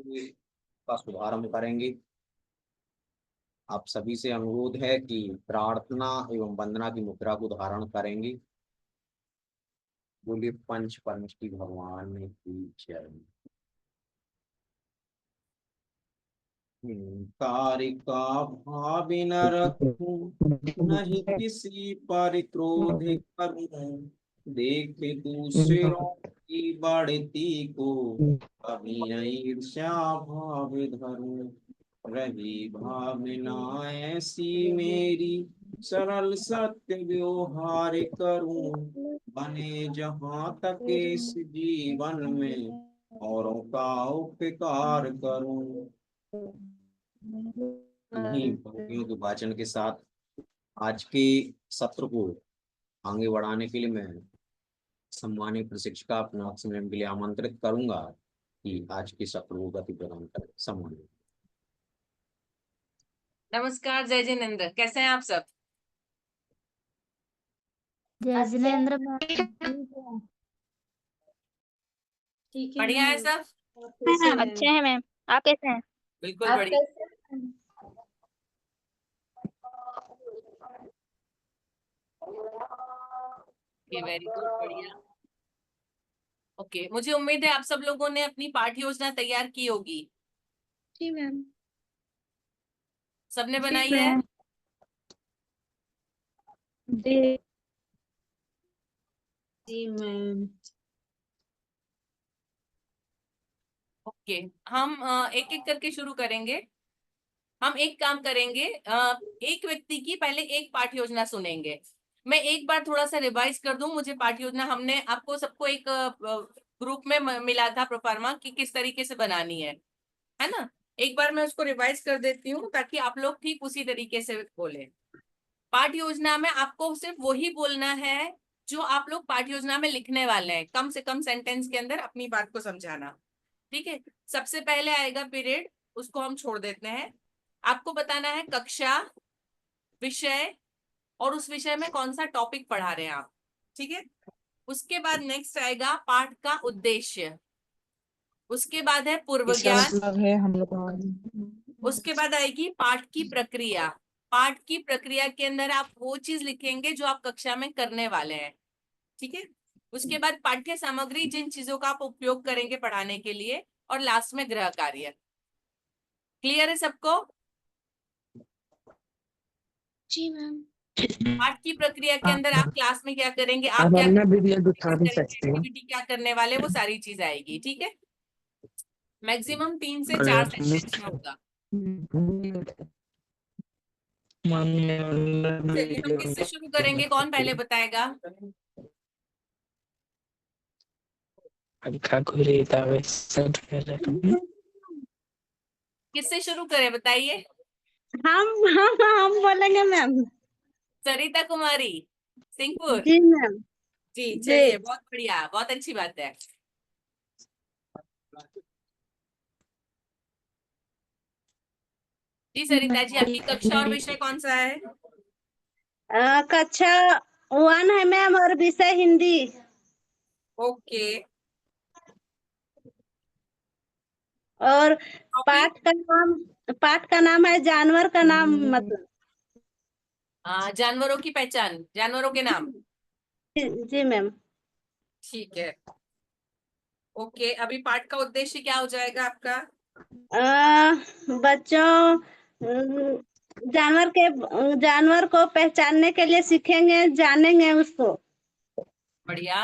का शुभारंभ करेंगे। आप सभी से अनुरोध है कि प्रार्थना एवं वंदना की मुद्रा को धारण करेंगे। बोलिए पंच परमेष्टि भगवान की जय। कारिका भावी न रखूं, नहीं किसी पर क्रोध करूं। देख दूसरों की बढ़ती को, कभी न ईर्ष्या भाव धरूं। रही भावना ऐसी मेरी, सरल सत्य व्यवहार करूं। बने जहां तक इस जीवन में, औरों का उपकार करूं। इन्हीं पंक्तियों के वाचन के साथ आज के सत्र को आगे बढ़ाने के लिए मैं सम्मानित प्रशिक्षिका अपना मैम के लिए आमंत्रित करूंगा कि आज के सत्र को गति प्रदान करें। सम्मानित। नमस्कार, जय जिनेंद्र, कैसे हैं आप सब? जय जिनेंद्र मैम। ठीक है, बढ़िया है सब? अच्छे हैं मैम, आप कैसे हैं? बिल्कुल आप बढ़िया। कैसे हैं? वेरी गुड, बढ़िया। ओके, मुझे उम्मीद है आप सब लोगों ने अपनी पाठ योजना तैयार की होगी। जी मैम। सबने बनाई है? जी जी मैम। ओके, हम एक एक करके शुरू करेंगे। हम एक काम करेंगे, एक व्यक्ति की पहले एक पाठ योजना सुनेंगे। मैं एक बार थोड़ा सा रिवाइज कर दूं। मुझे पाठ योजना हमने आपको सबको एक ग्रुप में मिला था प्रोफार्मा कि किस तरीके से बनानी है ना। एक बार मैं उसको रिवाइज कर देती हूँ ताकि आप लोग ठीक उसी तरीके से बोले। पाठ योजना में आपको सिर्फ वही बोलना है जो आप लोग पाठ योजना में लिखने वाले हैं। कम से कम सेंटेंस के अंदर अपनी बात को समझाना, ठीक है। सबसे पहले आएगा पीरियड, उसको हम छोड़ देते हैं। आपको बताना है कक्षा, विषय और उस विषय में कौन सा टॉपिक पढ़ा रहे हैं आप, ठीक है। उसके बाद नेक्स्ट आएगा पाठ का उद्देश्य। उसके बाद है पूर्व ज्ञान। है हम लोग। उसके बाद आएगी पाठ की प्रक्रिया। पाठ की प्रक्रिया के अंदर आप वो चीज लिखेंगे जो आप कक्षा में करने वाले हैं, ठीक है। उसके बाद पाठ्य सामग्री, जिन चीजों का आप उपयोग करेंगे पढ़ाने के लिए, और लास्ट में गृह कार्य। क्लियर है सबको? जी मैम। पाठ की प्रक्रिया के अंदर आप क्लास में क्या करेंगे, आप अब क्या हम ना वीडियो दिखा भी सकते हैं। एक्टिविटी क्या करने वाले, वो सारी चीज आएगी, ठीक है। मैक्सिमम 3 से 4 सेंटेंस में होगा। चलिए, हम किससे शुरू करेंगे? कौन पहले बताएगा? किससे शुरू करें, बताइए। हम बोलेंगे मैम। सरिता कुमारी, सिंहपुर। जी मैम। जी, जी। चलिए, बहुत बढ़िया, बहुत अच्छी बात है। जी सरिता जी, आपकी कक्षा और विषय कौन सा है? कक्षा 1 है मैम और विषय हिंदी। ओके। और टॉपिक? पाठ का नाम है जानवर का नाम, मतलब। जानवरों की पहचान, जानवरों के नाम। जी मैम। ठीक है। ओके, अभी पाठ का उद्देश्य क्या हो जाएगा आपका? बच्चों जानवर को पहचानने के लिए सीखेंगे, जानेंगे उसको। बढ़िया।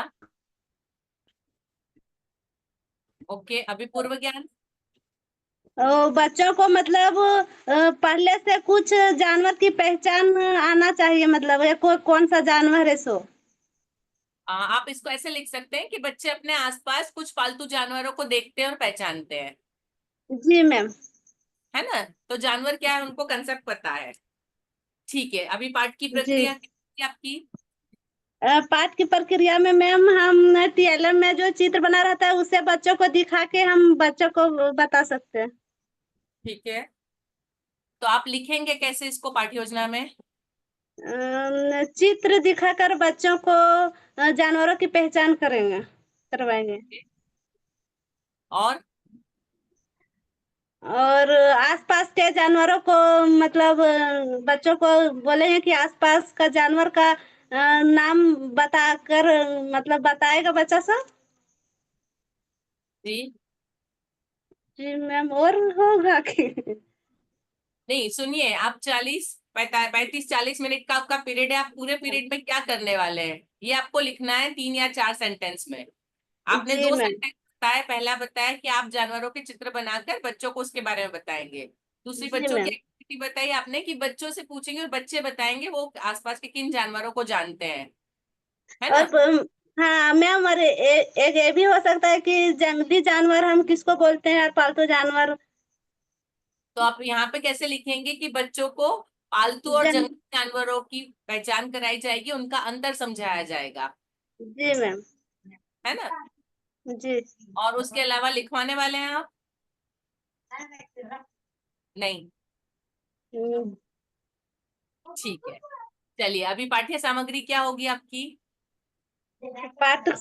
ओके, अभी पूर्व ज्ञान। बच्चों को मतलब पहले से कुछ जानवर की पहचान आना चाहिए, मतलब ये कौन सा जानवर है सो। आप इसको ऐसे लिख सकते हैं कि बच्चे अपने आसपास कुछ पालतू जानवरों को देखते हैं और पहचानते हैं, जी मैम। है ना। तो जानवर क्या है उनको कंसेप्ट पता है, ठीक है। अभी पाठ की जी। प्रक्रिया क्या है आपकी? पाठ की प्रक्रिया में मैम हम टीएलएम में जो चित्र बना रहता है उसे बच्चों को दिखा के हम बच्चों को बता सकते हैं। ठीक है, तो आप लिखेंगे कैसे इसको पाठ योजना में? चित्र दिखाकर बच्चों को जानवरों की पहचान करवाएंगे। और और आसपास के जानवरों को मतलब बच्चों को बोलेंगे कि आसपास का जानवर का नाम बताकर मतलब बताएगा बच्चा सब। जी जी मैम, और होगा कि? नहीं, सुनिए, आप 35-40 मिनट का आपका पीरियड है। आप पूरे पीरियड में क्या करने वाले हैं ये आपको लिखना है 3 या 4 सेंटेंस में। आपने जी 2 मैम। सेंटेंस बताया। पहला बताया कि आप जानवरों के चित्र बनाकर बच्चों को उसके बारे में बताएंगे। दूसरी जी बच्चों की मैम। एक्टिविटी बताई आपने कि बच्चों से पूछेंगे और बच्चे बताएंगे वो आसपास के किन जानवरों को जानते हैं, है और ना। हाँ मैम, और एक ये भी हो सकता है कि जंगली जानवर हम किसको बोलते हैं और पालतू जानवर। तो आप यहाँ पे कैसे लिखेंगे कि बच्चों को पालतू और जंग जंगली जानवरों की पहचान कराई जाएगी, उनका अंतर समझाया जाएगा, जी मैम। है ना। जी। और उसके अलावा लिखवाने वाले हैं आप? नहीं, हम्म, ठीक है। चलिए, अभी पाठ्य सामग्री क्या होगी आपकी? पाठक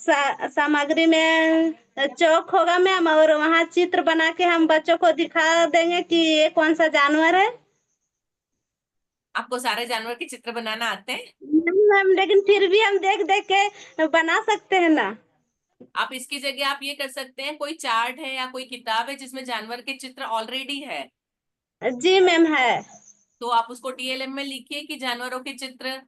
सामग्री में चौक होगा मैम, और वहाँ चित्र बना के हम बच्चों को दिखा देंगे कि ये कौन सा जानवर है। आपको सारे जानवर के चित्र बनाना आते हैं? नहीं मैम, लेकिन फिर भी हम देख देख के बना सकते हैं ना। आप इसकी जगह आप ये कर सकते हैं, कोई चार्ट है या कोई किताब है जिसमें जानवर के चित्र ऑलरेडी है, जी मैम है। तो आप उसको टीएलएम में लिखिए कि जानवरों के चित्र।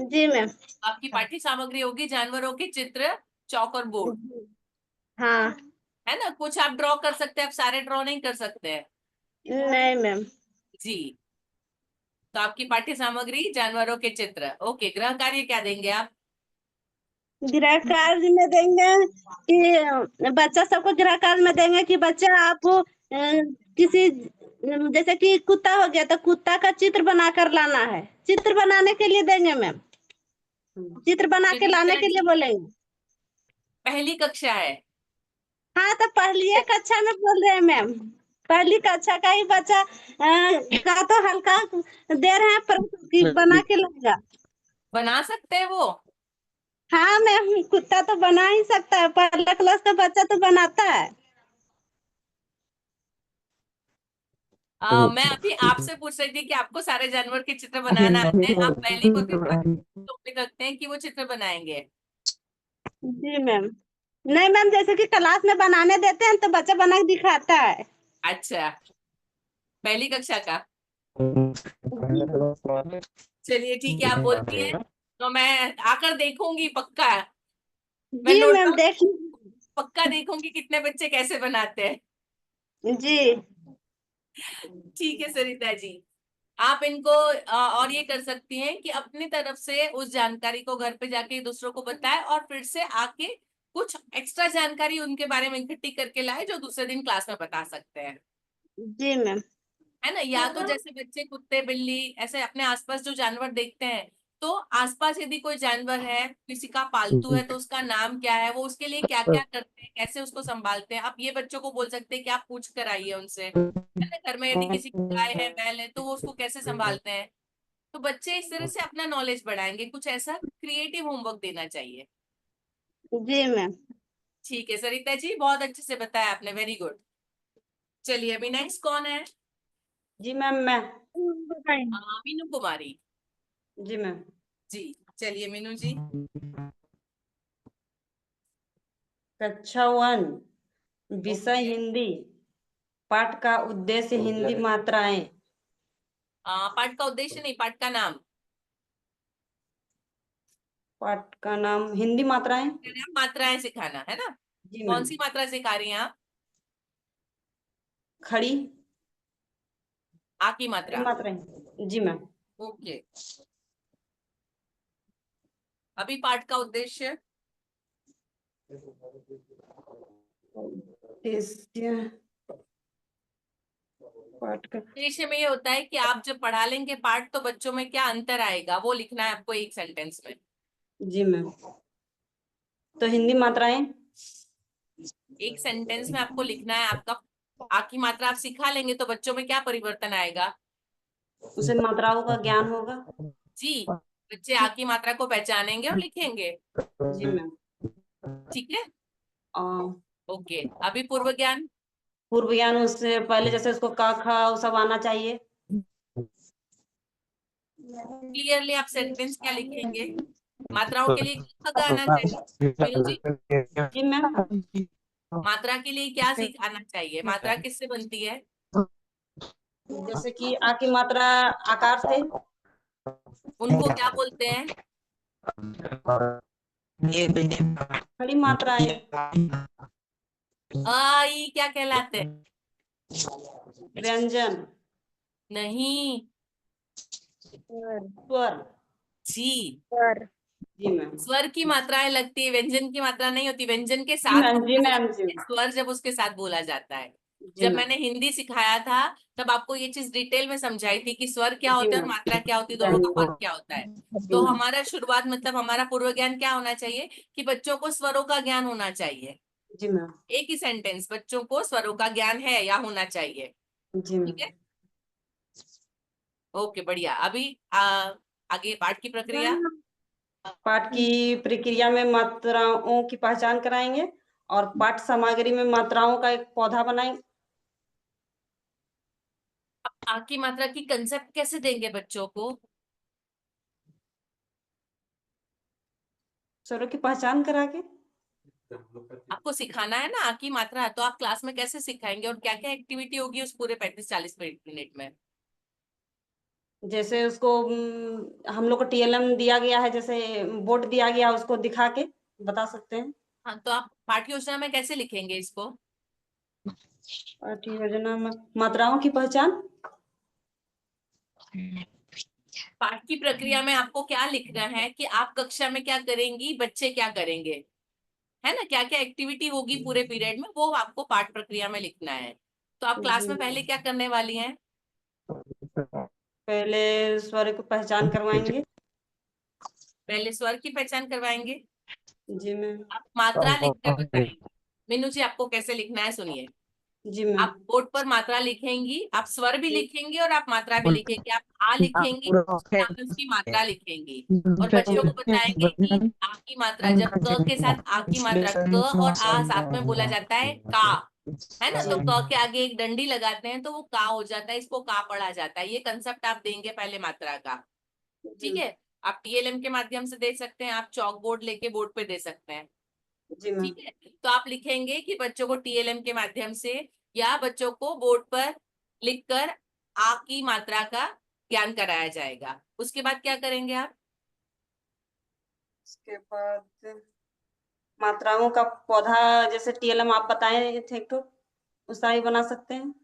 जी मैम। आपकी पाठ्य सामग्री होगी जानवरों के चित्र, चौक और बोर्ड, हाँ। है ना। कुछ आप ड्रॉ कर सकते हैं, आप सारे ड्रॉ नहीं कर सकते हैं। नहीं मैम। जी, तो आपकी पाठ्य सामग्री जानवरों के चित्र। ओके, गृह कार्य क्या देंगे आप? गृह कार्य में देंगे कि बच्चा सबको गृह कार्य में देंगे कि बच्चा आप किसी जैसे कि कुत्ता हो गया तो कुत्ता का चित्र बनाकर लाना है। चित्र बनाने के लिए देंगे मैम, चित्र बना के लाने सुनीता के लिए जी, बोलेंगे। पहली कक्षा है। हाँ तो पहली कक्षा में बोल रहे हैं मैम, पहली कक्षा का ही बच्चा का तो हल्का दे रहे हैं पर कि बना के लाएगा। बना सकते हैं वो? हाँ मैम, कुत्ता तो बना ही सकता है, पहला क्लास का बच्चा तो बनाता है। मैं अभी आपसे पूछ रही थी कि आपको सारे जानवर के चित्र बनाना आते हैं, आप पहली को भी टॉपिक रखते हैं कि वो चित्र बनाएंगे। जी मैम। नहीं मैम, जैसे कि क्लास में बनाने देते हैं तो बच्चा बना के दिखाता है। अच्छा, पहली कक्षा का। जी। चलिए ठीक है, आप बोलती हैं तो मैं आकर देखूंगी पक्का। मैं जी नोट मैम, डाउन, देख। पक्का देखूंगी कितने बच्चे कैसे बनाते हैं। जी। ठीक है सरिता जी, आप इनको और ये कर सकती हैं कि अपनी तरफ से उस जानकारी को घर पे जाके दूसरों को बताएं और फिर से आके कुछ एक्स्ट्रा जानकारी उनके बारे में इकट्ठी करके लाए जो दूसरे दिन क्लास में बता सकते हैं, जी मैम। है ना। या तो जैसे बच्चे कुत्ते बिल्ली ऐसे अपने आसपास जो जानवर देखते हैं, तो आसपास यदि कोई जानवर है किसी का पालतू है तो उसका नाम क्या है, वो उसके लिए क्या क्या करते हैं, कैसे उसको संभालते हैं, आप ये बच्चों को बोल सकते हैं कि आप पूछ कर आइए उनसे, है ना। घर में यदि किसी की गाय है बैल है तो वो उसको कैसे संभालते हैं। तो बच्चे इस तरह से अपना नॉलेज बढ़ाएंगे, कुछ ऐसा क्रिएटिव होमवर्क देना चाहिए। जी मैम। ठीक है सरिता जी, बहुत अच्छे से बताया आपने, वेरी गुड। चलिए, अभी नेक्स्ट कौन है? जी मैम मैं। मीनू कुमारी जी मैम। जी। चलिए मीनू जी। कक्षा 1 विषय हिंदी। पाठ का उद्देश्य हिंदी मात्राएं। पाठ का उद्देश्य नहीं, पाठ का नाम। पाठ का नाम हिंदी मात्राएं। मात्राएं सिखाना है ना। जी कौन मैम। सी मात्रा सिखा रही हैं आप? खड़ी। आ की खड़ी मात्रा। मात्राएं जी मैम। ओके, अभी पाठ का उद्देश्य। उद्देश्य पाठ का। उद्देश्य में ये होता है कि आप जब पढ़ा लेंगे पाठ तो बच्चों में क्या अंतर आएगा वो लिखना है आपको एक सेंटेंस में। जी मैम। तो हिंदी मात्राएं। एक सेंटेंस में आपको लिखना है आपका आ की मात्रा आप सिखा लेंगे तो बच्चों में क्या परिवर्तन आएगा। उसे मात्राओं का ज्ञान होगा। जी, बच्चे आ की मात्रा को पहचानेंगे और लिखेंगे। जी मैम। ठीक है, आ, ओके। अभी पूर्व ज्ञान। पूर्व ज्ञान उससे पहले जैसे उसको क ख वो सब आना चाहिए। क्लियरली आप सेंटेंस क्या लिखेंगे? मात्राओं के लिए क ख आना चाहिए। मीनू जी, जी मैम। मात्रा के लिए क्या सीख आना चाहिए? मात्रा किससे बनती है? जैसे कि आ की मात्रा आकार से। उनको क्या बोलते हैं? खड़ी मात्राएं। अ ई क्या कहलाते हैं? व्यंजन। नहीं स्वर। जी, जी मैम। स्वर की मात्राएं लगती है, व्यंजन की मात्रा नहीं होती। व्यंजन के जी साथ मैम, जी बोला मैम, जाता जी है, स्वर जब उसके साथ बोला जाता है। जी जब मैम, मैंने हिंदी सिखाया था तब आपको ये चीज डिटेल में समझाई थी कि स्वर क्या जी होता है और मैम, मात्रा क्या होती है, दोनों का फर्क क्या होता है। जी तो मैम, हमारा शुरुआत मतलब हमारा पूर्व ज्ञान क्या होना चाहिए कि बच्चों को स्वरों का ज्ञान होना चाहिए। जी मैम, एक ही सेंटेंस, बच्चों को स्वरों का ज्ञान है या होना चाहिए। जी मैम। ठीक है, ओके बढ़िया। अभी आगे पाठ की प्रक्रिया। पाठ की प्रक्रिया में मात्राओं की पहचान कराएंगे और पाठ सामग्री में मात्राओं का एक पौधा बनाएंगे। आ की मात्रा की कंसेप्ट कैसे देंगे बच्चों को? स्वरों की पहचान करा के। आपको सिखाना है ना आ की मात्रा, तो आप क्लास में कैसे सिखाएंगे और क्या क्या एक्टिविटी होगी उस पूरे 35-40 मिनट में? जैसे उसको हम लोग को TLM दिया गया है, जैसे बोर्ड दिया गया, उसको दिखा के बता सकते हैं। हाँ, तो आप पाठ्य योजना में कैसे लिखेंगे इसको? पाठ योजना में मात्राओं की पहचान। पाठ की प्रक्रिया में आपको क्या लिखना है कि आप कक्षा में क्या करेंगी, बच्चे क्या करेंगे, है ना, क्या क्या एक्टिविटी होगी पूरे पीरियड में, वो आपको पाठ प्रक्रिया में लिखना है। तो आप क्लास जी, में पहले क्या करने वाली हैं? पहले स्वर की पहचान करवाएंगे। पहले स्वर की पहचान करवाएंगे। जी मैम, आप मात्रा लिखकर बताएंगे। मीनू जी, आपको कैसे लिखना है सुनिए। जी मैम, आप बोर्ड पर मात्रा लिखेंगी, आप स्वर भी जी, लिखेंगी और आप मात्रा भी लिखेंगी। आप आ लिखेंगी, आप उसकी मात्रा लिखेंगी और बच्चों को बताएंगे कि आ की मात्रा, जब क के साथ आ की मात्रा, क और आ साथ में बोला जाता है का, है ना, तो क के आगे एक डंडी लगाते हैं तो वो का हो जाता है, इसको का पढ़ा जाता है। ये कंसेप्ट आप देंगे पहले मात्रा का। ठीक जी, है, आप TLM के माध्यम से दे सकते हैं, आप चौक बोर्ड लेके बोर्ड पे दे सकते हैं। जी मैम, ठीक है, तो आप लिखेंगे कि बच्चों को TLM के माध्यम से या बच्चों को बोर्ड पर लिखकर आ की मात्रा का ज्ञान कराया जाएगा। उसके बाद क्या करेंगे आप? उसके बाद मात्राओं का पौधा, जैसे TLM आप बताए थे एक तो, उसका भी बना सकते हैं।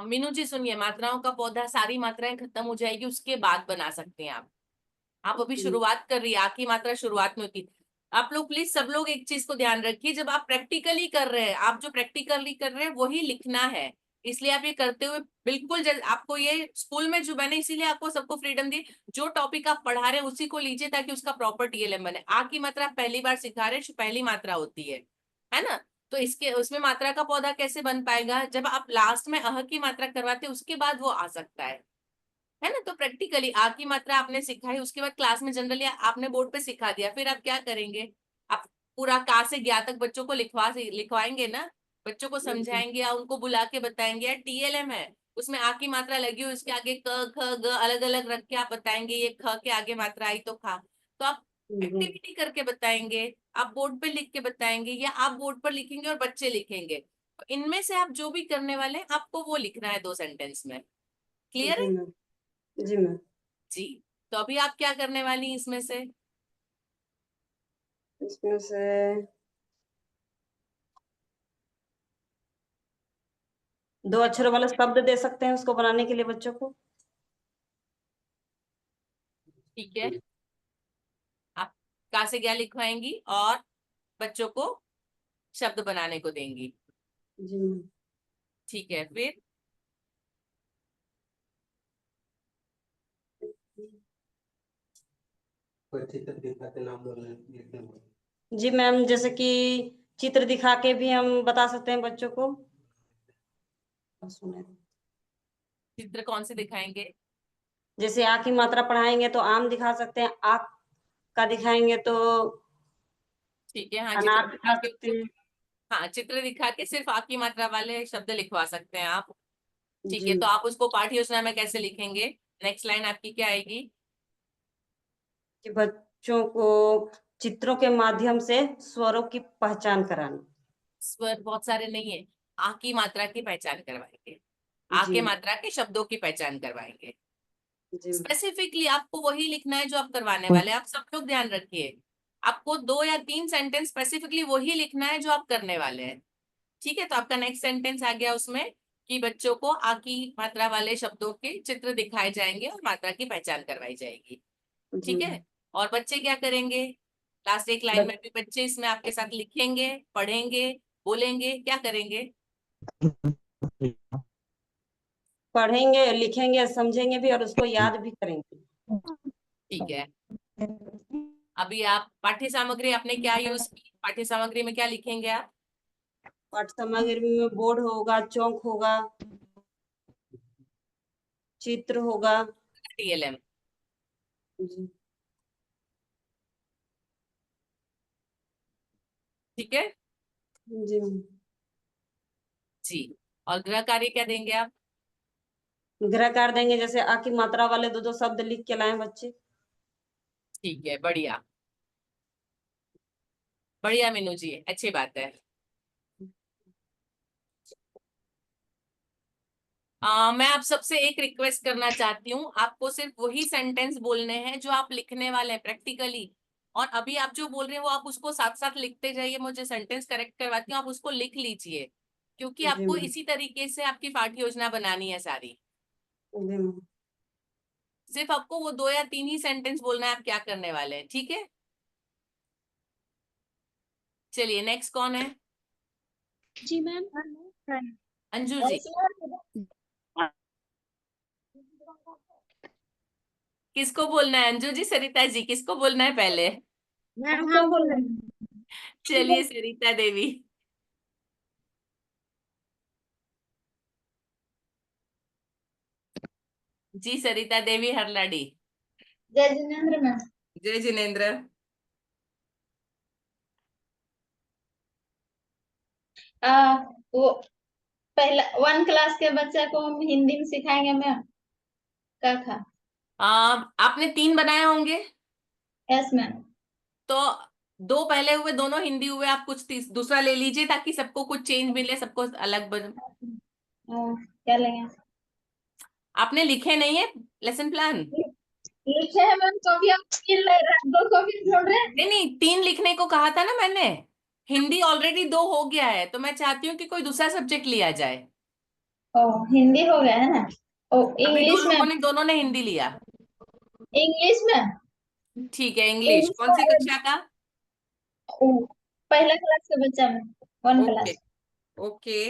मीनू जी सुनिए, मात्राओं का पौधा सारी मात्राएं खत्म हो जाएगी उसके बाद बना सकते हैं आप अभी जी, शुरुआत कर रही है, आ की मात्रा शुरुआत में होती। आप लोग प्लीज सब लोग एक चीज को ध्यान रखिए, जब आप प्रैक्टिकली कर रहे हैं, आप जो प्रैक्टिकली कर रहे हैं वही लिखना है। इसलिए आप ये करते हुए बिल्कुल आपको ये स्कूल में जो मैंने इसीलिए आपको सबको फ्रीडम दी, जो टॉपिक आप पढ़ा रहे हैं उसी को लीजिए ताकि उसका प्रॉपर TLM बने। आ की मात्रा आप पहली बार सिखा रहे हैं, जो पहली मात्रा होती है ना, तो इसके उसमें मात्रा का पौधा कैसे बन पाएगा? जब आप लास्ट में अह की मात्रा करवाते हैं उसके बाद वो आ सकता है ना। तो प्रैक्टिकली आ की मात्रा आपने सिखाई, उसके बाद क्लास में जनरली आपने बोर्ड पे सिखा दिया, फिर आप क्या करेंगे? आप पूरा का से ज्ञा तक बच्चों को लिखवाएंगे ना, बच्चों को जी, समझाएंगे या उनको बुला के बताएंगे यार TLM है, उसमें आ की मात्रा लगी हो, इसके आगे क ख ग अलग अलग रख के आप बताएंगे ये ख के आगे मात्रा आई तो खा। तो आप जी, एक्टिविटी करके बताएंगे, आप बोर्ड पे लिख के बताएंगे या आप बोर्ड पर लिखेंगे और बच्चे लिखेंगे। तो इनमें से आप जो भी करने वाले हैं आपको वो लिखना है 2 सेंटेंस में। क्लियर जी है? मैम, जी मैम। जी, तो अभी आप क्या करने वाली इसमें से? इसमें से 2 अक्षरों वाले शब्द दे सकते हैं उसको बनाने के लिए बच्चों को। ठीक है, आप का से क्या लिखवाएंगी और बच्चों को शब्द बनाने को देंगी। जी मैम, ठीक है, फिर जी मैम, जैसे कि चित्र दिखा के भी हम बता सकते हैं बच्चों को। चित्र कौन से दिखाएंगे? जैसे आ की मात्रा पढ़ाएंगे तो आम दिखा सकते हैं, आक का दिखाएंगे तो ठीक है, हाँ, चित्र अनार दिखा दिखा के सकते हैं। हाँ, चित्र दिखा के सिर्फ आ की मात्रा वाले शब्द लिखवा सकते हैं आप। ठीक है, जी तो आप उसको पाठ्य योजना में कैसे लिखेंगे? नेक्स्ट लाइन आपकी क्या आएगी? कि बच्चों को चित्रों के माध्यम से स्वरों की पहचान कराना। स्वर बहुत सारे नहीं है, आ की मात्रा की पहचान करवाएंगे, आ जी के मात्रा के शब्दों की पहचान करवाएंगे। जी स्पेसिफिकली आपको वही लिखना है जो आप करवाने वाले हैं। आप सब लोग ध्यान रखिए, आपको 2 या 3 सेंटेंस स्पेसिफिकली वही लिखना है जो आप करने वाले हैं। ठीक है, तो आपका नेक्स्ट सेंटेंस आ गया उसमें कि बच्चों को आ की मात्रा वाले शब्दों के चित्र दिखाए जाएंगे और मात्रा की पहचान करवाई जाएगी। जी। ठीक है, और बच्चे क्या करेंगे? लास्ट एक लाइन में भी बच्चे इसमें आपके साथ लिखेंगे, पढ़ेंगे, बोलेंगे, क्या करेंगे? पढ़ेंगे, लिखेंगे, समझेंगे भी और उसको याद भी करेंगे। ठीक है, अभी आप पाठ्य सामग्री आपने क्या यूज की? पाठ्य सामग्री में क्या लिखेंगे आप? पाठ सामग्री में बोर्ड होगा, चौक होगा, चित्र होगा। TLM। जी ठीक है जी जी, और गृह कार्य क्या देंगे आप? गृह कार्य देंगे, जैसे आ की मात्रा वाले 2-2 शब्द लिख के लाएं बच्चे। ठीक है, बढ़िया बढ़िया मीनू जी, अच्छी बात है। मैं आप सबसे एक रिक्वेस्ट करना चाहती हूँ, आपको सिर्फ वही सेंटेंस बोलने हैं जो आप लिखने वाले हैं प्रैक्टिकली। और अभी आप जो बोल रहे हैं वो आप उसको साथ साथ लिखते जाइए, मुझे सेंटेंस करेक्ट करवाती हूँ, आप उसको लिख लीजिए, क्योंकि जी आपको मैम। इसी तरीके से आपकी पाठ्य योजना बनानी है सारी। जी मैम। सिर्फ आपको वो 2 या 3 ही सेंटेंस बोलना है आप क्या करने वाले हैं। ठीक है, चलिए नेक्स्ट कौन है? जी मैम। अंजू जी। किसको बोलना है? अंजू जी, सरिता जी, किसको बोलना है पहले? मैम हम बोल रहे हैं। चलिए सरिता देवी। जी सरिता देवी हरलाडी। जय जिनेंद्र मैम। जय जिनेंद्र। वो पहला 1 क्लास के बच्चे को हम हिंदी में सिखाएंगे मैम। कथा। आपने 3 बनाए होंगे, यस मैम। तो 2 पहले हुए, दोनों हिंदी हुए, आप कुछ दूसरा ले लीजिए ताकि सबको कुछ चेंज मिले, सबको अलग क्या लेंगे? आपने लिखे नहीं है लेसन प्लान? लिखे हैं मैम, कॉपी हम 3 ले रहे हैं, 2 कॉपी ढूंढ रहे हैं। नहीं नहीं, 3 लिखने को कहा था ना मैंने। हिंदी ऑलरेडी 2 हो गया है, तो मैं चाहती हूँ कि कोई दूसरा सब्जेक्ट लिया जाए। ओ हिंदी हो गया है ना। ओ अभी 2 इंग्लिश लोगों में। ने, दोनों ने हिंदी लिया। इंग्लिश में। ठीक है, इंग्लिश इंग्लिश कौन सी कक्षा का? पहला क्लास के बच्चा में 1 ओके क्लास। ओके,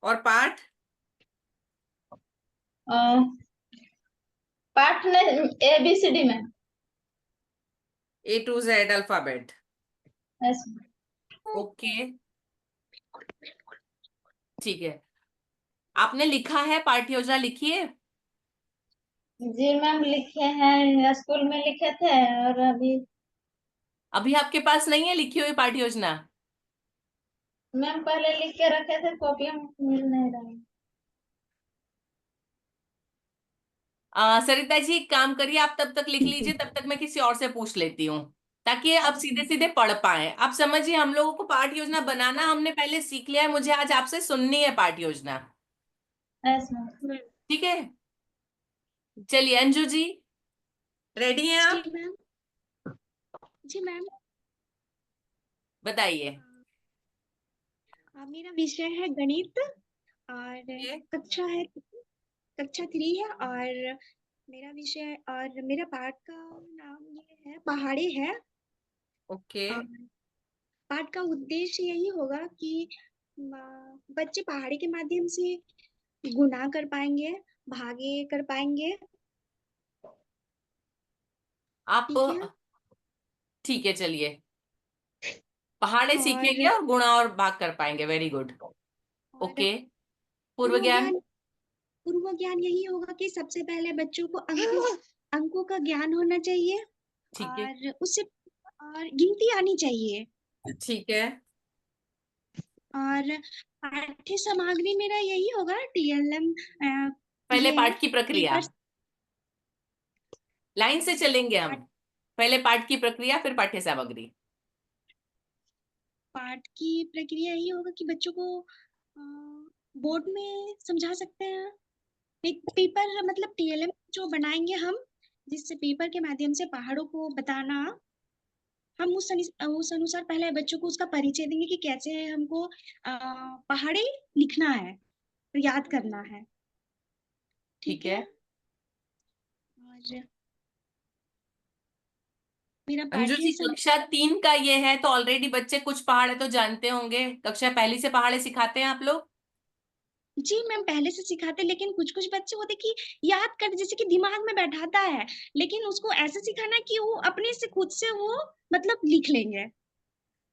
और पाठ? पाठ ने ABCD में। A to Z alphabet. Yes. Okay, ठीक है, आपने लिखा है, पाठ्य योजना लिखी है? जी मैम लिखे हैं, स्कूल में लिखे थे और अभी। अभी आपके पास नहीं है लिखी हुई पाठ्य योजना? मैम पहले लिख के रखे थे, कॉपी हम मिल नहीं रही। सरिता जी एक काम करिए, आप तब तक लिख लीजिए, तब तक मैं किसी और से पूछ लेती हूँ, ताकि आप सीधे सीधे पढ़ पाए। आप समझिए, हम लोगों को पाठ्य योजना बनाना हमने पहले सीख लिया है, मुझे आज आपसे सुननी है पाठ्य योजना। Yes ma'am. ठीक है, चलिए अंजू जी, रेडी हैं जी आप? मैम। जी मैम। बताइए। मेरा विषय है गणित और ये कक्षा 3 है और मेरा विषय और मेरा पाठ का नाम ये है पहाड़ी है। ओके, और पाठ का उद्देश्य यही होगा कि बच्चे पहाड़ी के माध्यम से गुणा कर पाएंगे, भागे कर पाएंगे। आप ठीक है। ठीक है, चलिए, पहाड़े सीखेंगे और और गुणा और भाग कर पाएंगे, वेरी गुड। और ओके, पूर्व ज्ञान? पूर्व ज्ञान यही होगा कि सबसे पहले बच्चों को अंकों का ज्ञान होना चाहिए ठीक है और उससे और गिनती आनी चाहिए। ठीक है, और पाठ्य सामग्री मेरा यही होगा TLM पहले ये पाठ की प्रक्रिया, पेपर लाइन से चलेंगे हम। पहले पाठ की प्रक्रिया फिर पाठ्य सामग्री। पाठ की प्रक्रिया यही होगा कि बच्चों को बोर्ड में समझा सकते हैं। एक पेपर मतलब TLM जो बनाएंगे हम, जिससे पेपर के माध्यम से पहाड़ों को बताना, हम उस अनुसार पहले बच्चों को उसका परिचय देंगे कि कैसे हमको पहाड़ी लिखना है, याद करना है। ठीक है। और मेरा अंजू पाठ्य जी, कक्षा 3 का ये है तो ऑलरेडी बच्चे कुछ पहाड़े तो जानते होंगे। कक्षा पहली से पहाड़े सिखाते हैं आप लोग? जी मैम पहले से सिखाते, लेकिन कुछ कुछ बच्चे होते कि याद कर जैसे कि दिमाग में बैठाता है, लेकिन उसको ऐसे सिखाना कि वो अपने से खुद से वो मतलब लिख लेंगे।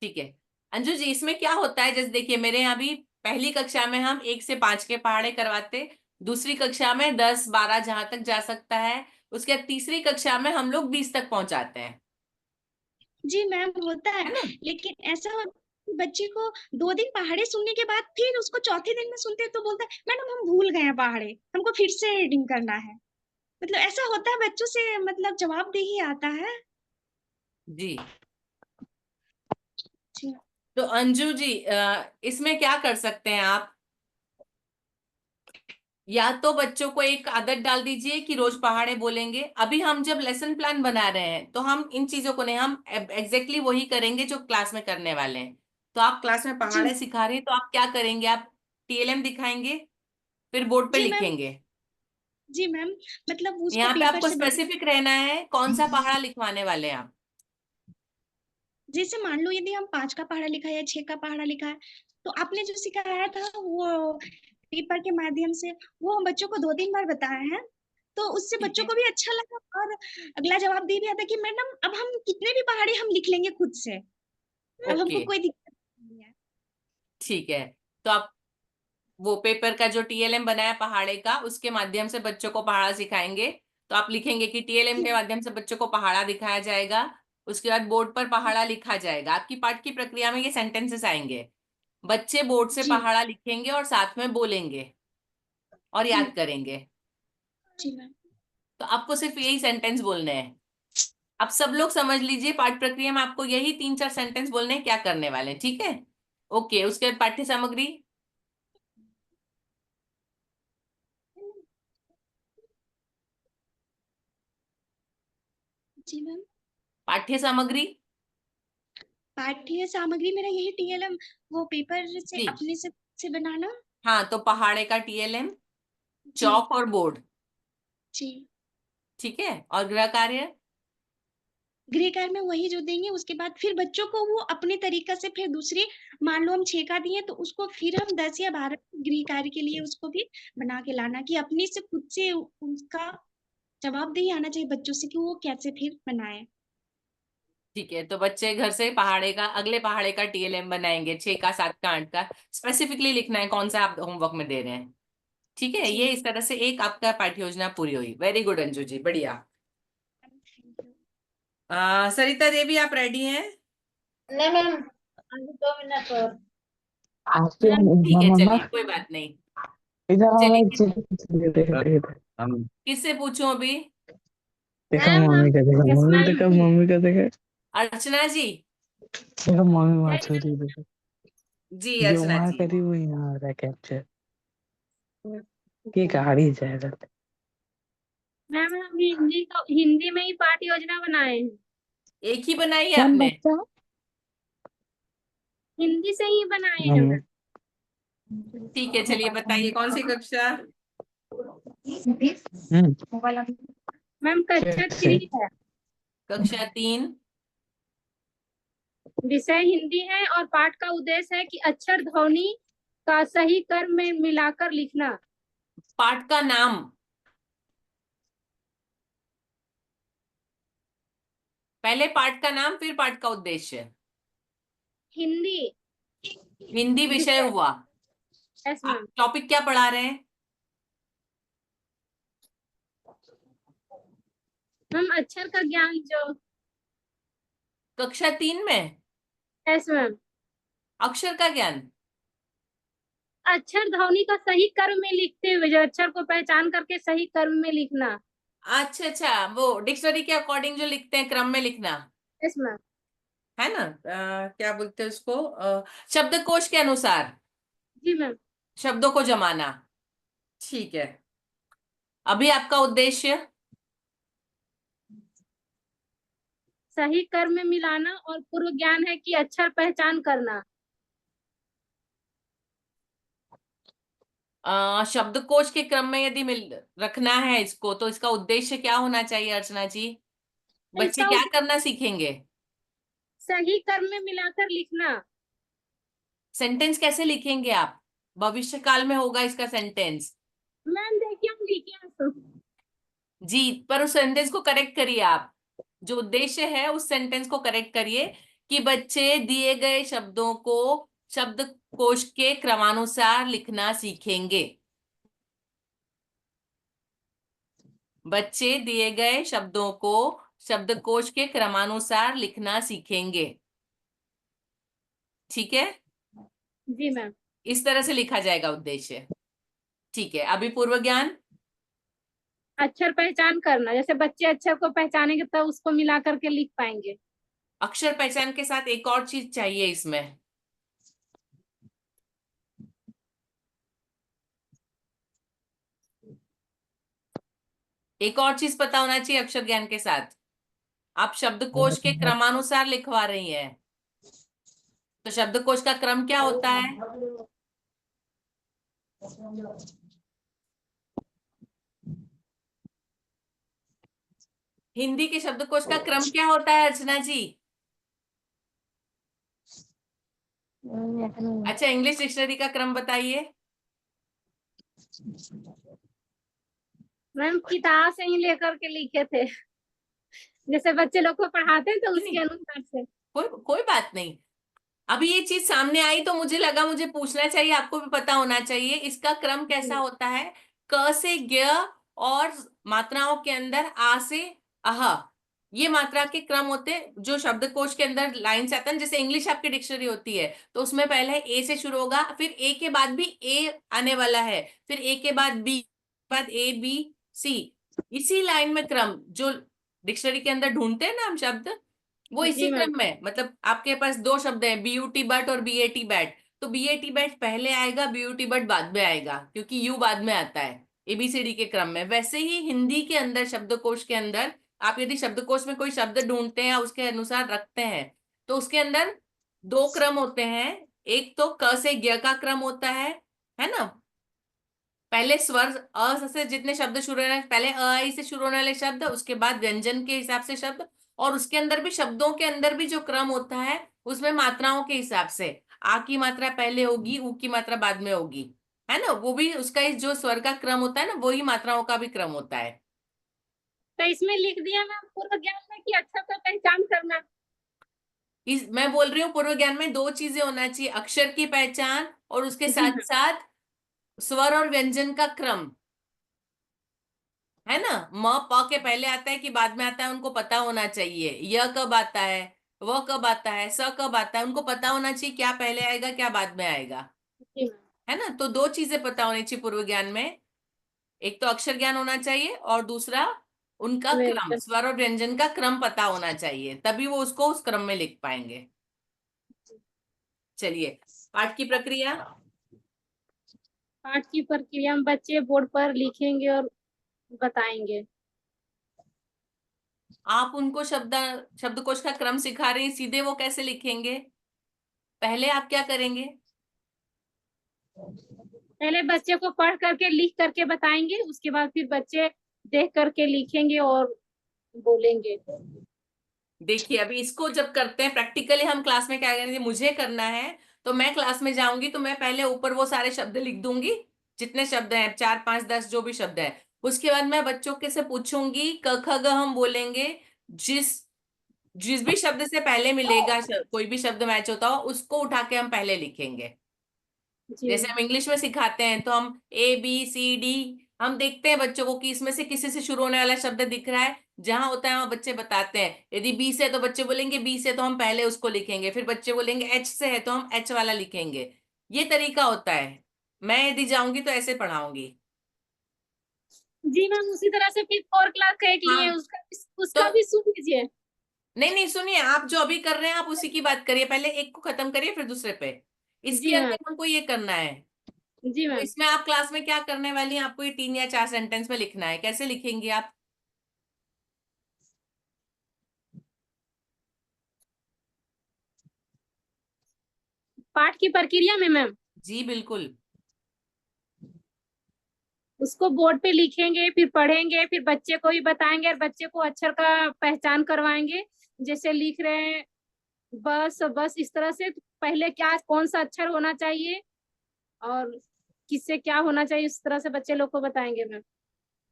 ठीक है अंजू जी, इसमें क्या होता है, जैसे देखिए मेरे यहाँ भी पहली कक्षा में हम 1 से 5 के पहाड़े करवाते, दूसरी कक्षा में 10 12 जहां तक जा सकता है, उसके बाद तीसरी कक्षा में हम लोग 20 तक पहुंचाते हैं, जी मैम होता है, है ना? लेकिन ऐसा होता है कि बच्चे को 2 दिन पहाड़े सुनने के बाद फिर उसको चौथे दिन में सुनते हैं तो बोलता है मैडम हम भूल गए हैं पहाड़े, हमको फिर से रीडिंग करना है। मतलब ऐसा होता है बच्चों से, मतलब जवाबदेही आता है। जी। जी तो अंजू जी, इसमें क्या कर सकते हैं आप, या तो बच्चों को एक आदत डाल दीजिए कि रोज पहाड़े बोलेंगे। अभी हम जब लेसन प्लान बना रहे हैं तो हम इन चीजों को नहीं, हम एग्जैक्टली वही करेंगे जो क्लास में करने वाले हैं। तो आप क्लास में जी पहाड़े सिखा रहे हैं तो आप क्या करेंगे, आप TLM दिखाएंगे फिर बोर्ड पे जी मैम। लिखेंगे। जी मैम, मतलब उसको यहाँ पे पेपर आपको से स्पेसिफिक रहना है कौन सा पहाड़ा लिखवाने वाले हैं आप। जैसे मान लो यदि हम 5 का पहाड़ा लिखा है या 6 का पहाड़ा लिखा है, तो आपने जो सिखाया था वो पेपर के माध्यम से वो हम बच्चों को 2-3 बार बताए हैं, तो उससे ठीक बच्चों है। को भी अच्छा लगा और अगला जवाब दे भी आता कि मैडम अब हम कितने भी पहाड़े हम लिख लेंगे खुद से, अब हमको ओके, कोई दिक्कत नहीं है। ठीक है। तो आप वो पेपर का जो TLM बनाया पहाड़े का, उसके माध्यम से बच्चों को पहाड़ा सिखाएंगे। तो आप लिखेंगे कि TLM के माध्यम से बच्चों को पहाड़ा दिखाया जाएगा, उसके बाद बोर्ड पर पहाड़ा लिखा जाएगा। आपकी पाठ की प्रक्रिया में ये सेंटेंसेस आएंगे, बच्चे बोर्ड से जी पहाड़ा लिखेंगे और साथ में बोलेंगे और जी याद करेंगे। जी मैम। तो आपको सिर्फ यही सेंटेंस बोलने हैं। आप सब लोग समझ लीजिए, पाठ प्रक्रिया में आपको यही 3-4 सेंटेंस बोलने हैं, क्या करने वाले हैं, ठीक है? ओके, उसके बाद पाठ्य सामग्री। जी मैम, पाठ्य सामग्री पाठ्य सामग्री मेरा यही TLM वो पेपर से जी, अपने से बनाना। हाँ, तो पहाड़े का TLM, जी चौक और बोर्ड, जी। ठीक है। और गृह कार्य, गृह कार्य में वही जो देंगे, उसके बाद फिर बच्चों को वो अपने तरीका से फिर दूसरी, मान लो हम 6 का दिए तो उसको फिर हम 10 या 12 गृह कार्य के लिए उसको भी बना के लाना कि अपने से खुद से उसका जवाबदेही आना चाहिए बच्चों से कि वो कैसे फिर बनाए। ठीक है। तो बच्चे घर से पहाड़े का, अगले पहाड़े का TLM बनाएंगे, 6 का, 7 का, 8 का। स्पेसिफिकली लिखना है कौन सा आप होमवर्क में दे रहे हैं, ठीक है। जी ये इस तरह से एक आपका पाठ्य योजना पूरी हुई। वेरी गुड अंजू जी, बढ़िया। Thank you. सरिता देवी, आप रेडी हैं? नहीं मैम, अभी 2 मिनट और। आपके ठीक है, मम्मा चलिए कोई बात नहीं। इधर आओ, चलिए एक चीज देखो किससे पूछूं अभी? देखो मैम मम्मी का, देखो यस मम्मी मैम। देखो, मम्मी का देखो, अर्चना जी। देखो मम्मी वहां छोड़ी देखो, जी जो अर्चना वहां जी। करी वो यहाँ आ रहा कैप्चर, ये गाड़ी जाएगा। मैम हम हिंदी में ही पाठ योजना बनाए हैं। एक ही बनाई है कौन आपने? बच्चा? हिंदी से ही बनाए हैं मम्मी। मैम। ठीक है, चलिए बताइए कौन सी कक्षा? मैम कक्षा कैसे? 3 है। कक्षा 3। विषय हिंदी है और पाठ का उद्देश्य है कि अक्षर ध्वनि का सही क्रम में मिलाकर लिखना। पाठ का नाम, पहले पाठ का नाम फिर पाठ का उद्देश्य। हिंदी हिंदी विषय विषय। हुआ। यस आप मैम। टॉपिक क्या पढ़ा रहे हैं? मैम अक्षर का ज्ञान जो। कक्षा 3 में यस मैम। अक्षर का ज्ञान। अक्षर ध्वनि का सही क्रम में लिखते हुए, जो अक्षर को पहचान करके सही क्रम में लिखना। अच्छा अच्छा, वो डिक्शनरी के अकॉर्डिंग जो लिखते हैं, क्रम में लिखना, यस मैम। है ना? क्या बोलते हैं उसको, शब्दकोश के अनुसार जी मैम। शब्दों को जमाना। ठीक है, अभी आपका उद्देश्य सही क्रम में मिलाना और पूर्व ज्ञान है कि अक्षर पहचान करना। शब्दकोश के क्रम में यदि मिल रखना है इसको, तो इसका उद्देश्य क्या होना चाहिए अर्चना जी? बच्चे इसका क्या करना सीखेंगे? सही क्रम में मिलाकर लिखना। सेंटेंस कैसे लिखेंगे आप? भविष्य काल में होगा इसका सेंटेंस। मैम देखिए हम लिखे हैं तो। जी, पर उस सेंटेंस को करेक्ट करिए आप। जो उद्देश्य है उस सेंटेंस को करेक्ट करिए कि बच्चे दिए गए शब्दों को शब्दकोश के क्रमानुसार लिखना सीखेंगे। बच्चे दिए गए शब्दों को शब्दकोश के क्रमानुसार लिखना सीखेंगे। ठीक है, जी मैम। इस तरह से लिखा जाएगा उद्देश्य। ठीक है, अभी पूर्व ज्ञान। अक्षर पहचान करना, जैसे बच्चे अक्षर को पहचानेंगे तब उसको मिला करके लिख पाएंगे। अक्षर पहचान के साथ एक और चीज चाहिए इसमें। एक और चीज पता होना चाहिए अक्षर ज्ञान के साथ। आप शब्दकोश के क्रमानुसार लिखवा रही हैं, तो शब्दकोश का क्रम क्या होता है? हिंदी के शब्दकोश का क्रम क्या होता है अर्चना जी? अच्छा, इंग्लिश डिक्शनरी का क्रम बताइए। मैम किताब से ही लेकर के लिखे थे, जैसे बच्चे लोग को पढ़ाते हैं तो उसके अनुसार से। कोई बात नहीं। अभी ये चीज सामने आई तो मुझे लगा मुझे पूछना चाहिए, आपको भी पता होना चाहिए इसका क्रम कैसा होता है। क से ज्ञ और मात्राओं के अंदर आ से अह, ये मात्रा के क्रम होते हैं जो शब्दकोश के अंदर लाइन से आता है। जैसे इंग्लिश आपकी डिक्शनरी होती है तो उसमें पहले ए से शुरू होगा, फिर ए के बाद भी ए आने वाला है, फिर ए के बाद बी, बाद ए बी सी। इसी लाइन में क्रम जो डिक्शनरी के अंदर ढूंढते हैं ना हम शब्द, वो इसी जी मैम। क्रम में। मतलब आपके पास दो शब्द हैं, बीयूटी बट और बीएटी बैट, तो बीएटी बैट पहले आएगा, बीयूटी बट बाद में आएगा, क्योंकि यू बाद में आता है एबीसीडी के क्रम में। वैसे ही हिंदी के अंदर शब्दकोश के अंदर आप यदि शब्दकोश में कोई शब्द ढूंढते हैं उसके अनुसार रखते हैं तो उसके अंदर दो क्रम होते हैं। एक तो क से ज्ञ का क्रम होता है ना? पहले स्वर अ से जितने शब्द शुरू होने, पहले अ आई से शुरू होने वाले शब्द, उसके बाद व्यंजन के हिसाब से शब्द, और उसके अंदर भी शब्दों के अंदर भी जो क्रम होता है उसमें मात्राओं के हिसाब से आ की मात्रा पहले होगी, ऊ की मात्रा बाद में होगी, है ना? वो भी उसका जो स्वर का क्रम होता है ना, वही मात्राओं का भी क्रम होता है। तो इसमें लिख दिया मैम पूर्व ज्ञान में कि अक्षर का पहचान करना। मैं बोल रही हूँ पूर्व ज्ञान में दो चीजें होना चाहिए, अक्षर की पहचान और उसके जी साथ मैम। साथ स्वर और व्यंजन का क्रम, है ना? म प के पहले आता है कि बाद में आता है, उनको पता होना चाहिए। य कब आता है, व कब आता है, स कब आता है, उनको पता होना चाहिए क्या पहले आएगा क्या बाद में आएगा, जी मैम। है ना? तो दो चीजें पता होनी चाहिए पूर्व ज्ञान में। एक तो अक्षर ज्ञान होना चाहिए और दूसरा उनका क्रम, व्यंजन। स्वर और व्यंजन का क्रम पता होना चाहिए, तभी वो उसको उस क्रम में लिख पाएंगे। चलिए, पाठ की प्रक्रिया। पाठ की प्रक्रिया में बच्चे बोर्ड पर लिखेंगे और बताएंगे। आप उनको शब्दकोश का क्रम सिखा रहे हैं, सीधे वो कैसे लिखेंगे? पहले आप क्या करेंगे? पहले बच्चे को पढ़ करके लिख करके बताएंगे, उसके बाद फिर बच्चे देख करके लिखेंगे और बोलेंगे। देखिए, अभी इसको जब करते हैं प्रैक्टिकली, हम क्लास में क्या करेंगे, मुझे करना है तो मैं क्लास में जाऊंगी तो मैं पहले ऊपर वो सारे शब्द लिख दूंगी, जितने शब्द हैं 4 5 10 जो भी शब्द है। उसके बाद मैं बच्चों के से पूछूंगी, क ख ग हम बोलेंगे, जिस जिस भी शब्द से पहले मिलेगा, कोई भी शब्द मैच होता हो उसको उठा के हम पहले लिखेंगे। जी जैसे हम इंग्लिश में सिखाते हैं तो हम ए बी सी डी, हम देखते हैं बच्चों को कि इसमें से किसी से शुरू होने वाला शब्द दिख रहा है, जहां होता है वहां बच्चे बताते हैं। यदि बी से तो बच्चे बोलेंगे बी से, तो हम पहले उसको लिखेंगे, फिर बच्चे बोलेंगे एच से है तो हम एच वाला लिखेंगे। ये तरीका होता है। मैं यदि जाऊंगी तो ऐसे पढ़ाऊंगी। जी मैम, उसी तरह से फिर 4 क्लास का एक लिए हाँ। उसका तो- भी सुन लीजिए। नहीं सुनिए, आप जो अभी कर रहे हैं आप उसी की बात करिए, पहले एक को खत्म करिए फिर दूसरे पे। इसके जी मैम। अंदर हमको ये करना है। जी तो मैम। इसमें आप क्लास में क्या करने वाली हैं, आपको ये 3 या 4 सेंटेंस में लिखना है। कैसे लिखेंगी आप? पाठ की प्रक्रिया में मैम जी बिल्कुल। उसको बोर्ड पे लिखेंगे, फिर पढ़ेंगे, फिर बच्चे को भी बताएंगे और बच्चे को अक्षर का पहचान करवाएंगे। जैसे लिख रहे हैं बस बस, इस तरह से पहले क्या कौन सा अक्षर होना चाहिए और किससे क्या होना चाहिए, इस तरह से बच्चे लोग को बताएंगे मैम।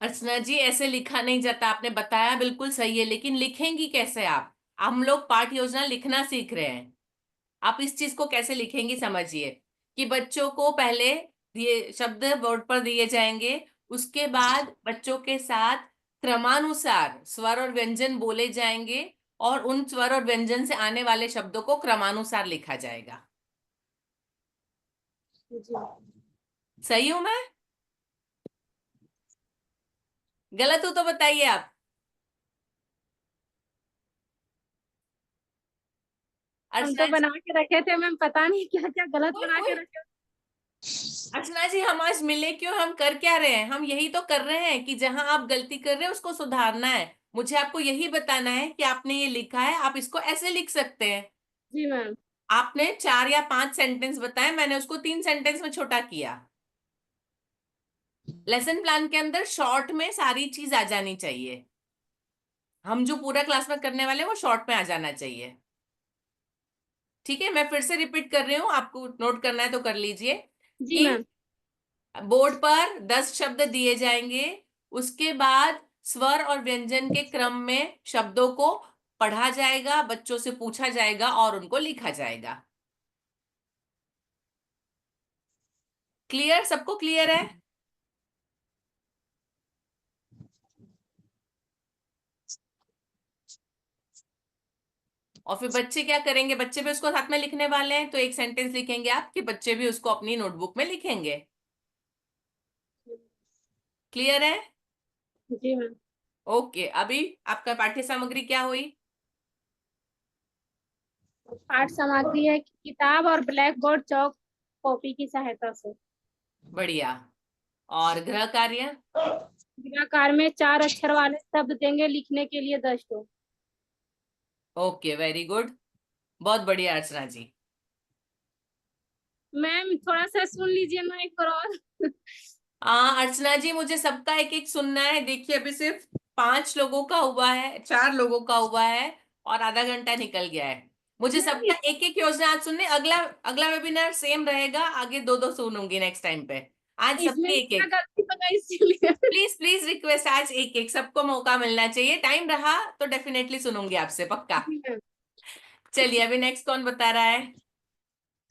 अर्चना जी, ऐसे लिखा नहीं जाता, आपने बताया बिल्कुल सही है, लेकिन लिखेंगी कैसे आप? हम लोग पाठ योजना लिखना सीख रहे हैं, आप इस चीज को कैसे लिखेंगी समझिए। कि बच्चों को पहले दिए शब्द बोर्ड पर दिए जाएंगे, उसके बाद बच्चों के साथ क्रमानुसार स्वर और व्यंजन बोले जाएंगे, और उन स्वर और व्यंजन से आने वाले शब्दों को क्रमानुसार लिखा जाएगा। जी सही हूं मैं? गलत हो तो बताइए आप। हम तो अर्चना बना के रखे थे मैम, पता नहीं क्या क्या गलत बना के जी, रखे। अर्चना जी, हम आज मिले क्यों? हम कर क्या रहे हैं? हम यही तो कर रहे हैं कि जहां आप गलती कर रहे हैं उसको सुधारना है। मुझे आपको यही बताना है कि आपने ये लिखा है, आप इसको ऐसे लिख सकते हैं। जी मैम। आपने 4 या 5 सेंटेंस बताए, मैंने उसको 3 सेंटेंस में छोटा किया। लेसन प्लान के अंदर शॉर्ट में सारी चीज आ जानी चाहिए। हम जो पूरा क्लास में करने वाले हैं वो शॉर्ट में आ जाना चाहिए। ठीक है, मैं फिर से रिपीट कर रही हूँ, आपको नोट करना है तो कर लीजिए। जी कि मैम। बोर्ड पर 10 शब्द दिए जाएंगे, उसके बाद स्वर और व्यंजन के क्रम में शब्दों को पढ़ा जाएगा, बच्चों से पूछा जाएगा और उनको लिखा जाएगा। क्लियर? सबको क्लियर है? और फिर बच्चे क्या करेंगे? बच्चे भी उसको साथ में लिखने वाले हैं, तो एक सेंटेंस लिखेंगे आप कि बच्चे भी उसको अपनी नोटबुक में लिखेंगे। क्लियर है? जी मैम। ओके, अभी आपका पाठ्य सामग्री क्या हुई? पाठ सामग्री है किताब और ब्लैक बोर्ड चौक कॉपी की सहायता से। बढ़िया। और गृह कार्य? आकार में 4 अक्षर वाले शब्द देंगे लिखने के लिए 10 तो। ओके, वेरी गुड, बहुत बढ़िया अर्चना जी। मैम थोड़ा सा सुन लीजिए ना एक बार और। अर्चना जी, मुझे सबका एक एक सुनना है। देखिए, अभी सिर्फ 5 लोगों का हुआ है, 4 लोगों का हुआ है, और आधा घंटा निकल गया है। मुझे मैम सबका एक एक योजना आज सुनने। अगला अगला वेबिनार सेम रहेगा, आगे 2-2 सुनूंगी नेक्स्ट टाइम पे। आज इसमें सबकी एक मेरा एक, गलती होगा इसीलिए। प्लीज प्लीज रिक्वेस्ट, आज एक एक, सबको मौका मिलना चाहिए। टाइम रहा तो डेफिनेटली सुनूंगी आपसे, पक्का। जी मैम। चलिए, अभी नेक्स्ट कौन बता रहा है?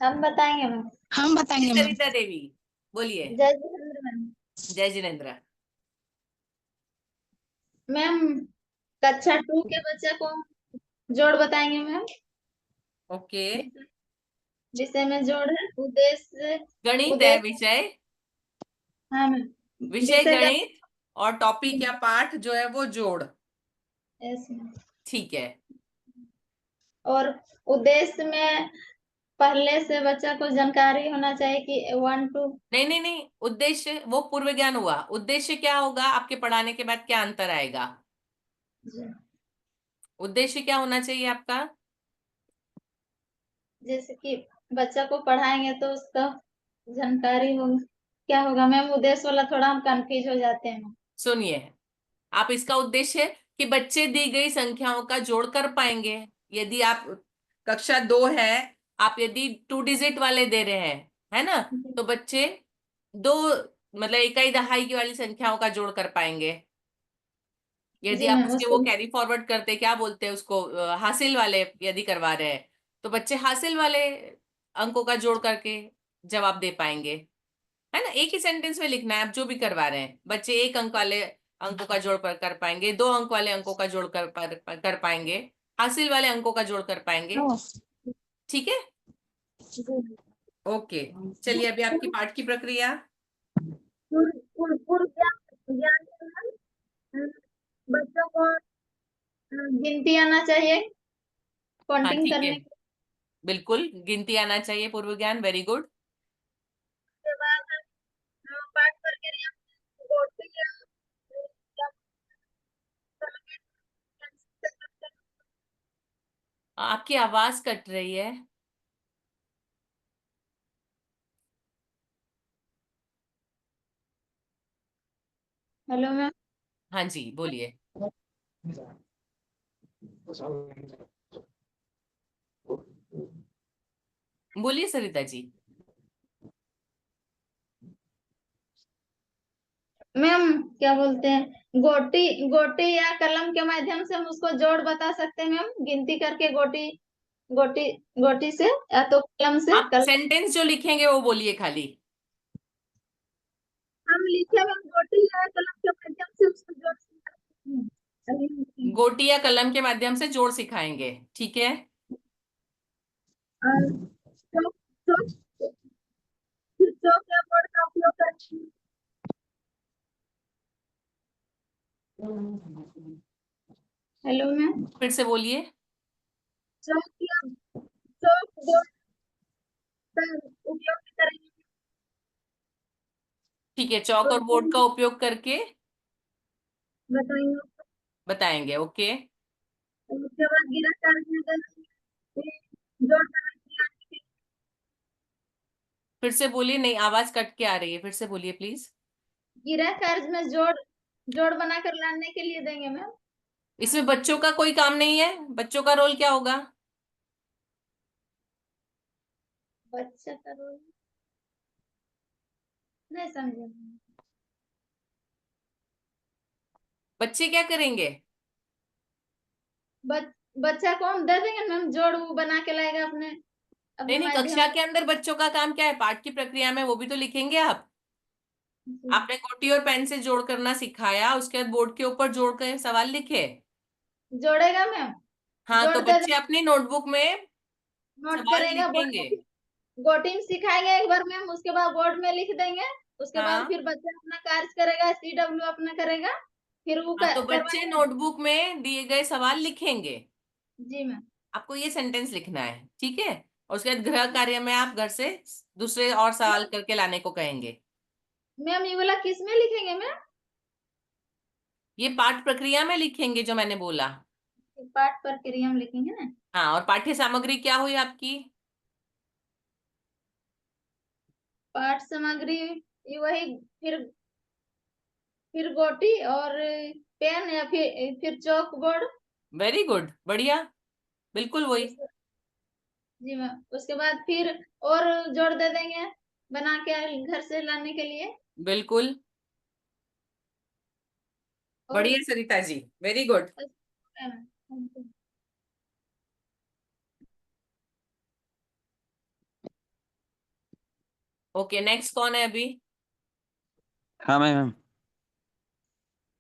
हम बताएंगे मैम। हम बताएंगे मैम। सरिता देवी, बोलिए। जय जितेंद्र मैम। जय जिनेन्द्र। मैम कक्षा 2 के बच्चे को जोड़ बताएंगे मैम। ओके। विषय में जोड़ है, उद्देश्य गणित है उद्देश्य विषय, हाँ मैम। विषय विषय का गणित, और टॉपिक या पाठ जो है वो जोड़। Yes ma'am. ठीक है। और उद्देश्य में पहले से बच्चा को जानकारी होना चाहिए कि 1 2। नहीं नहीं नहीं, उद्देश्य वो पूर्व ज्ञान हुआ। उद्देश्य क्या होगा? आपके पढ़ाने के बाद क्या अंतर आएगा? उद्देश्य क्या होना चाहिए आपका? जैसे कि बच्चा को पढ़ाएंगे तो उसका जानकारी हो क्या होगा मैम। उद्देश्य वाला थोड़ा हम कंफ्यूज हो जाते हैं। सुनिए, आप इसका उद्देश्य कि बच्चे दी गई संख्याओं का जोड़ कर पाएंगे। यदि आप कक्षा 2 है, आप यदि 2 डिजिट वाले दे रहे हैं, है ना, तो बच्चे 2 मतलब इकाई दहाई की वाली संख्याओं का जोड़ कर पाएंगे। यदि जी आप मैम उसके उसको वो कैरी फॉरवर्ड करते, क्या बोलते हैं उसको, हासिल वाले यदि करवा रहे हैं, तो बच्चे हासिल वाले अंकों का जोड़ करके जवाब दे पाएंगे। है ना, एक ही सेंटेंस में लिखना है। आप जो भी करवा रहे हैं, बच्चे 1 अंक वाले अंकों का जोड़ कर पाएंगे, 2 अंक वाले अंकों का जोड़ कर पाएंगे, हासिल वाले अंकों का जोड़ कर पाएंगे। ठीक है, ओके, चलिए अभी आपकी पाठ की प्रक्रिया। पूर्व ज्ञान बच्चों को गिनती आना चाहिए, हाँ काउंटिंग ठीक है, करने बिल्कुल गिनती आना चाहिए, पूर्व ज्ञान, वेरी गुड। के बाद हम पाठ प्रक्रिया गोटी या आपकी आवाज कट रही है। Hello ma'am. हाँ जी बोलिए। बोलिए सरिता जी। मैम क्या बोलते हैं, गोटी गोटी या कलम के माध्यम से हम उसको जोड़ बता सकते हैं मैम, गिनती करके गोटी गोटी गोटी से या तो कलम से। आप सेंटेंस जो लिखेंगे वो बोलिए खाली। हम लिखे मैम गोटी या कलम के माध्यम से उसको जोड़ सकते हैं। गोटी या कलम के माध्यम से जोड़ सिखाएंगे, ठीक है। और चौक चौक फिर चौक या बोर्ड का उपयोग करके। Hello ma'am. फिर से बोलिए। चौक या चौक बोर्ड का उपयोग करेंगे। ठीक है, चौक और बोर्ड का उपयोग करके बताएंगे। बताएंगे, ओके। उसके बाद गिरा कार्य जोड़ बनाएंगे। फिर से बोलिए, नहीं आवाज कट के आ रही है, फिर से बोलिए प्लीज। गिरा कार्य में जोड़ जोड़ बनाकर लाने के लिए देंगे मैम। इसमें बच्चों का कोई काम नहीं है, बच्चों का रोल क्या होगा? बच्चा का रोल नहीं समझे। बच्चे क्या करेंगे? बच्चा को हम दे देंगे मैम, जोड़ वो बना के लाएगा अपने नहीं अपने नहीं, माध्यम कक्षा के अंदर बच्चों का काम क्या है? पाठ की प्रक्रिया में वो भी तो लिखेंगे आप। से। आपने गोटी और पेन से जोड़ करना सिखाया, उसके बाद बोर्ड के ऊपर जोड़ कर सवाल लिखे। जोड़ेगा मैम, हाँ, जोड़ तो दे बच्चे अपनी नोटबुक में नोट सवाल करेगा बोर्ड लिखेंगे। में। गोटी में सिखाएंगे एक बार मैम, उसके बाद बोर्ड में लिख देंगे। उसके बाद हाँ फिर बच्चा अपना कार्य करेगा, CW अपना करेगा, फिर वो हाँ, तो बच्चे करवाएगा। नोटबुक में दिए गए सवाल लिखेंगे। जी मैम। आपको ये सेंटेंस लिखना है, ठीक है। और उसके बाद गृह कार्य में आप घर से दूसरे और सवाल करके लाने को कहेंगे। मैम ये वाला किस में लिखेंगे मैम? ये पाठ प्रक्रिया में लिखेंगे जो मैंने बोला। पाठ प्रक्रिया में लिखेंगे ना। हाँ, और पाठ्य सामग्री क्या हुई आपकी? पाठ सामग्री ये वही, फिर गोटी और पेन या फिर चौक बोर्ड। वेरी गुड, बढ़िया, बिल्कुल वही। जी मैम। उसके बाद फिर और जोड़ दे देंगे बना के घर से लाने के लिए। बिल्कुल और बढ़िया Sarita ji, very good. Okay, next कौन है अभी? हाँ मैम।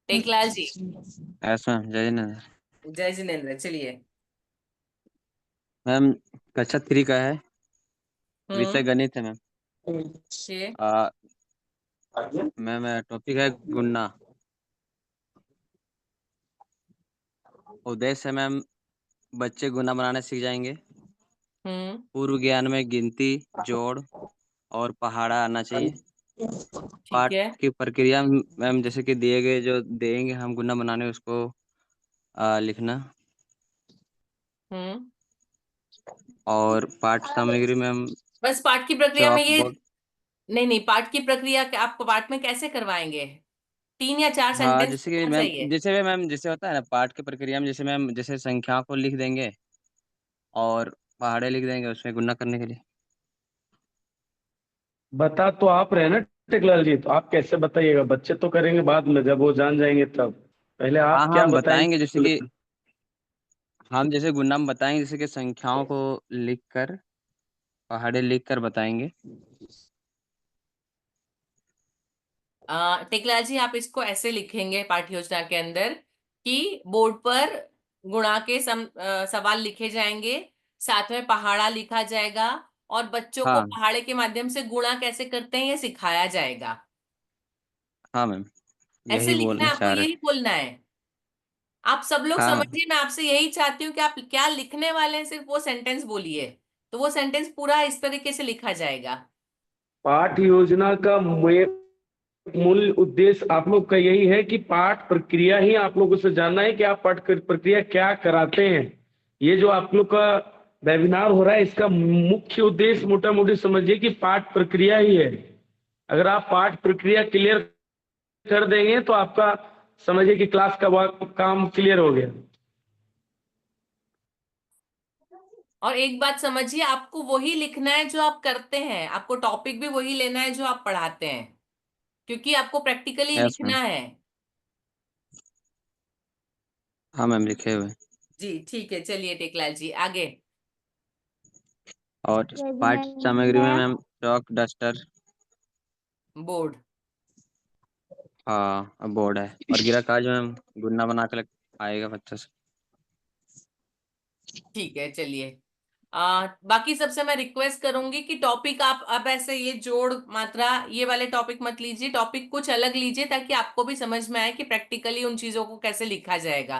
टेकलाल जी। यस मैम, जय जिनेंद्र। जय जिनेंद्र, चलिए। मैम कक्षा 3 का है, विषय हम्म, गणित है मैम। ये मैम टॉपिक है गुणना। उद्देश्य है मैम, बच्चे गुणा बनाने सीख जाएंगे। हम्म, पूर्व ज्ञान में गिनती, जोड़ और पहाड़ा आना चाहिए। ठीक पाठ है। की प्रक्रिया मैम जैसे कि दिए गए जो देंगे हम गुणा बनाने, उसको लिखना। हम्म, और पाठ सामग्री मैम बस पाठ की प्रक्रिया में चौक ये? बोर्ड। नहीं नहीं, पाठ की प्रक्रिया आप पाठ में कैसे करवाएंगे? 3 या 4 हाँ सेंटेंस जैसे कि लिखना मैम, चाहिए। जैसे भी मैम जैसे होता है ना पाठ की प्रक्रिया में, जैसे मैम जैसे संख्याओं को लिख देंगे और पहाड़े लिख देंगे उसमें गुणा करने के लिए। बता तो आप रहे ना टेकलाल जी, तो आप कैसे बताइएगा? बच्चे तो करेंगे बाद में जब वो जान जाएंगे तब। पहले हाँ आप हाँ क्या हम बताएंगे, जैसे बताएंगे? कि हम जैसे गुणा में बताएंगे, जैसे कि संख्याओं को लिख कर पहाड़े लिख कर बताएंगे। टेकलाल जी, आप इसको ऐसे लिखेंगे पाठ्य योजना के अंदर कि बोर्ड पर गुणा के सवाल लिखे जाएंगे, साथ में पहाड़ा लिखा जाएगा और बच्चों को हाँ पहाड़े के माध्यम से गुणा कैसे करते हैं ये सिखाया जाएगा। हाँ मैम, ऐसे यही लिखना बोलना है, आपको चाह रहे यही बोलना है। आप सब लोग हाँ समझिए, मैं आपसे यही चाहती हूँ कि आप क्या लिखने वाले हैं, सिर्फ वो सेंटेंस बोलिए, तो वो सेंटेंस पूरा इस तरीके से लिखा जाएगा। पाठ योजना का मूल उद्देश्य आप लोग का यही है कि पाठ प्रक्रिया ही आप लोगों से जानना है कि आप पाठ प्रक्रिया क्या कराते हैं। ये जो आप लोग का वेबिनार हो रहा है इसका मुख्य उद्देश्य मोटा मोटी समझिए कि पाठ प्रक्रिया ही है। अगर आप पाठ प्रक्रिया क्लियर कर देंगे तो आपका समझिए कि क्लास का काम क्लियर हो गया। और एक बात समझिए, आपको वही लिखना है जो आप करते हैं, आपको टॉपिक भी वही लेना है जो आप पढ़ाते हैं, क्योंकि आपको प्रैक्टिकली यस मैम। लिखना है। हाँ मैम, लिखे हुए। जी ठीक है, चलिए टेकलाल जी आगे। और पाठ सामग्री में मैम चौक, डस्टर, बोर्ड। हाँ अब बोर्ड है, और गिरा कागज मैम गुन्ना बना के आएगा बच्चों से। ठीक है, चलिए बाकी सबसे मैं रिक्वेस्ट करूंगी कि टॉपिक आप अब ऐसे ये जोड़ मात्रा ये वाले टॉपिक मत लीजिए, टॉपिक कुछ अलग लीजिए ताकि आपको भी समझ में आए कि प्रैक्टिकली उन चीजों को कैसे लिखा जाएगा।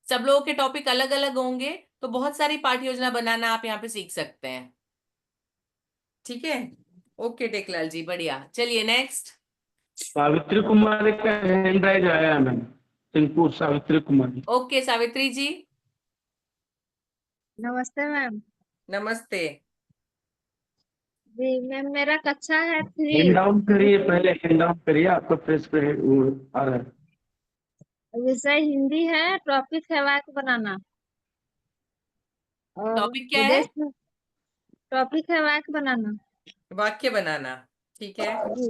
सब लोगों के टॉपिक अलग अलग होंगे, तो बहुत सारी पाठ योजना बनाना आप यहाँ पे सीख सकते हैं। ठीक है, ओके टेकलाल जी, बढ़िया। चलिए नेक्स्ट। सावित्री कुमारी का हैंड राइज आया है मैम, सिंहपुर सावित्री कुमारी। ओके सावित्री जी। नमस्ते मैम। नमस्ते। जी मैम, मेरा कक्षा है 3। हैंड डाउन करिए, पहले हैंड डाउन करिए, आपका फेस पे वो आ रहा है। विषय हिंदी है, टॉपिक है वाक्य बनाना और टॉपिक क्या है? उद्देश्य, टॉपिक है वाक्य बनाना। वाक्य बनाना, ठीक है। जी,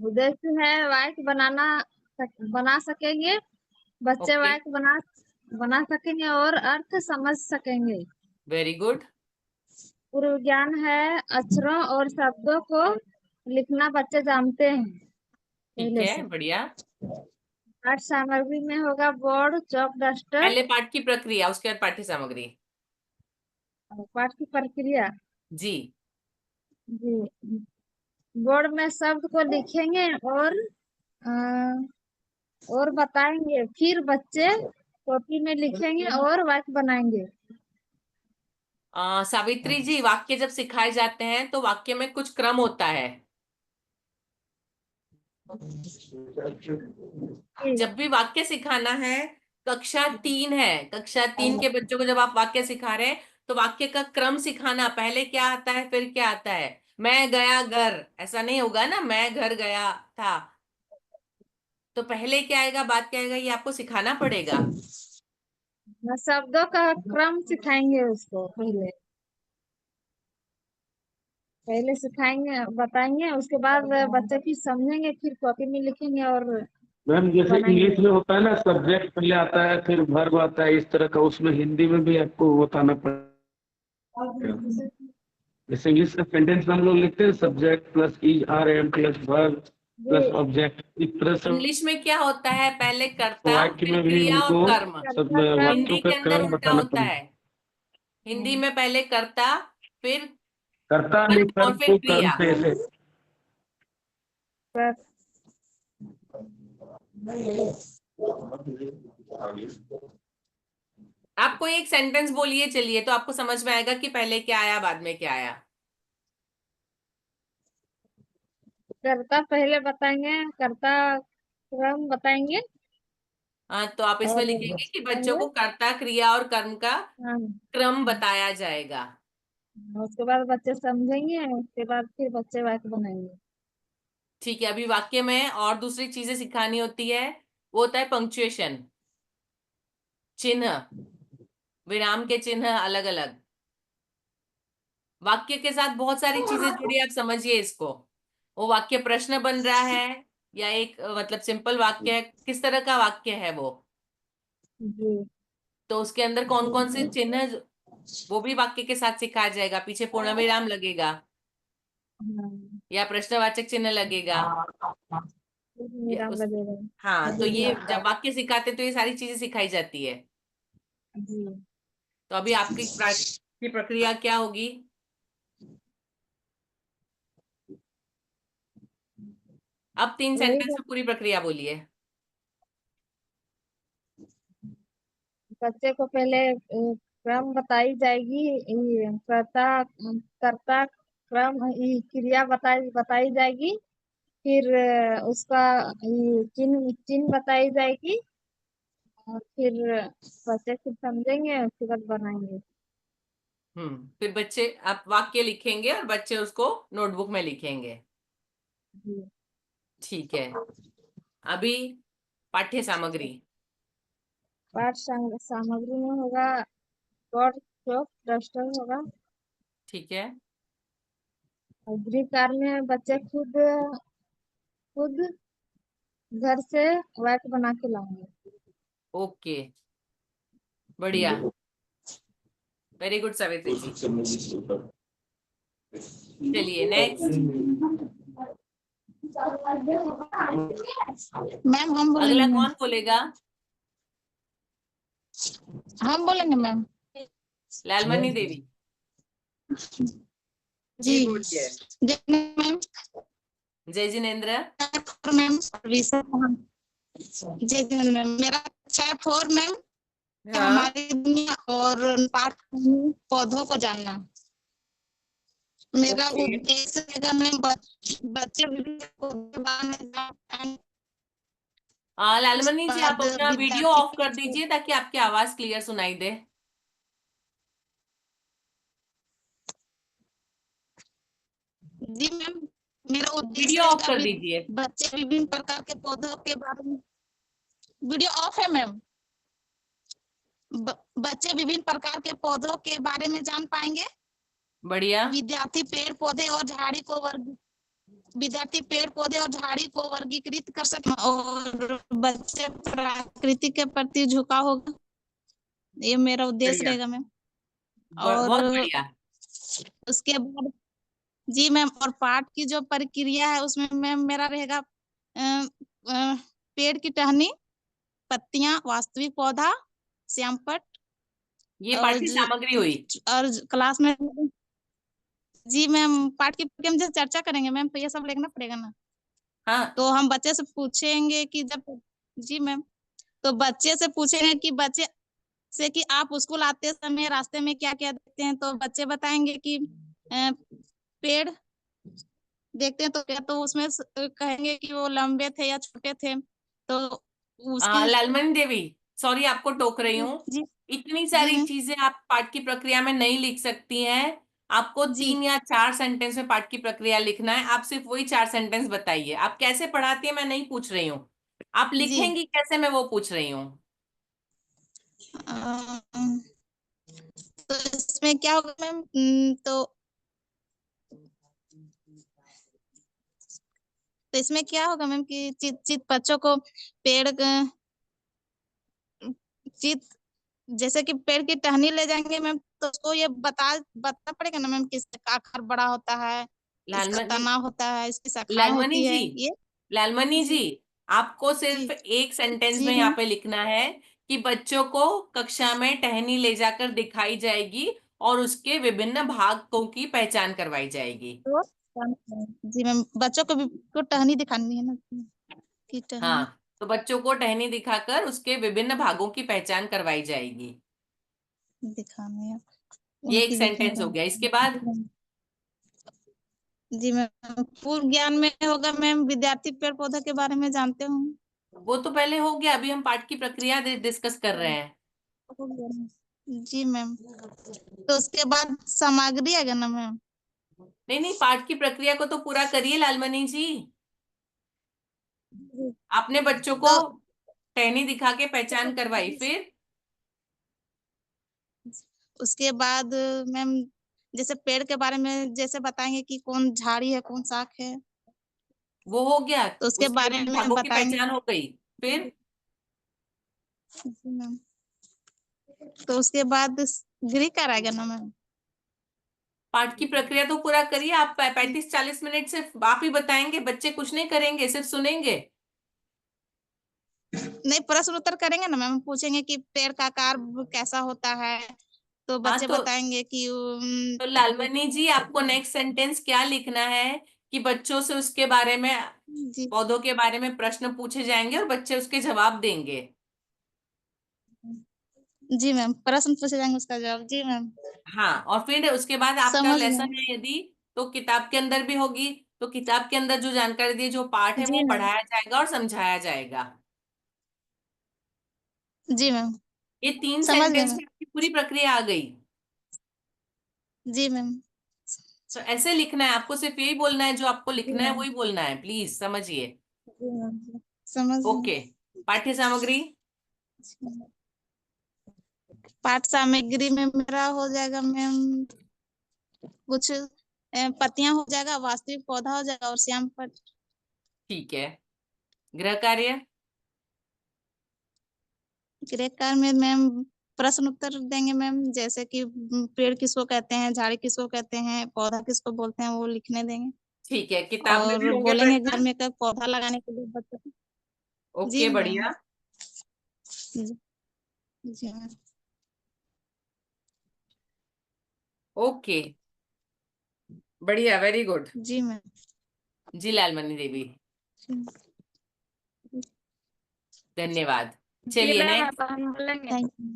उद्देश्य है वाक्य बना सकेंगे, बच्चे ओके, वाक्य बना सकेंगे और अर्थ समझ सकेंगे। Very good. पूर्व ज्ञान है, अक्षरों और शब्दों को लिखना बच्चे जानते हैं ठीक पहले है, से। बढ़िया। पाठ सामग्री में होगा बोर्ड, चौक, डस्टर। पहले पाठ की प्रक्रिया, उसके बाद पाठ्य सामग्री। और पाठ की प्रक्रिया। जी। जी, बोर्ड में शब्द को लिखेंगे अ, और बताएंगे, फिर बच्चे कॉपी में लिखेंगे और वाक्य बनाएंगे। सावित्री जी, वाक्य जब सिखाए जाते हैं तो वाक्य में कुछ क्रम होता है। जी, जब भी वाक्य सिखाना है, कक्षा 3 है, कक्षा 3 के बच्चों को जब आप वाक्य सिखा रहे हैं तो वाक्य का क्रम सिखाना, पहले क्या आता है फिर क्या आता है। मैं गया घर, ऐसा नहीं होगा ना, मैं घर गया था, तो पहले क्या आएगा बाद क्या आएगा, ये आपको सिखाना पड़ेगा। शब्दों का क्रम सिखाएंगे उसको, पहले सिखाएंगे, बताएंगे, उसके बाद बच्चे फिर समझेंगे, फिर कॉपी में लिखेंगे और मैम जैसे बनाएंगे। इंग्लिश में होता है ना, सब्जेक्ट पहले आता है फिर वर्ब आता है, इस तरह का उसमें हिंदी में भी आपको बताना पड़ेगा। जैसे इंग्लिश का सेंटेंस हम लोग लिखते हैं, subject plus is are am plus verb plus object, इस तरह से इंग्लिश में क्या होता है, पहले कर्ता वाक्य फिर में भी क्रिया और उनको कर्म। सब कर्ता, वाक्यों हिंदी का के अंदर क्रम उल्टा बताना होता पड़ेगा। है, हिंदी में पहले कर्ता फिर करता नहीं, वर्ब और कर्म फिर को कर्म क्रिया। से ऐसे। आप कोई एक सेंटेंस बोलिए, चलिए, तो आपको समझ में आएगा कि पहले क्या आया बाद में क्या आया। कर्ता पहले बताएंगे, कर्ता क्रम बताएंगे तो आप इसमें और लिखेंगे कि बच्चों को कर्ता क्रिया और कर्म का हाँ, क्रम बताया जाएगा। उसके बाद बच्चे समझेंगे, उसके बाद फिर बच्चे वाक्य बनाएंगे। ठीक है, अभी वाक्य में और दूसरी चीजें सिखानी होती है, वो होता है पंक्चुएशन, चिन्ह, विराम के चिन्ह अलग अलग। वाक्य के साथ बहुत सारी चीजें जुड़ी, आप समझिए इसको। वो वाक्य प्रश्न बन रहा है या एक मतलब सिंपल वाक्य है, किस तरह का वाक्य है वो, जी, तो उसके अंदर कौन कौन से चिन्ह, वो भी वाक्य के साथ सिखाया जाएगा। पीछे पूर्ण विराम लगेगा हाँ, या प्रश्नवाचक चिन्ह लगेगा या विराम उस, लगेगा। हाँ, तो ये जब वाक्य सिखाते तो ये सारी चीजें सिखाई जाती है। जी, तो अभी आपकी की प्रक्रिया क्या होगी? अब 3 वही सेंटेंस में पूरी प्रक्रिया बोलिए। बच्चे को पहले क्रम बताई जाएगी, कर्ता कर्ता क्रम क्रिया बताई बताई जाएगी, फिर उसका चिन्ह चिन्ह बताई जाएगी, और फिर बच्चे खुद समझेंगे, उसके बाद बनाएंगे। फिर बच्चे आप वाक्य लिखेंगे और बच्चे उसको नोटबुक में लिखेंगे। जी। ठीक है, अभी पाठ्य सामग्री। पाठ सामग्री में होगा बोर्ड, चौक, डस्टर होगा। ठीक है, और गृह कार्य में बच्चे खुद खुद घर से वैक बना के लाएंगे। ओके, बढ़िया, वेरी गुड सावित्री जी। चलिए नेक्स्ट। मैम हम बोलेंगे अगला मैम। कौन बोलेगा? हम बोलेंगे मैम। लालमणि देवी जी बोलिए। जय मैम। जय जिनेन्द्र। मैम विषय जय जिनेन्द्र मैम। मेरा चैप्टर 4 मैम, हाँ, हमारी दुनिया और पाठ पौधों को जानना। मेरा ओके। उद्देश्य रहेगा मैम बच्चे विभिन्न पौधों के बारे में जान। लालमणि जी आप बाद अपना वीडियो विद्यार्थी ऑफ कर दीजिए ताकि आपकी आवाज क्लियर सुनाई दे। जी मैम, मेरा उद्देश्य वीडियो ऑफ रहेगा कर दीजिए। बच्चे विभिन्न प्रकार के पौधों के बारे में। वीडियो ऑफ है मैम। बच्चे विभिन्न प्रकार के पौधों के बारे में जान पाएंगे। बढ़िया, विद्यार्थी पेड़ पौधे और झाड़ी को वर्गीकृत कर सकते हैं और बच्चे प्रकृति के प्रति झुकाव होगा। ये मेरा उद्देश्य बढ़िया, रहेगा मैम। और बहुत बढ़िया। उसके बाद जी मैम, और पाठ की जो प्रक्रिया है उसमें मैम मेरा रहेगा पेड़ की टहनी, पत्तियां, वास्तविक पौधा, श्यामपट्ट ये और पाठ्य सामग्री हुई। और क्लास में जी मैम पाठ की प्रक्रिया में जब चर्चा करेंगे मैम तो ये सब लिखना पड़ेगा ना। हाँ, तो हम बच्चे से पूछेंगे कि जब जी मैम, तो बच्चे से पूछेंगे कि बच्चे से कि आप स्कूल आते समय रास्ते में क्या क्या देखते हैं, तो बच्चे बताएंगे कि पेड़ देखते हैं, तो क्या तो उसमें कहेंगे कि वो लंबे थे या छोटे थे। तो उसकी लालमणि देवी सॉरी आपको टोक रही हूँ। जी इतनी जी सारी मैम चीजें आप पाठ की प्रक्रिया में नहीं लिख सकती हैं। आपको जी 3 या 4 सेंटेंस में पाठ की प्रक्रिया लिखना है। आप सिर्फ वही 4 सेंटेंस बताइए। आप कैसे पढ़ाती है मैं नहीं पूछ रही हूँ, आप जी लिखेंगी कैसे मैं वो पूछ रही हूँ। तो इसमें क्या होगा मैम, तो इसमें क्या होगा मैम कि चित चित बच्चों को पेड़ चित जैसे कि पेड़ की टहनी ले जाएंगे मैम, तो उसको ये बताना पड़ेगा ना मैम कि इसका आकार बड़ा होता है, इसका लालमणि तना होता है, इसकी शाखाएं लालमणि होती है जी ये। लालमणि जी जी आपको जी सिर्फ एक सेंटेंस जी में यहाँ मैम। पे लिखना है कि बच्चों को कक्षा में टहनी ले जाकर दिखाई जाएगी और उसके विभिन्न भागों की पहचान करवाई जाएगी। तो जी मैम बच्चों को भी को टहनी दिखानी है ना कि टहनी हाँ, तो बच्चों को टहनी दिखाकर उसके विभिन्न भागों की पहचान करवाई जाएगी। दिखानी है ये एक उनकी सेंटेंस हो विभिन्न। गया। इसके बाद जी मैम, पूर्व ज्ञान में होगा मैम विद्यार्थी पेड़ पौधे के बारे में जानते होंगे। वो तो पहले हो गया, अभी हम पाठ की प्रक्रिया डिस्कस कर रहे हैं। जी मैम, तो उसके बाद सामग्री आएगा ना मैम। नहीं नहीं, पाठ की प्रक्रिया को तो पूरा करिए लालमणि जी। आपने बच्चों को तो टहनी दिखा के पहचान करवाई, फिर उसके बाद मैम जैसे पेड़ के बारे में जैसे बताएंगे कि कौन झाड़ी है कौन शाख है, वो हो गया, तो उसके उसके बारे विभिन्न में भागों की बताएंगे। पहचान हो गई। फिर जी मैम, तो उसके बाद गृह कार्य आएगा ना मैम। पाठ की प्रक्रिया तो पूरा करिए। आप 35-40 मिनट सिर्फ आप ही बताएंगे, बच्चे कुछ नहीं करेंगे, सिर्फ सुनेंगे। नहीं प्रश्न उत्तर करेंगे ना मैम, पूछेंगे कि पेड़ का आकार कैसा होता है, तो हाँ, बच्चे बताएंगे कि तो लालमणि जी आपको नेक्स्ट सेंटेंस क्या लिखना है कि बच्चों से उसके बारे में जी पौधों के बारे में प्रश्न पूछे जाएंगे और बच्चे उसके जवाब देंगे। जी मैम, प्रश्न पूछे जाएंगे उसका जवाब। जी मैम, हाँ, और फिर उसके बाद आपका समझ लेसन गए। है यदि, तो किताब के अंदर भी होगी, तो किताब के अंदर जो जानकारी दी, जो पाठ है वो जी मैम, पढ़ाया जाएगा और समझाया जाएगा। जी मैम, ये 3 समझ गए सेंटेंस मैम। में आपकी पूरी प्रक्रिया आ गई। जी मैम, तो ऐसे लिखना है आपको, सिर्फ यही बोलना है, जो आपको जी लिखना है मैम, वही बोलना है, प्लीज समझिए। जी मैम, समझ गए। ओके, पाठ्य सामग्री। पाठ सामग्री में मेरा हो जाएगा मैम, कुछ पत्तियां हो जाएगा, वास्तविक पौधा हो जाएगा और श्याम पट। ठीक है, गृह कार्य। गृहकार में मैम प्रश्न उत्तर देंगे मैम, जैसे कि पेड़ किसको कहते हैं, झाड़ी किसको कहते हैं, पौधा किसको बोलते हैं, वो लिखने देंगे। ठीक है, किताब में भी और होंगे बोलेंगे घर प्रश्न। में कब पौधा लगाने के लिए बच्चों को। जी ओके, मैम, बढ़िया। जी जी मैम, ओके, बढ़िया, वेरी गुड। जी मैम, जी लालमणि देवी, धन्यवाद। जी चलिए मैम, नेक्स्ट। अब हम बोलेंगे। Thank you.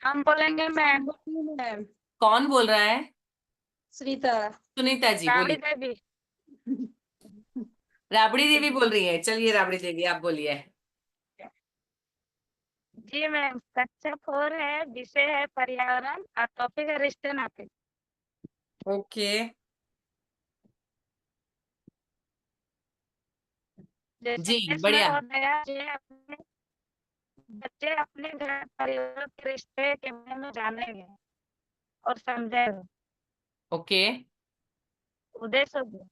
हम बोलेंगे मैम। मैम कौन बोल रहा है? सुनीता, सुनीता जी राबड़ी बोलिए। देवी। राबड़ी देवी बोल रही है, चलिए राबड़ी देवी आप बोलिए। जी मैम, कक्षा 4 है, विषय है पर्यावरण और टॉपिक है रिश्ते नाते। ओके, जैसे जी इसमें बढ़िया। हो गया, बच्चे अपने घर परिवार के रिश्ते के बारे में जानेंगे और समझेंगे। ओके, उद्देश्य हो गया।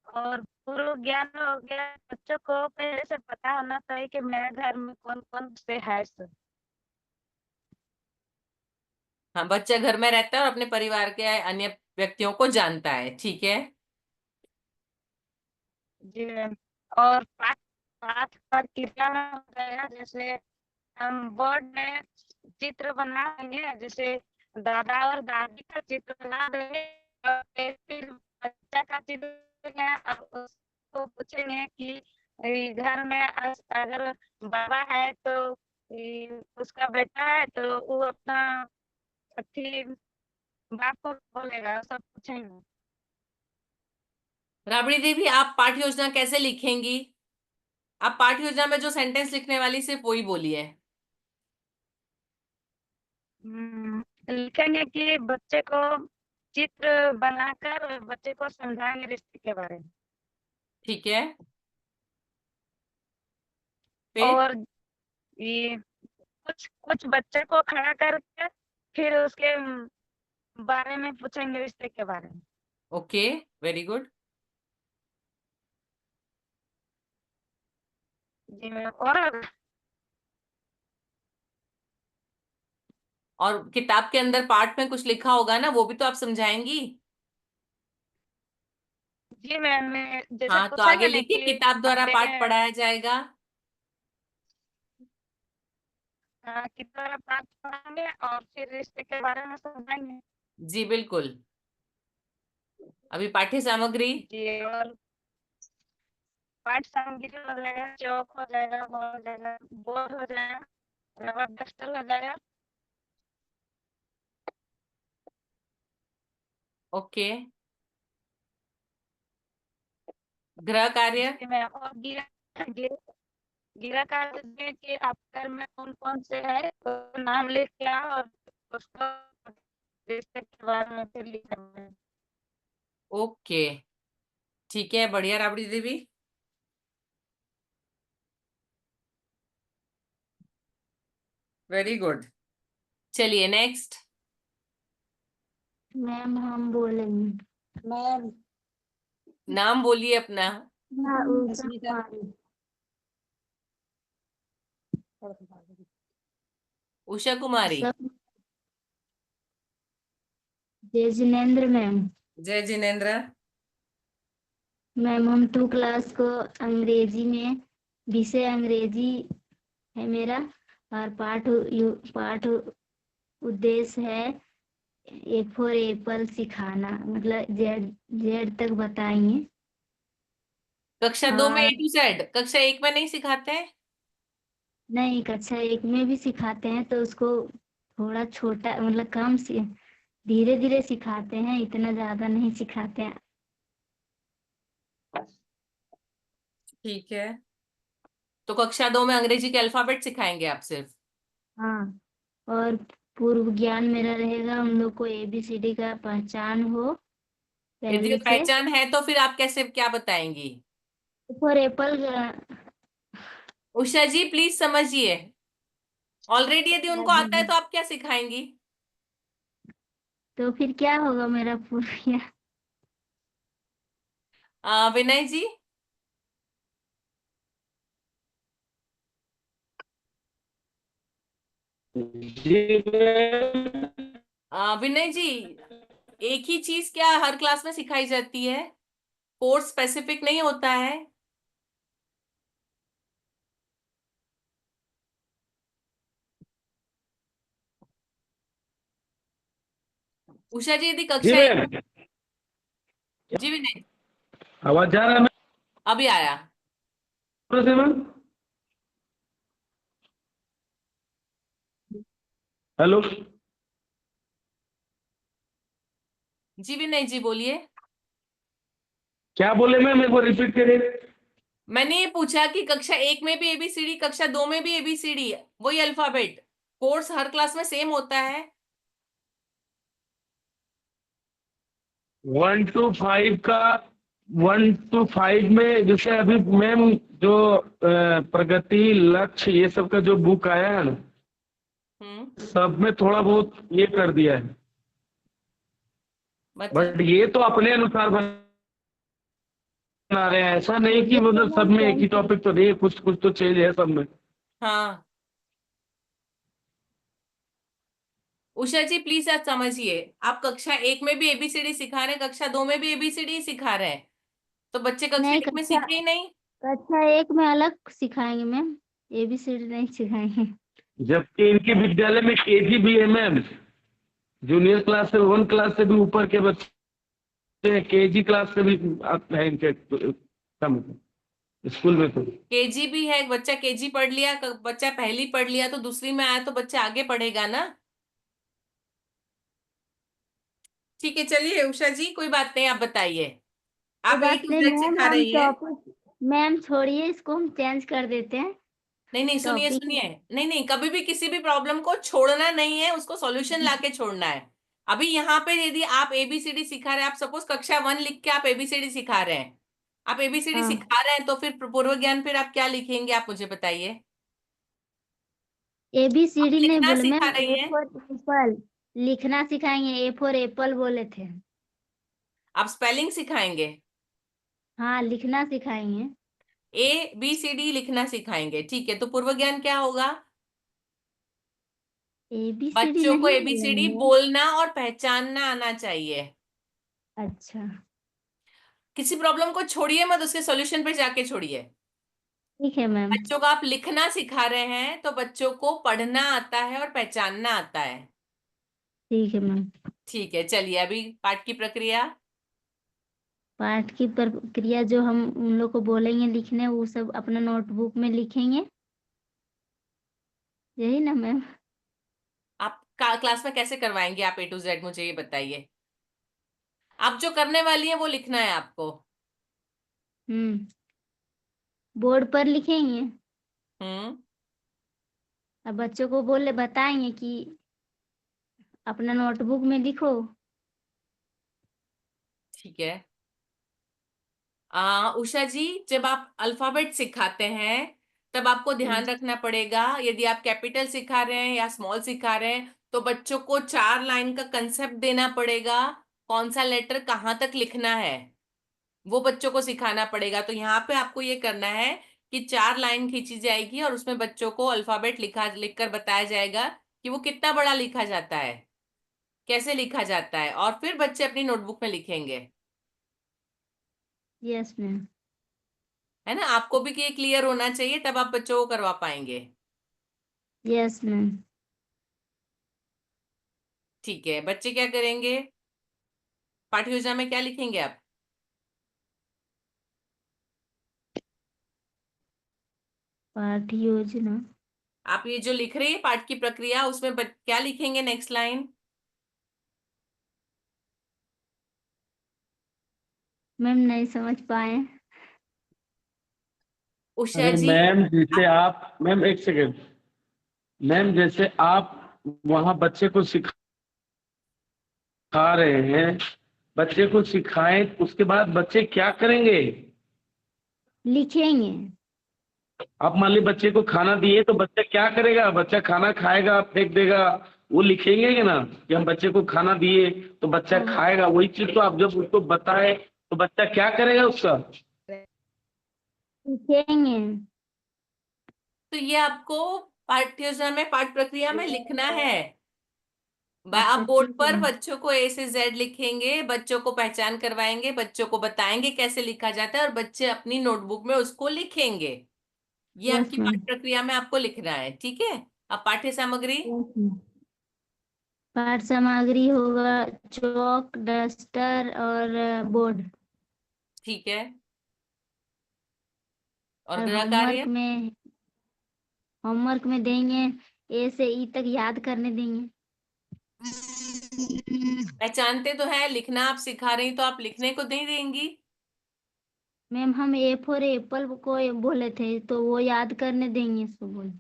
और पूर्व ज्ञान हो गया, बच्चों को पहले से पता होना चाहिए कि मेरे घर में कौन कौन से है सब। हाँ, बच्चा घर में रहता है और अपने परिवार के अन्य व्यक्तियों को जानता है, ठीक है। जी मैम, और पाठ पाठ पर क्रिया में हो जाएगा, जैसे हम बोर्ड में चित्र बनाएंगे, जैसे दादा और दादी का चित्र बना देंगे और फिर बच्चा का चित्र है, और उसको पूछेंगे कि घर में अगर बाबा है तो उसका बेटा है तो वो अपना अथी बाप को बोलेगा, सब पूछेंगे। राबड़ी देवी, आप पाठ योजना कैसे लिखेंगी? आप पाठ योजना में जो सेंटेंस लिखने वाली सिर्फ वही बोलिए। लिखेंगे कि बच्चे को चित्र बनाकर बच्चे को समझाएंगे रिश्ते के बारे में। ठीक है, फिर? और ये कुछ कुछ बच्चे को खड़ा करके फिर उसके बारे में पूछेंगे, रिश्ते के बारे में। Okay, very good. जी मैम, और किताब के अंदर पाठ में कुछ लिखा होगा ना, वो भी तो आप समझाएंगी। जी मैम, जैसे हाँ, तो आगे पूछेंगे ना लिखिए, कि किताब द्वारा पाठ अपने पढ़ाया जाएगा। किस तरह बात करेंगे और फिर रिश्ते के बारे में समझाएंगे। जी बिल्कुल। अभी पाठ्य सामग्री। जी, और पाठ सामग्री हो जाएगा, चौक हो जाएगा, बॉल हो जाएगा, बोर्ड हो जाएगा, रबर डस्टर हो जाएगा। ओके, गृह कार्य। जी मैम, और गिरा कार्ड में कि आप घर में कौन कौन से है तो नाम लिख के आओ और उसको रिश्ते के बारे में फिर लिखना है। ओके, ठीक है, बढ़िया राबड़ी देवी। Very good. चलिए नेक्स्ट। मैम हम बोलेंगे। मैम नाम बोलिए अपना। उषा कुमारी। जय जिनेन्द्र मैम। जय जिनेन्द्र। मैम हम 2 क्लास को अंग्रेजी में, विषय अंग्रेजी है मेरा, और पाठ उद्देश्य है A for एप्पल सिखाना, मतलब जेड जेड तक बताएंगे। कक्षा 2 में हाँ। A to Z, कक्षा 1 में नहीं सिखाते हैं? नहीं, कक्षा 1 में भी सिखाते हैं, तो उसको थोड़ा छोटा मतलब कम से धीरे धीरे सिखाते हैं, इतना ज्यादा नहीं सिखाते हैं। ठीक है, तो कक्षा 2 में अंग्रेजी के अल्फाबेट सिखाएंगे आप सिर्फ? हाँ, और पूर्व ज्ञान मेरा रहेगा, उन लोग को ABCD का पहचान हो यदि पहले से। पहचान है तो फिर आप कैसे क्या बताएंगी? For apple. Usha ji please समझिए, ऑलरेडी यदि उनको आता है तो आप क्या सिखाएंगी? तो फिर क्या होगा मेरा पूर्व ज्ञान? विनय जी? जी मैम। विनय जी, एक ही चीज क्या हर क्लास में सिखाई जाती है? कोर्स स्पेसिफिक नहीं होता है। उषा जी, यदि जी कक्षा मैम, जी विनय, आवाज जा रहा है अभी आया। मैम? हेलो। जी विनय जी बोलिए। क्या बोले मैम, एक बार रिपीट करिए। मैंने ये पूछा कि कक्षा 1 में भी ABCD, कक्षा 2 में भी ABCD, वही अल्फाबेट, कोर्स हर क्लास में सेम होता है? 1 to 5 का 1 to 5 में जैसे अभी मैम जो प्रगति लक्ष्य ये सब का जो बुक आया है ना, सब में थोड़ा बहुत ये कर दिया है, मतलब बट ये तो अपने अनुसार बना रहे हैं, ऐसा नहीं कि मतलब सब में एक ही टॉपिक तो नहीं है, कुछ कुछ तो चेंज है सब में। हाँ, उषा जी प्लीज आप समझिए, आप कक्षा 1 में भी ABCD सिखा रहे हैं, कक्षा 2 में भी ABCD सिखा रहे हैं, तो बच्चे कक्षा नहीं, 1 में सीखे ही नहीं। कक्षा 1 में अलग सिखाएंगे मैम, ABCD नहीं सिखाएंगे। जबकि इनके विद्यालय में KG भी है मैम, जूनियर क्लास से 1 क्लास से भी ऊपर के बच्चे KG क्लास से भी है इनके कम स्कूल में। तो KG भी है, बच्चा KG पढ़ लिया, बच्चा पहली पढ़ लिया तो दूसरी में आया तो बच्चा आगे पढ़ेगा ना। ठीक है, चलिए उषा जी कोई बात नहीं, आप बताइए, कोई आप A बात to नहीं Z मैम, सिखा हम रही है। टॉपिक मैम छोड़िए, इसको हम चेंज कर देते हैं नहीं नहीं, सुनिए टॉपिक। सुनिए, नहीं नहीं, कभी भी किसी भी प्रॉब्लम को छोड़ना नहीं है, उसको सॉल्यूशन लाके छोड़ना है। अभी यहाँ पे यदि आप ABCD सिखा रहे हैं, आप सपोज कक्षा 1 लिख के आप ABCD सिखा रहे हैं, आप ABCD हाँ, सिखा रहे हैं, तो फिर पूर्व ज्ञान फिर आप क्या लिखेंगे, आप मुझे बताइए। आप ABCD नहीं लिखना बोले सिखा मैम, रही A हैं, फॉर एप्पल लिखना सिखाएंगे, A फॉर एप्पल बोले थे। आप स्पेलिंग सिखाएंगे, हाँ, लिखना सिखाएंगे। ABCD लिखना सिखाएंगे, ठीक है, तो पूर्व ज्ञान क्या होगा? ABCD बच्चों को नहीं ABCD बोलेंगे। बोलना और पहचानना आना चाहिए। अच्छा, किसी प्रॉब्लम को छोड़िए मत, उसके सॉल्यूशन पे जाके छोड़िए। ठीक है मैम। बच्चों को आप लिखना सिखा रहे हैं, तो बच्चों को पढ़ना आता है और पहचानना आता है। ठीक है मैम। ठीक है, चलिए अभी पाठ की प्रक्रिया। पाठ की प्रक्रिया जो हम उन लोग को बोलेंगे लिखने, वो सब अपना नोटबुक में लिखेंगे, यही ना मैम? आप क्लास में कैसे करवाएंगे आप A to Z, मुझे ये बताइए। आप जो करने वाली है वो लिखना है आपको। बोर्ड पर लिखेंगे, हम्म, और बच्चों को बोले बताएंगे कि अपना नोटबुक में लिखो। ठीक है। उषा जी, जब आप अल्फाबेट सिखाते हैं तब आपको ध्यान रखना पड़ेगा, यदि आप कैपिटल सिखा रहे हैं या स्मॉल सिखा रहे हैं, तो बच्चों को 4 लाइन का कंसेप्ट देना पड़ेगा, कौन सा लेटर कहाँ तक लिखना है वो बच्चों को सिखाना पड़ेगा। तो यहाँ पे आपको ये करना है कि 4 लाइन खींची जाएगी और उसमें बच्चों को अल्फाबेट लिखकर बताया जाएगा कि वो कितना बड़ा लिखा जाता है, कैसे लिखा जाता है, और फिर बच्चे अपनी नोटबुक में लिखेंगे। Yes ma'am. है ना, आपको भी ये क्लियर होना चाहिए, तब आप बच्चों को करवा पाएंगे। Yes ma'am. ठीक है, बच्चे क्या करेंगे, पाठ्य योजना में क्या लिखेंगे आप? पाठ योजना आप ये जो लिख रही है पाठ की प्रक्रिया, उसमें क्या लिखेंगे नेक्स्ट लाइन? मैम नहीं समझ पाए। उषा अरे जी, मैम जैसे आप, मैम एक सेकेंड, मैम जैसे आप वहाँ बच्चे को सिखा रहे हैं, बच्चे को सिखाएं, उसके बाद बच्चे क्या करेंगे? लिखेंगे। आप मान ली बच्चे को खाना दिए तो बच्चा क्या करेगा? बच्चा खाना खाएगा, फेंक देगा? वो लिखेंगे ना कि हम बच्चे को खाना दिए तो बच्चा खाएगा। वही चीज तो आप जब उसको बताए तो बच्चा क्या करेगा उसका? लिखेंगे। तो ये आपको पाठ्य योजना में, पाठ प्रक्रिया में लिखना है। आप बोर्ड पर बच्चों को ए से जेड लिखेंगे, बच्चों को पहचान करवाएंगे, बच्चों को बताएंगे कैसे लिखा जाता है और बच्चे अपनी नोटबुक में उसको लिखेंगे। ये यस आपकी मैम। पाठ प्रक्रिया में आपको लिखना है, ठीक है? अब पाठ्य सामग्री। पाठ सामग्री होगा चौक, डस्टर और बोर्ड। ठीक है। और और गृह कार्य? होमवर्क में देंगे, ए से ई तक याद करने देंगे। पहचानते तो है, लिखना आप सिखा रही तो आप लिखने को नहीं देंगी? मैम हम ए फॉर एप्पल को बोले थे तो वो याद करने देंगे इसको बोल।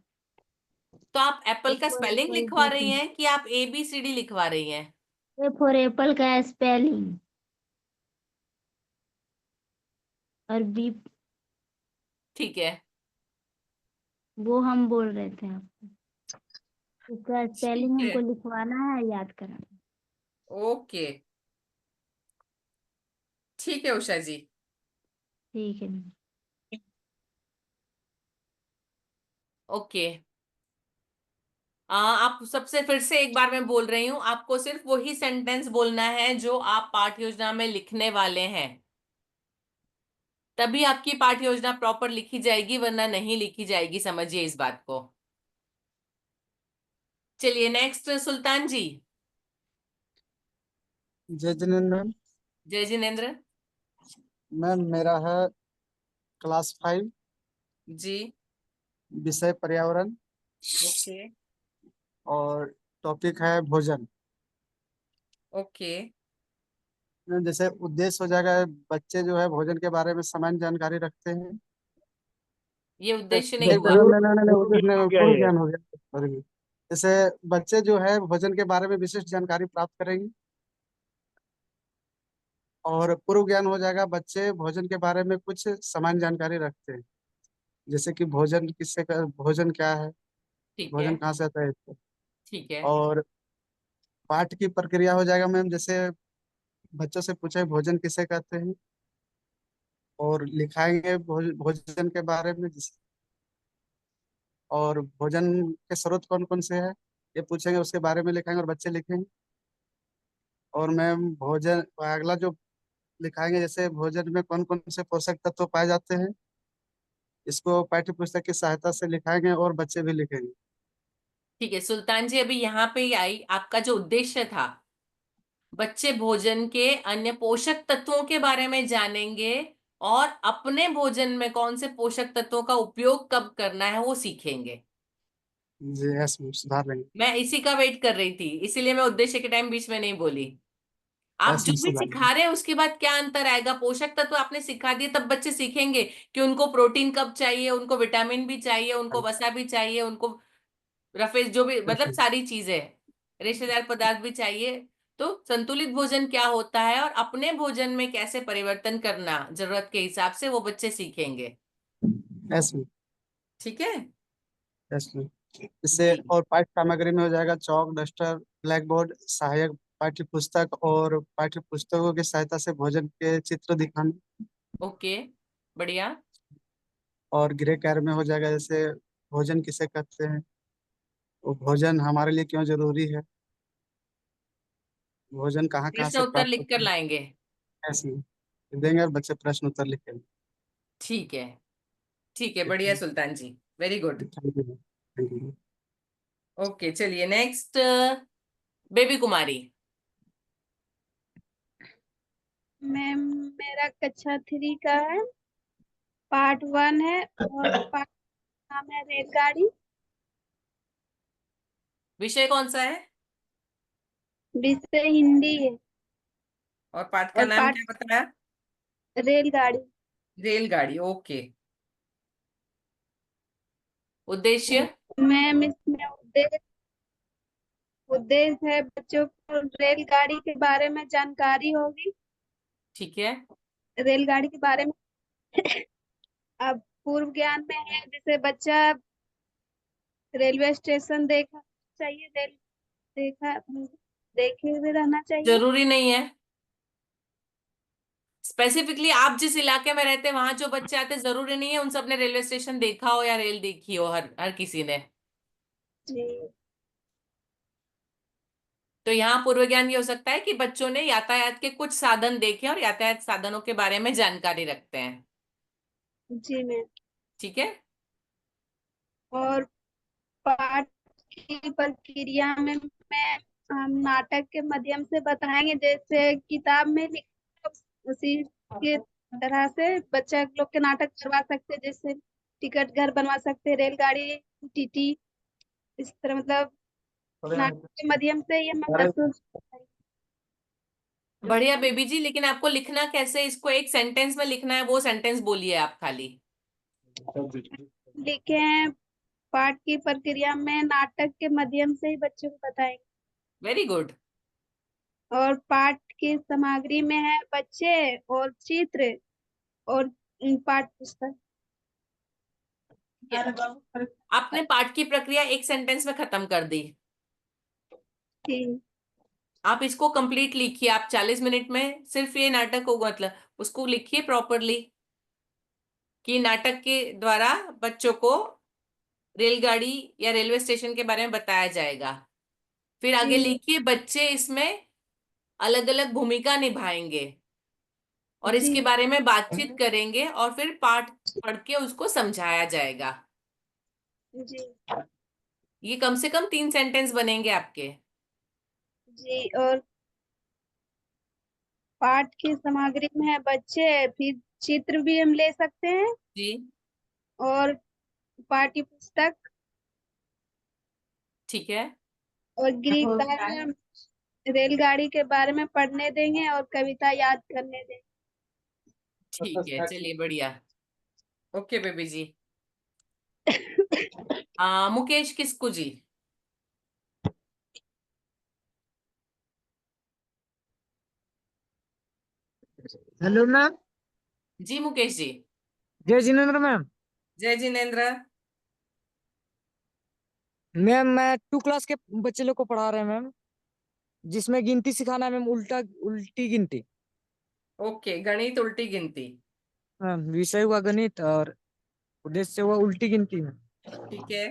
तो आप एप्पल का स्पेलिंग लिखवा रही हैं कि आप ABCD लिखवा रही हैं? ए फॉर एप्पल का स्पेलिंग और बी ठीक है, वो हम बोल रहे थे आपको, उसका स्पेलिंग ठीक है। हमको लिखवाना है, याद कराना। ओके, ठीक है उषा जी। ठीक है मैम। ओके, आप सबसे फिर से एक बार मैं बोल रही हूँ, आपको सिर्फ वही सेंटेंस बोलना है जो आप पाठ योजना में लिखने वाले हैं। तभी आपकी पाठ योजना प्रॉपर लिखी जाएगी, वरना नहीं लिखी जाएगी, समझिए इस बात को। चलिए नेक्स्ट, सुल्तान जी। जय जिनेन्द्र मैम। जय जिनेन्द्र मैम मेरा है क्लास 5, जी। विषय पर्यावरण ओके और टॉपिक है भोजन। ओके। मैम जैसे उद्देश्य हो जाएगा, बच्चे जो है भोजन के बारे में सामान्य जानकारी रखते हैं। ये उद्देश्य नहीं नहीं हुआ। नहीं, उद्देश्य नहीं, पूर्व ज्ञान हो गया। Sorry। जैसे बच्चे जो है भोजन के बारे में विशिष्ट जानकारी प्राप्त करेंगे। और पूर्व ज्ञान हो जाएगा, बच्चे भोजन के बारे में कुछ सामान्य जानकारी रखते हैं, जैसे कि भोजन भोजन क्या है, ठीक है, भोजन कहाँ से आता है। ठीक है, और पाठ की प्रक्रिया हो जाएगा मैम, जैसे बच्चों से पूछे भोजन किसे कहते हैं, और लिखाएंगे भोजन के बारे में और भोजन के स्रोत कौन कौन से हैं ये पूछेंगे, उसके बारे में लिखाएंगे और बच्चे लिखेंगे। और मैम भोजन अगला जो लिखाएंगे, जैसे भोजन में कौन कौन से पोषक तत्व पाए जाते हैं, इसको पाठ्य पुस्तक की सहायता से लिखाएंगे और बच्चे भी लिखेंगे। ठीक है। सुल्तान जी, अभी यहाँ पे ही आई आपका जो उद्देश्य था, बच्चे भोजन के अन्य पोषक तत्वों के बारे में जानेंगे और अपने भोजन में कौन से पोषक तत्वों का उपयोग कब करना है वो सीखेंगे। जी यस मैम, सुधार लेंगे। मैं इसी का वेट कर रही थी, इसीलिए मैं उद्देश्य के टाइम बीच में नहीं बोली। आप यस जो मैम, भी सुधार लेंगे। सिखा रहे हैं उसके बाद क्या अंतर आएगा? पोषक तत्व आपने सिखा दिए, तब बच्चे सीखेंगे कि उनको प्रोटीन कब चाहिए, उनको विटामिन भी चाहिए, उनको वसा भी चाहिए, उनको रफेज जो भी, मतलब सारी चीजें, रेशेदार पदार्थ भी चाहिए। तो संतुलित भोजन क्या होता है और अपने भोजन में कैसे परिवर्तन करना जरूरत के हिसाब से, वो बच्चे सीखेंगे। Yes ma'am. ठीक है यस मैम। इससे जी। और पाठ्य सामग्री में हो जाएगा चौक, डस्टर, ब्लैक बोर्ड, सहायक पाठ्य पुस्तक और पाठ्य पुस्तकों की सहायता से भोजन के चित्र दिखाना। ओके, बढ़िया। और गृह कार्य में हो जाएगा, जैसे भोजन किसे कहते हैं, वो भोजन हमारे लिए क्यों जरूरी है, भोजन कहाँ कहाँ प्रश्न से उत्तर प्राप्त लिख कर होता है, लाएंगे। ऐसे देंगे और बच्चे प्रश्न उत्तर लिखेंगे। ठीक है, ठीक है, बढ़िया Sultan ji, very good. Thank you. Thank you. Okay, चलिए नेक्स्ट, बेबी कुमारी। मैम मेरा कक्षा 3 का है, पार्ट 1 है और पार्ट नाम है रेलगाड़ी। विषय कौन सा है? विषय हिंदी है। और पाठ का और नाम पाठ क्या बताया? रेलगाड़ी। रेलगाड़ी। ओके। उद्देश्य? मैम इसमें उद्देश्य है बच्चों को रेलगाड़ी के बारे में जानकारी होगी। ठीक है। रेलगाड़ी के बारे में अब पूर्व ज्ञान में है, जैसे बच्चा रेलवे स्टेशन देखा चाहिए, देखा देखे हुए रहना चाहिए। जरूरी नहीं है। स्पेसिफिकली आप जिस इलाके में रहते हैं वहां जो बच्चे आते हैं, जरूरी नहीं है उन सब ने रेलवे स्टेशन देखा हो या रेल देखी हो, हर किसी ने। जी। तो यहाँ पूर्व ज्ञान ये हो सकता है कि बच्चों ने यातायात के कुछ साधन देखे और यातायात साधनों के बारे में जानकारी रखते हैं। जी मैम। ठीक है। और पाठ की प्रक्रिया में हम नाटक के माध्यम से बताएंगे, जैसे किताब में लिखा उसी के तरह से बच्चा लोग के नाटक करवा सकते हैं, जैसे टिकट घर बनवा सकते हैं, रेलगाड़ी, टीटी, इस तरह मतलब नाटक के माध्यम से ये मतलब बढ़िया बेबी जी, लेकिन आपको लिखना कैसे, इसको एक सेंटेंस में लिखना है, वो सेंटेंस बोलिए आप खाली। लिखे हैं। पाठ की प्रक्रिया में नाटक के माध्यम से ही बच्चों को बताएंगे। Very good. और पाठ की सामग्री में है बच्चे और चित्र और पाठ पुस्तक। आपने पाठ की प्रक्रिया एक सेंटेंस में खत्म कर दी। ठीक। आप इसको कंप्लीट लिखिए। आप 40 मिनट में सिर्फ ये नाटक होगा, मतलब उसको लिखिए प्रॉपरली कि नाटक के द्वारा बच्चों को रेलगाड़ी या रेलवे स्टेशन के बारे में बताया जाएगा। फिर आगे जी। लिखिए बच्चे इसमें अलग अलग भूमिका निभाएंगे और जी। इसके बारे में बातचीत करेंगे और फिर पाठ पढ़ के उसको समझाया जाएगा। जी। ये कम से कम 3 सेंटेंस बनेंगे आपके। जी। और पाठ की सामग्री में है बच्चे, फिर चित्र भी हम ले सकते हैं जी। और पाठ्य पुस्तक ठीक है। और गीता में रेलगाड़ी के बारे में पढ़ने देंगे और कविता याद करने देंगे। ठीक है, चलिए बढ़िया। Okay Baby ji. Mukesh Kisku ji. Hello ma'am. जी मुकेश जी। जय जिनेन्द्र मैम। जय जिनेन्द्र। मैम मैं 2 क्लास के बच्चे लोग को पढ़ा रहे हैं मैम, जिसमें गिनती सिखाना है मैम, उल्टी गिनती। ओके, गणित उल्टी गिनती। मैम विषय हुआ गणित और उद्देश्य हुआ उल्टी गिनती में। ठीक है।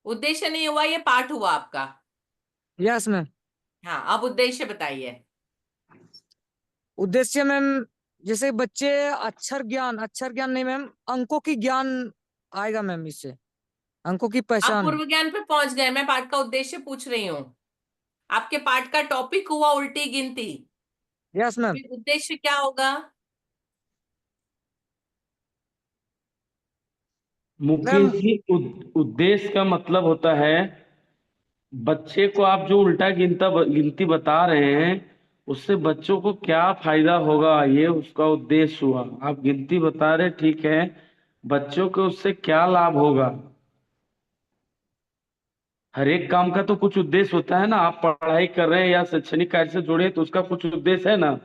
उद्देश्य नहीं हुआ, ये पाठ हुआ आपका। Yes ma'am. हाँ, अब उद्देश्य बताइए। उद्देश्य मैम, जैसे बच्चे अक्षर ज्ञान नहीं मैम, अंकों की ज्ञान आएगा मैम, इससे अंकों की आप पहचान। पूर्व ज्ञान पे पहुंच गए, मैं पाठ का उद्देश्य पूछ रही हूँ। आपके पाठ का टॉपिक हुआ उल्टी गिनती। Yes ma'am. फिर उद्देश्य क्या होगा? मुकेश जी, उद्देश्य का मतलब होता है बच्चे को आप जो उल्टा गिनती बता रहे हैं उससे बच्चों को क्या फायदा होगा, ये उसका उद्देश्य हुआ। आप गिनती बता रहे ठीक है, बच्चों को उससे क्या लाभ होगा। हर एक काम का तो कुछ उद्देश्य होता है ना। आप पढ़ाई कर रहे हैं या शैक्षणिक कार्य से जुड़े हैं तो उसका कुछ उद्देश्य है ना।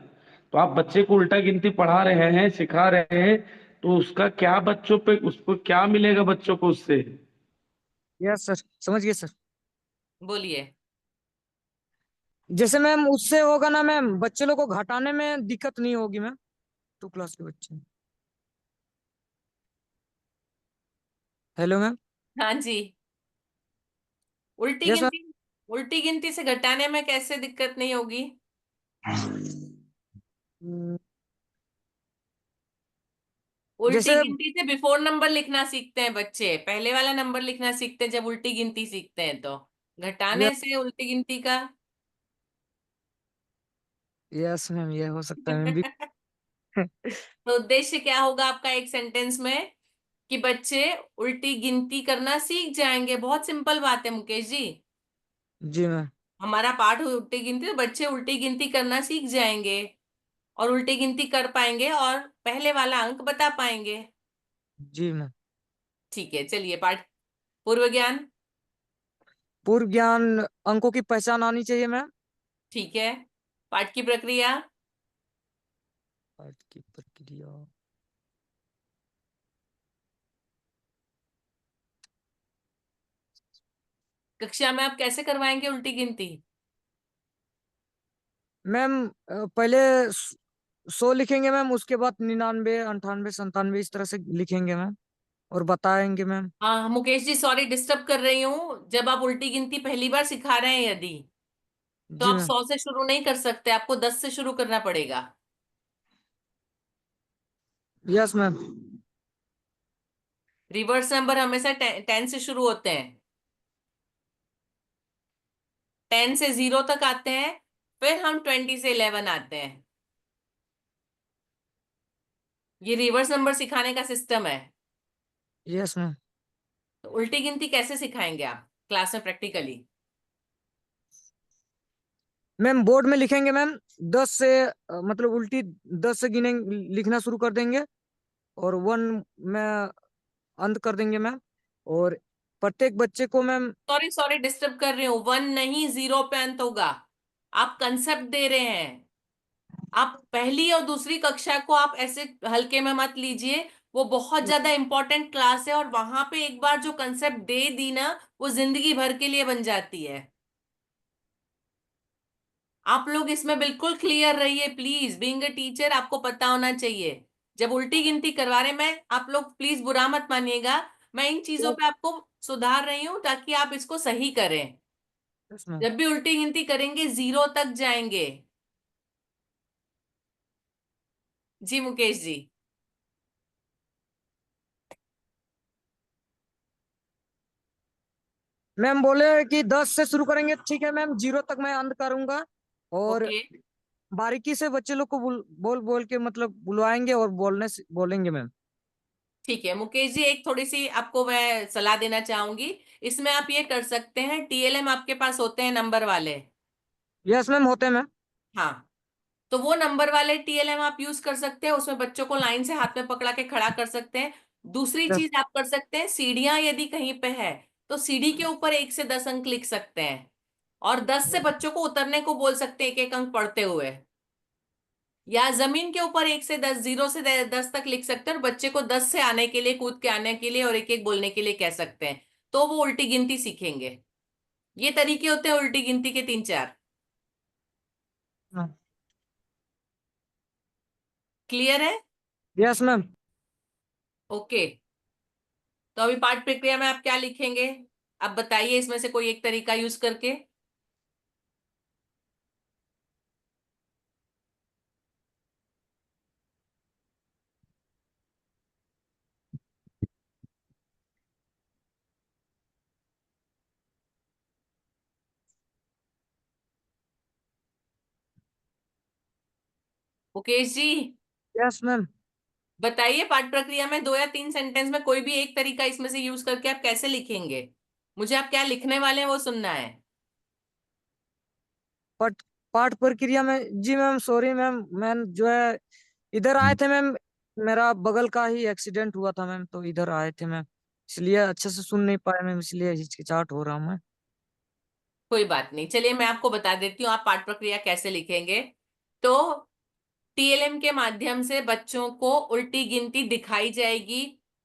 तो आप बच्चे को उल्टा गिनती पढ़ा रहे हैं, सिखा रहे हैं, तो उसका क्या बच्चों पे, उसको क्या मिलेगा बच्चों को उससे। यस सर, समझ गए सर। बोलिए। जैसे मैम उससे होगा ना मैम, बच्चे लोग को घटाने में दिक्कत नहीं होगी मैम, 2 क्लास के बच्चे। Hello ma'am. हाँ जी। उल्टी यस मैम। गिनती, उल्टी गिनती से घटाने में कैसे दिक्कत नहीं होगी? उल्टी जैसे गिनती से बिफोर नंबर लिखना सीखते हैं बच्चे, पहले वाला नंबर लिखना सीखते हैं जब उल्टी गिनती सीखते हैं। तो घटाने से उल्टी गिनती का यस मैम, ये हो सकता है मैम भी। तो उद्देश्य क्या होगा आपका एक सेंटेंस में? कि बच्चे उल्टी गिनती करना सीख जाएंगे। बहुत सिंपल बात है मुकेश जी। जी मैम। हमारा पाठ उल्टी गिनती, तो बच्चे उल्टी गिनती करना सीख जाएंगे और उल्टी गिनती कर पाएंगे और पहले वाला अंक बता पाएंगे। जी मैम। ठीक है, चलिए पाठ पूर्व ज्ञान। पूर्व ज्ञान, अंकों की पहचान आनी चाहिए मैम। ठीक है, पाठ की प्रक्रिया। पाठ की प्रक्रिया। कक्षा में आप कैसे करवाएंगे उल्टी गिनती? मैम पहले 100 लिखेंगे मैम, उसके बाद 99, 98, 97 इस तरह से लिखेंगे मैम और बताएंगे मैम। हाँ मुकेश जी, सॉरी डिस्टर्ब कर रही हूँ। जब आप उल्टी गिनती पहली बार सिखा रहे हैं यदि, तो जी आप मैम। 100 से शुरू नहीं कर सकते, आपको 10 से शुरू करना पड़ेगा। Yes ma'am. रिवर्स नंबर हमेशा 10 से शुरू होते हैं। 10 से 0 तक आते हैं, फिर हम 20 से 11 आते हैं। ये रिवर्स नंबर सिखाने का सिस्टम है। Yes ma'am. तो उल्टी गिनती कैसे सिखाएंगे आप क्लास में प्रैक्टिकली? मैम बोर्ड में लिखेंगे मैम, 10 से मतलब उल्टी 10 से गिनेंगे, लिखना शुरू कर देंगे और 1 में अंत कर देंगे मैम। और प्रत्येक बच्चे को मैम। सॉरी सॉरी डिस्टर्ब कर रही हूँ। 1 नहीं, 0 पे अंत होगा। आप कंसेप्ट दे रहे हैं। आप पहली और दूसरी कक्षा को आप ऐसे हल्के में मत लीजिए। वो बहुत ज्यादा इंपॉर्टेंट क्लास है और वहां पे एक बार जो कंसेप्ट दे दी ना, वो जिंदगी भर के लिए बन जाती है। आप लोग इसमें बिल्कुल क्लियर रहिए प्लीज। बीइंग अ टीचर आपको पता होना चाहिए। जब उल्टी गिनती करवा रहे, मैं आप लोग प्लीज बुरा मत मानिएगा, मैं इन चीजों पे आपको सुधार रही हूँ ताकि आप इसको सही करें। Yes ma'am. जब भी उल्टी गिनती करेंगे 0 तक जाएंगे। जी मुकेश जी। मैम बोले कि 10 से शुरू करेंगे, ठीक है मैम, 0 तक मैं अंत करूंगा। और ओके बारीकी से बच्चे लोग को बोल बोल के मतलब बुलवाएंगे और बोलेंगे मैम। ठीक है मुकेश जी, एक थोड़ी सी आपको मैं सलाह देना चाहूंगी। इसमें आप ये कर सकते हैं, टीएलएम आपके पास होते हैं नंबर वाले। यस मैम, होते हैं मैम। हाँ, तो वो नंबर वाले टीएलएम आप यूज कर सकते हैं। उसमें बच्चों को लाइन से हाथ में पकड़ा के खड़ा कर सकते हैं। दूसरी यस। चीज आप कर सकते हैं, सीढ़ियां यदि कहीं पे है तो सीढ़ी के ऊपर 1 से 10 अंक लिख सकते हैं और 10 से बच्चों को उतरने को बोल सकते हैं, एक एक अंक पढ़ते हुए। या जमीन के ऊपर 1 से 10, 0 से 10 तक लिख सकते हैं और बच्चे को 10 से आने के लिए, कूद के आने के लिए और एक एक बोलने के लिए कह सकते हैं। तो वो उल्टी गिनती सीखेंगे। ये तरीके होते हैं उल्टी गिनती के 3-4। क्लियर है? Yes ma'am. ओके, तो अभी पाठ प्रक्रिया में आप क्या लिखेंगे? आप बताइए इसमें से कोई एक तरीका यूज करके। Mukesh ji yes ma'am. बताइए, पाठ प्रक्रिया में 2 या 3 सेंटेंस में कोई भी एक तरीका इसमें से यूज करके आप कैसे लिखेंगे? मुझे आप क्या लिखने वाले हैं वो सुनना है। पाठ पाठ प्रक्रिया में, जी मैम सॉरी मैम, मैम जो है इधर आए थे मैम, मेरा बगल का ही एक्सीडेंट हुआ था मैम, तो इधर आए थे मैम, इसलिए अच्छे से सुन नहीं पाए मैम, इसलिए हिचकिचाहट हो रहा हूँ मैं। कोई बात नहीं, चलिए मैं आपको बता देती हूँ आप पाठ प्रक्रिया कैसे लिखेंगे। तो टीएलएम के माध्यम से बच्चों को उल्टी गिनती दिखाई जाएगी,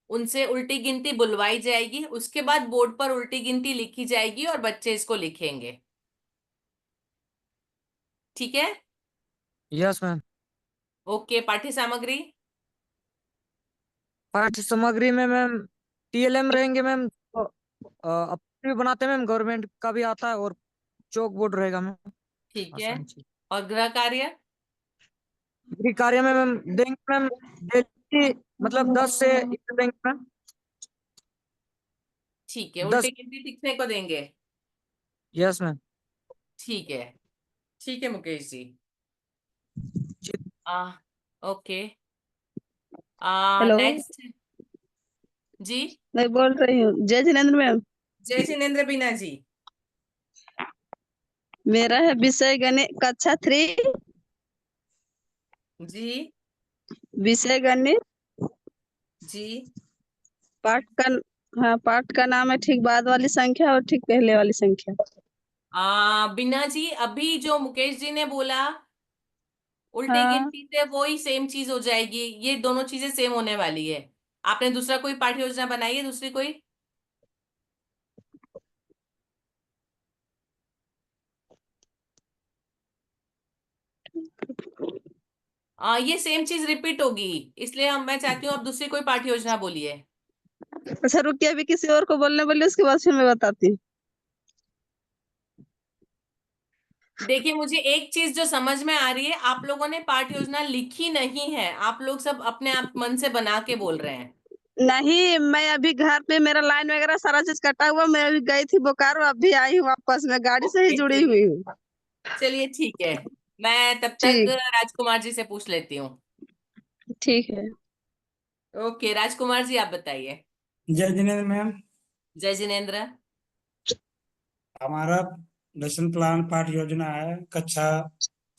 उनसे उल्टी गिनती बुलवाई जाएगी, उसके बाद बोर्ड पर उल्टी गिनती लिखी जाएगी और बच्चे इसको लिखेंगे। ठीक है? Yes ma'am. ओके, पाठ्य सामग्री। पाठ्य सामग्री में मैम टीएलएम रहेंगे मैम, तो, अपने भी बनाते हैं मैम, गवर्नमेंट का भी आता है, और चौक बोर्ड रहेगा मैम। ठीक है, आसान चीज। और गृह कार्य। गृह कार्य में मैम देंगे मैम डेली, मतलब 10 से देंगे मैम। ठीक है, 10। उल्टी गिनती लिखने को देंगे। Yes ma'am. ठीक है, ठीक है मुकेश जी। आ ओके, हेलो। नेक्स्ट। जी मैं बोल रही हूँ जय जिनेन्द्र मैम। जय जिनेन्द्र बीना जी। मेरा है विषय गणित कक्षा 3 जी विषय गणित जी पाठ का हाँ पाठ का नाम है ठीक बाद वाली संख्या और ठीक पहले वाली संख्या। बीना जी, अभी जो मुकेश जी ने बोला उल्टे हाँ गिनती से, वो ही सेम चीज हो जाएगी। ये दोनों चीजें सेम होने वाली है। आपने दूसरा कोई पाठ्य योजना बनाई है, दूसरी कोई? ये सेम चीज रिपीट होगी, इसलिए मैं चाहती हूँ आप दूसरी कोई पाठ्य योजना बोलिए। अच्छा रुकिए अभी किसी और को बोलने बोलिए उसके बाद फिर मैं बताती हूँ। देखिए, मुझे एक चीज जो समझ में आ रही है, आप लोगों ने पाठ्य योजना लिखी नहीं है, आप लोग सब अपने आप मन से बना के बोल रहे हैं। नहीं मैं अभी घर पे मेरा लाइन वगैरह सारा चीज कटा हुआ, मैं अभी गई थी बोकारो अभी आई हूँ वापस, मैं गाड़ी से ही ओके, जुड़ी चलिए हुई हूँ। चलिए ठीक है। मैं तब तक ठीक राजकुमार जी से पूछ लेती हूँ। ठीक है। ओके राजकुमार जी, आप बताइए। जय जिनेन्द्र मैम। जय जिनेन्द्र। हमारा लेसन प्लान पाठ योजना है, कक्षा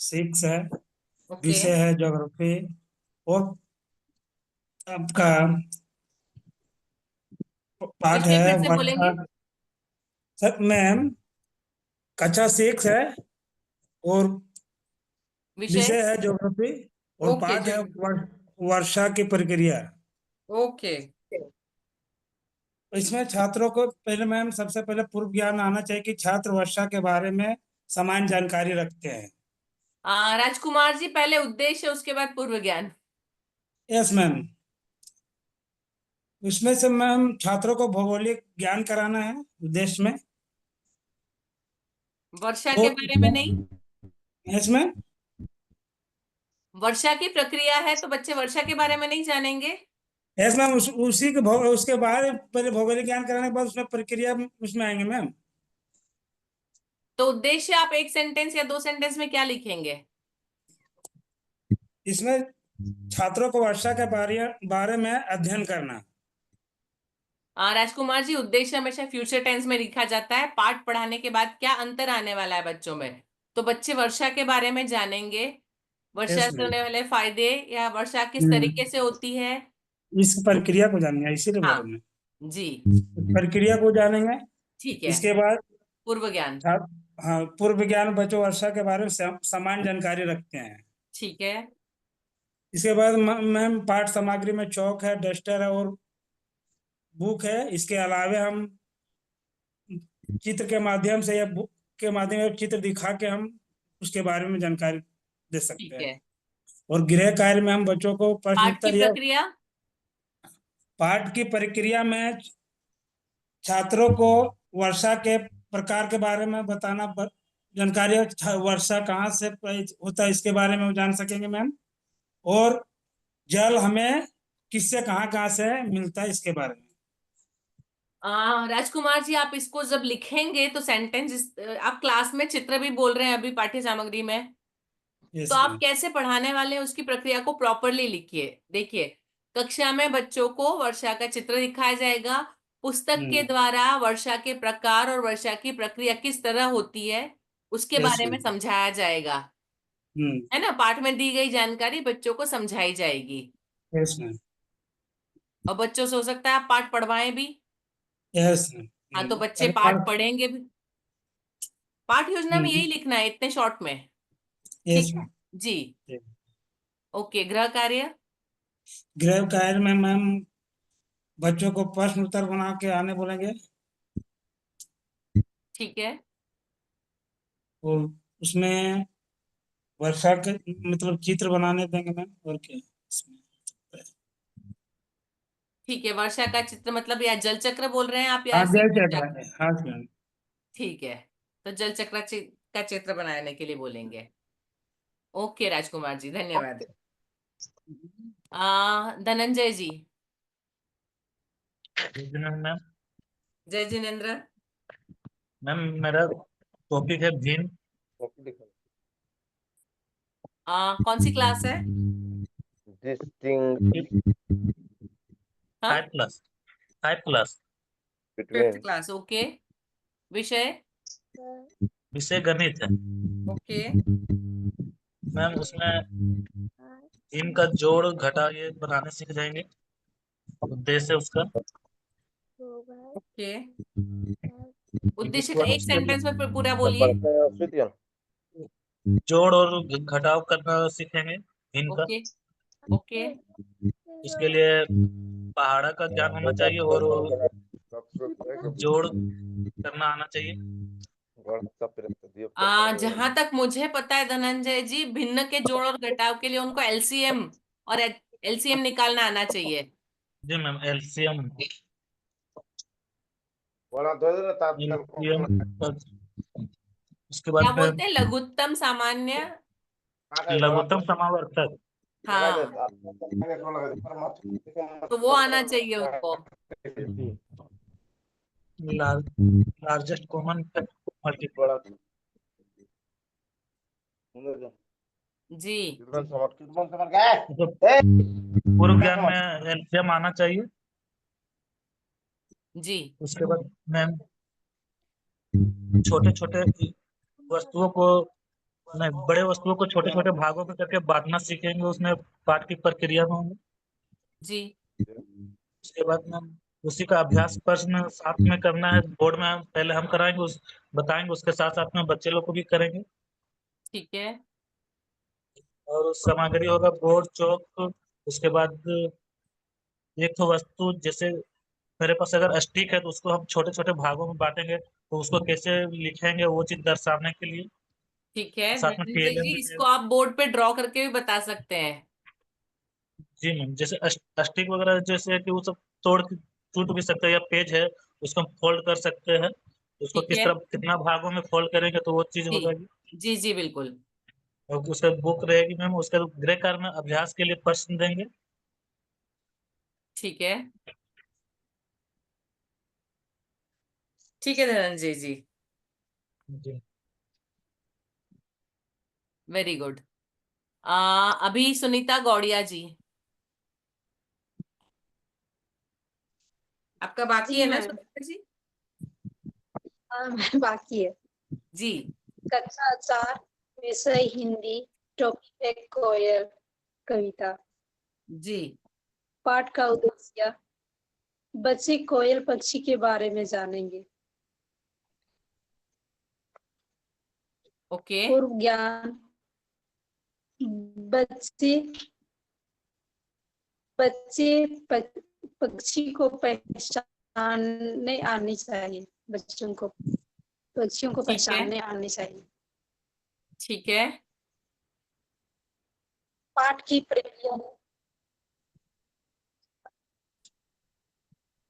6 है, ओके, विषय है ज्योग्राफी और आपका पाठ विषय है फिर से वर्षा। बोलेंगे? सर मैम, कक्षा 6 है और विषय? विषय है ज्योग्राफी और ओके पाठ जो है वर्षा की प्रक्रिया। ओके इसमें छात्रों को पहले मैम सबसे पहले पूर्व ज्ञान आना चाहिए कि छात्र वर्षा के बारे में समान जानकारी रखते हैं। राजकुमार जी, पहले उद्देश्य उसके बाद पूर्व ज्ञान। Yes ma'am. उसमें से मैम छात्रों को भौगोलिक ज्ञान कराना है उद्देश्य में। वर्षा के और बारे में नहीं? Yes ma'am. वर्षा की प्रक्रिया है तो बच्चे वर्षा के बारे में नहीं जानेंगे? यस मैम, उसी के उसके बाद पहले भौगोलिक ज्ञान कराने के बाद उसमें प्रक्रिया उसमें आएंगे मैम। तो उद्देश्य आप एक सेंटेंस या 2 सेंटेंस में क्या लिखेंगे? इसमें छात्रों को वर्षा के बारे में अध्ययन करना। राजकुमार जी, उद्देश्य हमेशा फ्यूचर टेंस में लिखा जाता है। पाठ पढ़ाने के बाद क्या अंतर आने वाला है बच्चों में, तो बच्चे वर्षा के बारे में जानेंगे, वर्षा यस से मैम। होने वाले फायदे या वर्षा किस तरीके से होती है। इस प्रक्रिया को जानेंगे, इसीलिए बोल हाँ रहे हैं। जी, प्रक्रिया को जानेंगे। ठीक है। इसके बाद पूर्व ज्ञान। हाँ, पूर्व ज्ञान बच्चों वर्षा के बारे में समान जानकारी रखते हैं। ठीक है। इसके बाद मैम पाठ सामग्री में चौक है, डस्टर है और बुक है। इसके अलावे हम चित्र के माध्यम से या बुक के माध्यम से चित्र दिखा के हम उसके बारे में जानकारी दे सकते ठीक हैं। है। और गृह कार्य में हम बच्चों को प्रश्न पाठ की उत्तर या प्रक्रिया? पाठ की प्रक्रिया में छात्रों को वर्षा के प्रकार के बारे में बताना, जानकारी वर्षा कहाँ से होता है इसके बारे में वो जान सकेंगे मैम। और जल हमें किससे कहाँ कहाँ से मिलता है इसके बारे में। राजकुमार जी, आप इसको जब लिखेंगे तो सेंटेंस, आप क्लास में चित्र भी बोल रहे हैं अभी पाठ्य सामग्री में, तो यस आप मैम। कैसे पढ़ाने वाले हैं उसकी प्रक्रिया को प्रॉपरली लिखिए। देखिए, कक्षा में बच्चों को वर्षा का चित्र दिखाया जाएगा, पुस्तक के द्वारा वर्षा के प्रकार और वर्षा की प्रक्रिया किस तरह होती है उसके यस बारे में मैम। समझाया जाएगा, है ना। पाठ में दी गई जानकारी बच्चों को समझाई जाएगी, यस मैम। और बच्चों से हो सकता है आप पाठ पढ़वाएं भी। यस हाँ, तो मैम। बच्चे पहले पाठ पढ़ेंगे भी। पाठ योजना में यही हम्म। लिखना है इतने शॉर्ट में। यस ठीक है मैम। जी। ओके, गृह कार्य? गृह कार्य में मैम बच्चों को प्रश्न उत्तर बना के आने बोलेंगे ठीक है। और उसमें वर्षा के मतलब चित्र बनाने देंगे मैम। और क्या इसमें? ठीक है, वर्षा का चित्र मतलब या जल चक्र बोल रहे हैं आप या हाँ ऐसे ही जय वर्षा चक्र का? है, हाँ मैम। ठीक है, तो जल चक्र का चित्र बनाने के लिए बोलेंगे। ओके राजकुमार जी, धन्यवाद। धनंजय जी। मैम। जय जिनेन्द्र। मैम मेरा टॉपिक है भीम। कौन सी क्लास है? Distinct हाँ 5+। 5th class. 5th class, okay. विषय? विषय गणित है। ओके। मैम उसमें इनका जोड़ घटा ये बनाने सीख जाएंगे, उद्देश्य उसका। ओके, उद्देश्य का एक उसके सेंटेंस में पूरा बोलिए। जोड़ और घटाव करना सीखेंगे इनका। ओके ओके इसके लिए पहाड़ा का ज्ञान होना चाहिए और जोड़ करना आना चाहिए। जहां तक मुझे पता है धनंजय जी, भिन्न के जोड़ और घटाव के लिए उनको एलसीएम और एलसीएम निकालना आना चाहिए। जी मैम, एलसीएम उसके क्या बाद में बोलते हैं, लघुत्तम सामान्य? लघुत्तम समावर्तक। हाँ, तो वो आना चाहिए उनको। Largest common multiply. जी, पूर्व ज्ञान में एलसीएम आना चाहिए। जी, उसके बाद मैम छोटे छोटे वस्तुओं को नहीं, बड़े वस्तुओं को छोटे छोटे भागों में करके बांटना सीखेंगे उसमें पाठ की प्रक्रिया में होंगे। जी, उसके बाद मैम उसी का अभ्यास प्रश्न साथ में करना है, बोर्ड में पहले हम कराएंगे, उस बताएंगे, उसके साथ साथ में बच्चे लोग को भी करेंगे। ठीक है। और सामग्री होगा बोर्ड, चौक। उसके बाद एक तो वस्तु, जैसे मेरे पास अगर स्टिक है तो उसको हम छोटे छोटे भागों में बांटेंगे, तो उसको कैसे लिखेंगे वो चीज दर्शाने के लिए। ठीक है साथ में धनंजय टीएलएम जी, भी। इसको आप बोर्ड पे ड्रॉ करके भी बता सकते हैं। जी मैम, जैसे स्टिक वगैरह जैसे कि वो सब तोड़ टूट भी सकते हैं, या पेज है उसको हम फोल्ड कर सकते हैं, उसको ठीक किस है। तरह कितना भागों में फोल्ड करेंगे तो वो चीज हो जी जाएगी। जी जी, बिल्कुल। और उसका बुक रहेगी मैम, उसका ग्रे कलर में अभ्यास के लिए प्रश्न देंगे। ठीक है, ठीक है धनंजय जी, जी वेरी गुड। अभी सुनीता गौड़िया जी, आपका बाकी जी है ना मैम। सुनीता जी? हाँ मैम, बाकी है। जी, कक्षा 4, विषय हिंदी, टॉपिक है कोयल कविता। जी, पाठ का उद्देश्य, बच्चे कोयल पक्षी के बारे में जानेंगे। ओके, पूर्व ज्ञान, बच्चे बच्चे पक्षी को पहचानने आनी चाहिए। बच्चों को पक्षियों को ठीक है, पहचानने आनी चाहिए। ठीक है, पाठ की प्रक्रिया,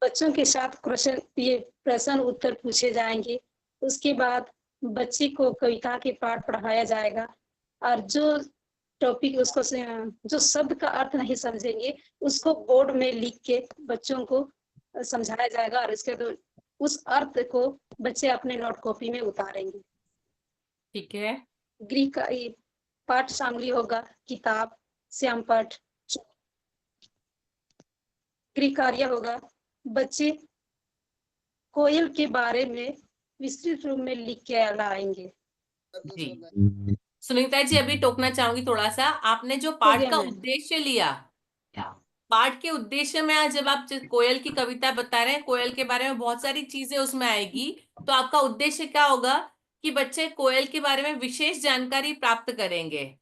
बच्चों के साथ प्रश्न उत्तर पूछे जाएंगे। उसके बाद बच्चे को कविता के पाठ पढ़ाया जाएगा, और जो टॉपिक उसको जो शब्द का अर्थ नहीं समझेंगे उसको बोर्ड में लिख के बच्चों को समझाया जाएगा, और इसके तो उस अर्थ को बच्चे अपने नोट कॉपी में उतारेंगे। ठीक है, गृह का पाठ सामग्री होगा किताब, श्यामपठ। गृह कार्य होगा, बच्चे कोयल के बारे में विस्तृत रूप में लिख के लाएंगे। जी। सुनीता जी, अभी टोकना चाहूंगी थोड़ा सा। आपने जो हो पाठ गया का मैम। उद्देश्य लिया, पाठ के उद्देश्य में आज जब आप कोयल की कविता बता रहे हैं, कोयल के बारे में बहुत सारी चीजें उसमें आएगी, तो आपका उद्देश्य क्या होगा कि बच्चे कोयल के बारे में विशेष जानकारी प्राप्त करेंगे।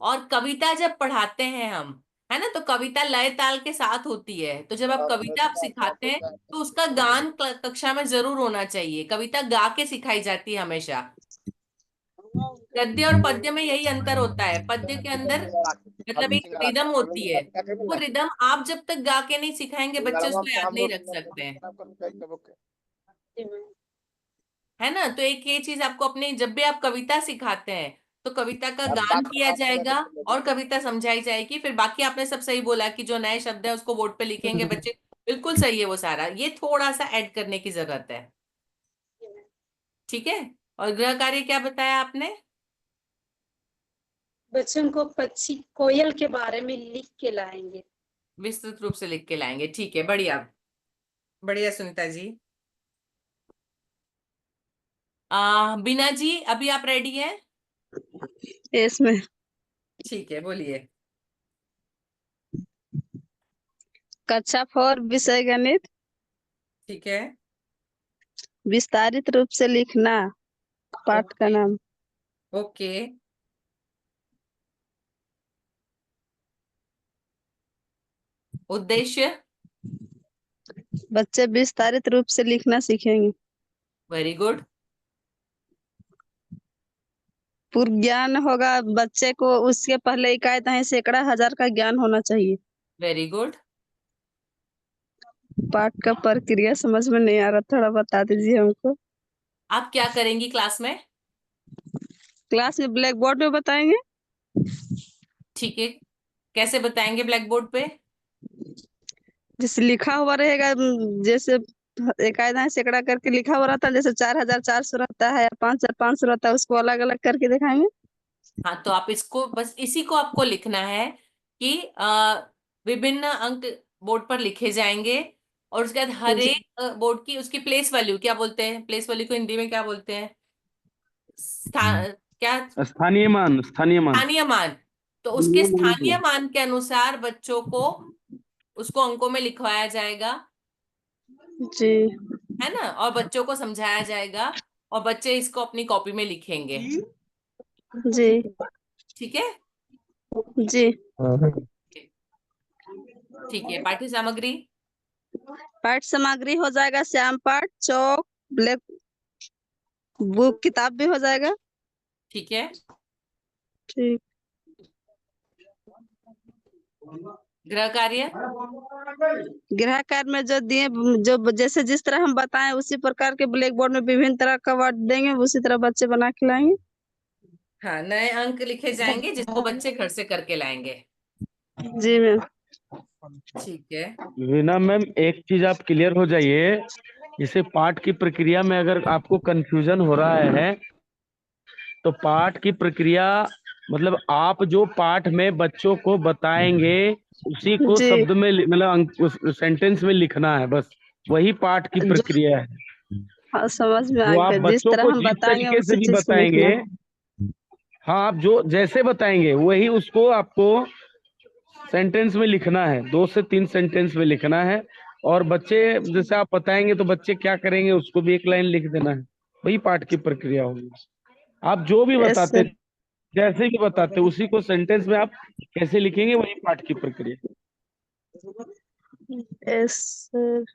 और कविता जब पढ़ाते हैं हम, है ना, तो कविता लय ताल के साथ होती है, तो जब आप कविता आप सिखाते हैं तो उसका गान कक्षा में जरूर होना चाहिए। कविता गा के सिखाई जाती है हमेशा। गद्य और पद्य में यही अंतर होता है। पद्य के अंदर मतलब एक रिदम होती है, वो रिदम आप जब तक गा के नहीं सिखाएंगे बच्चे उसको याद नहीं रख सकते हैं, है ना। तो एक ये चीज आपको अपने, जब भी आप कविता सिखाते हैं तो कविता का गान किया जाएगा और कविता समझाई जाएगी। फिर बाकी आपने सब सही बोला कि जो नए शब्द है उसको बोर्ड पे लिखेंगे बच्चे, बिल्कुल सही है वो सारा। ये थोड़ा सा ऐड करने की जरूरत है, ठीक है। और गृह कार्य क्या बताया आपने? बच्चों को पक्षी कोयल के बारे में लिख के लाएंगे। विस्तृत रूप से लिख के लाएंगे, ठीक है, बढ़िया। बढ़िया सुनीता जी। बीना जी, अभी आप रेडी हैं? Yes ma'am. ठीक है, बोलिए। कक्षा 4 विषय गणित, ठीक है। विस्तारित रूप से लिखना पाठ का नाम। ओके। उद्देश्य? बच्चे विस्तारित रूप से लिखना सीखेंगे। Very good. पूर्व ज्ञान होगा बच्चे को, उसके पहले इकाई दहाई सैकड़ा हजार का ज्ञान होना चाहिए। Very good. पाठ का प्रक्रिया समझ में नहीं आ रहा, थोड़ा बता दीजिए हमको। आप क्या करेंगी क्लास में? क्लास में ब्लैक बोर्ड में बताएंगे। ठीक है, कैसे बताएंगे ब्लैक बोर्ड पे? जैसे लिखा हुआ रहेगा, जैसे इकाई दहाई सैकड़ा करके लिखा हुआ रहता है, जैसे 4400 रहता है या 5500 रहता है, उसको अलग अलग करके दिखाएंगे। हाँ, तो आप इसको बस इसी को आपको लिखना है कि विभिन्न अंक बोर्ड पर लिखे जाएंगे, और उसके बाद हर जी। एक बोर्ड की उसकी प्लेस वैल्यू, क्या बोलते हैं प्लेस वैल्यू को हिंदी में, क्या बोलते हैं? क्या? स्थानीय मान, स्थानीय मान। स्थानीय मान। तो उसके स्थानीय मान के अनुसार बच्चों को उसको अंकों में लिखवाया जाएगा, जी। है ना, और बच्चों को समझाया जाएगा, और बच्चे इसको अपनी कॉपी में लिखेंगे। जी। ठीक है। जी। ठीक है, पाठ्य सामग्री? पाठ सामग्री हो जाएगा श्याम पाठ, चौक, ब्लैक बुक, किताब भी हो जाएगा। ठीक है। ठीक। गृह कार्य? गृह कार्य में जो दिए, जो जैसे जिस तरह हम बताएं उसी प्रकार के ब्लैक बोर्ड में विभिन्न तरह का वर्ड देंगे, उसी तरह बच्चे बना के लाएंगे। हाँ, नए अंक लिखे जाएंगे जिसको बच्चे घर से करके लाएंगे। जी मैम। ठीक है। वीना मैम, एक चीज आप क्लियर हो जाइए, जैसे पाठ की प्रक्रिया में अगर आपको कंफ्यूजन हो रहा है, तो पाठ की प्रक्रिया मतलब आप जो पाठ में बच्चों को बताएंगे उसी को जी। शब्द में मतलब सेंटेंस में लिखना है, बस वही पाठ की प्रक्रिया है। हाँ, समझ में आ वो आप गया, जिस बच्चों तरह को हम जिस बताएंगे तरीके से उसी भी चीज को लिखना बताएंगे, है। हाँ आप जो जैसे बताएंगे वही उसको आपको सेंटेंस में लिखना है, 2 से 3 सेंटेंस में लिखना है। और बच्चे जैसे आप बताएंगे तो बच्चे क्या करेंगे, उसको भी एक लाइन लिख देना है, वही पाठ की प्रक्रिया होगी। आप जो भी यस बताते, सर। जैसे भी बताते, उसी को सेंटेंस में आप कैसे लिखेंगे, वही पाठ की प्रक्रिया। Yes sir.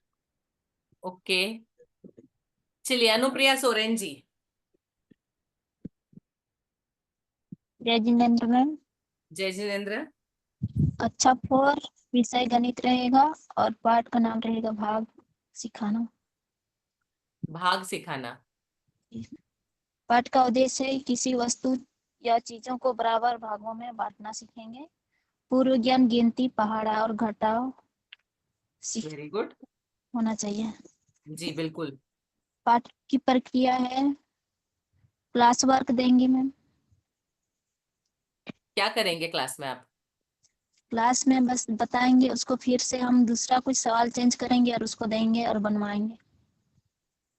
ओके, चलिए अनुप्रिया सोरेन जी। जय जिनेन्द्र मैम। जय जिनेन्द्र। कक्षा 4 विषय गणित रहेगा और पाठ का नाम रहेगा भाग सिखाना। भाग सिखाना। पाठ का उद्देश्य है किसी वस्तु या चीजों को बराबर भागों में बांटना सीखेंगे। पूर्व ज्ञान, गिनती, पहाड़ा और घटाव वेरी गुड। होना चाहिए। जी बिल्कुल। पाठ की प्रक्रिया है, क्लास वर्क देंगे मैम। क्या करेंगे क्लास में आप? क्लास में बस बताएंगे, उसको फिर से हम दूसरा कुछ सवाल चेंज करेंगे और उसको देंगे और बनवाएंगे।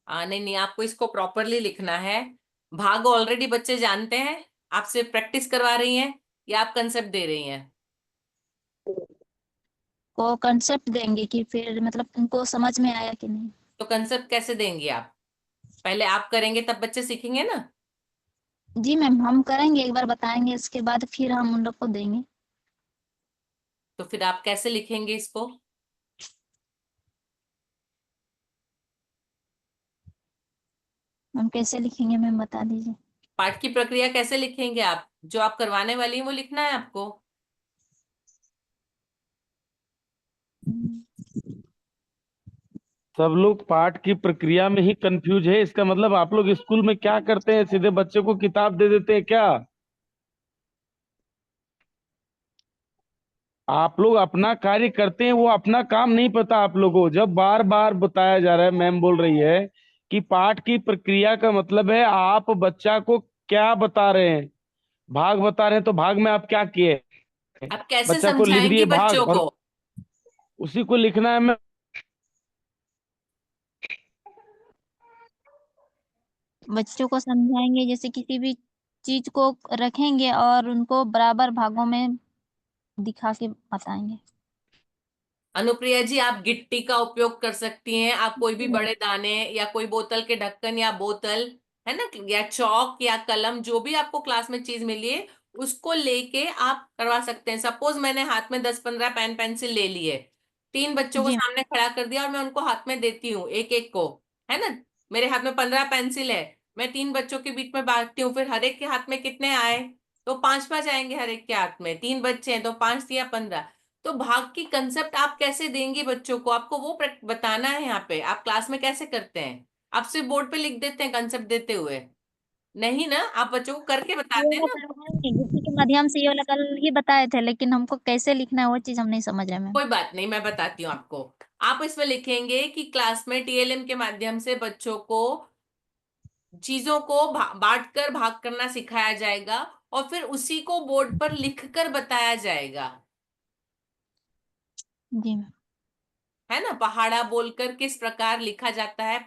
नहीं नहीं, आपको इसको प्रॉपरली लिखना है। भाग ऑलरेडी बच्चे जानते हैं, आपसे प्रैक्टिस करवा रही हैं या आप कंसेप्ट दे रही हैं? को कंसेप्ट देंगे कि फिर मतलब उनको समझ में आया कि नहीं। तो कंसेप्ट कैसे देंगी आप? पहले आप करेंगे तब बच्चे सीखेंगे ना। जी मैम, हम करेंगे, एक बार बताएंगे, इसके बाद फिर हम उन लोग को देंगे। तो फिर आप कैसे लिखेंगे इसको? हम कैसे लिखेंगे मैम, बता दीजिए। पाठ की प्रक्रिया कैसे लिखेंगे आप? जो आप करवाने वाली हैं वो लिखना है आपको। सब लोग पाठ की प्रक्रिया में ही कंफ्यूज है, इसका मतलब आप लोग स्कूल में क्या करते हैं, सीधे बच्चे को किताब दे देते हैं क्या? आप लोग अपना कार्य करते हैं, वो अपना काम नहीं पता आप लोगों को। जब बार बार बताया जा रहा है, मैम बोल रही है कि पाठ की प्रक्रिया का मतलब है आप बच्चा को क्या बता रहे हैं, भाग बता रहे हैं, तो भाग में आप क्या किए, आप कैसे बच्चा को लिख समझाएंगी दिए भाग बच्चों और को? उसी को लिखना है। मैं बच्चों को समझाएंगे, जैसे किसी भी चीज को रखेंगे और उनको बराबर भागों में दिखा के बताएंगे। अनुप्रिया जी, आप गिट्टी का उपयोग कर सकती हैं। आप कोई भी बड़े दाने या कोई बोतल के ढक्कन या बोतल, है ना, या चौक या कलम, जो भी आपको क्लास में चीज मिली है उसको लेके आप करवा सकते हैं। सपोज मैंने हाथ में 10-15 पेन पेंसिल ले लिए, 3 बच्चों को जी सामने खड़ा कर दिया और मैं उनको हाथ में देती हूँ एक एक को, है ना। मेरे हाथ में 15 पेंसिल है, मैं 3 बच्चों के बीच में बांटती हूँ, फिर हर एक के हाथ में कितने आए? तो 5-5 आएंगे हर एक के हाथ में। 3 बच्चे हैं तो 5 दिया 15। तो भाग की कंसेप्ट आप कैसे देंगे बच्चों को, आपको वो बताना है। यहाँ पे आप क्लास में कैसे करते हैं? आप सिर्फ बोर्ड पे लिख देते हैं कंसेप्ट देते हुए? नहीं ना, आप बच्चों को करके ये बताते हैं वाला ना। कल है, गिट्टी के माध्यम से ये वाला कल ही बताए थे, लेकिन हमको कैसे लिखना है वो चीज हम नहीं समझ रहे मैम। कोई बात नहीं, मैं बताती हूँ आपको। आप इसमें लिखेंगे कि क्लास में टीएलएम के माध्यम से बच्चों को चीजों को बांट कर भाग करना सिखाया जाएगा और फिर उसी को बोर्ड पर लिख कर बताया जाएगा, जी मैम। है ना। पहाड़ा बोलकर किस प्रकार लिखा जाता है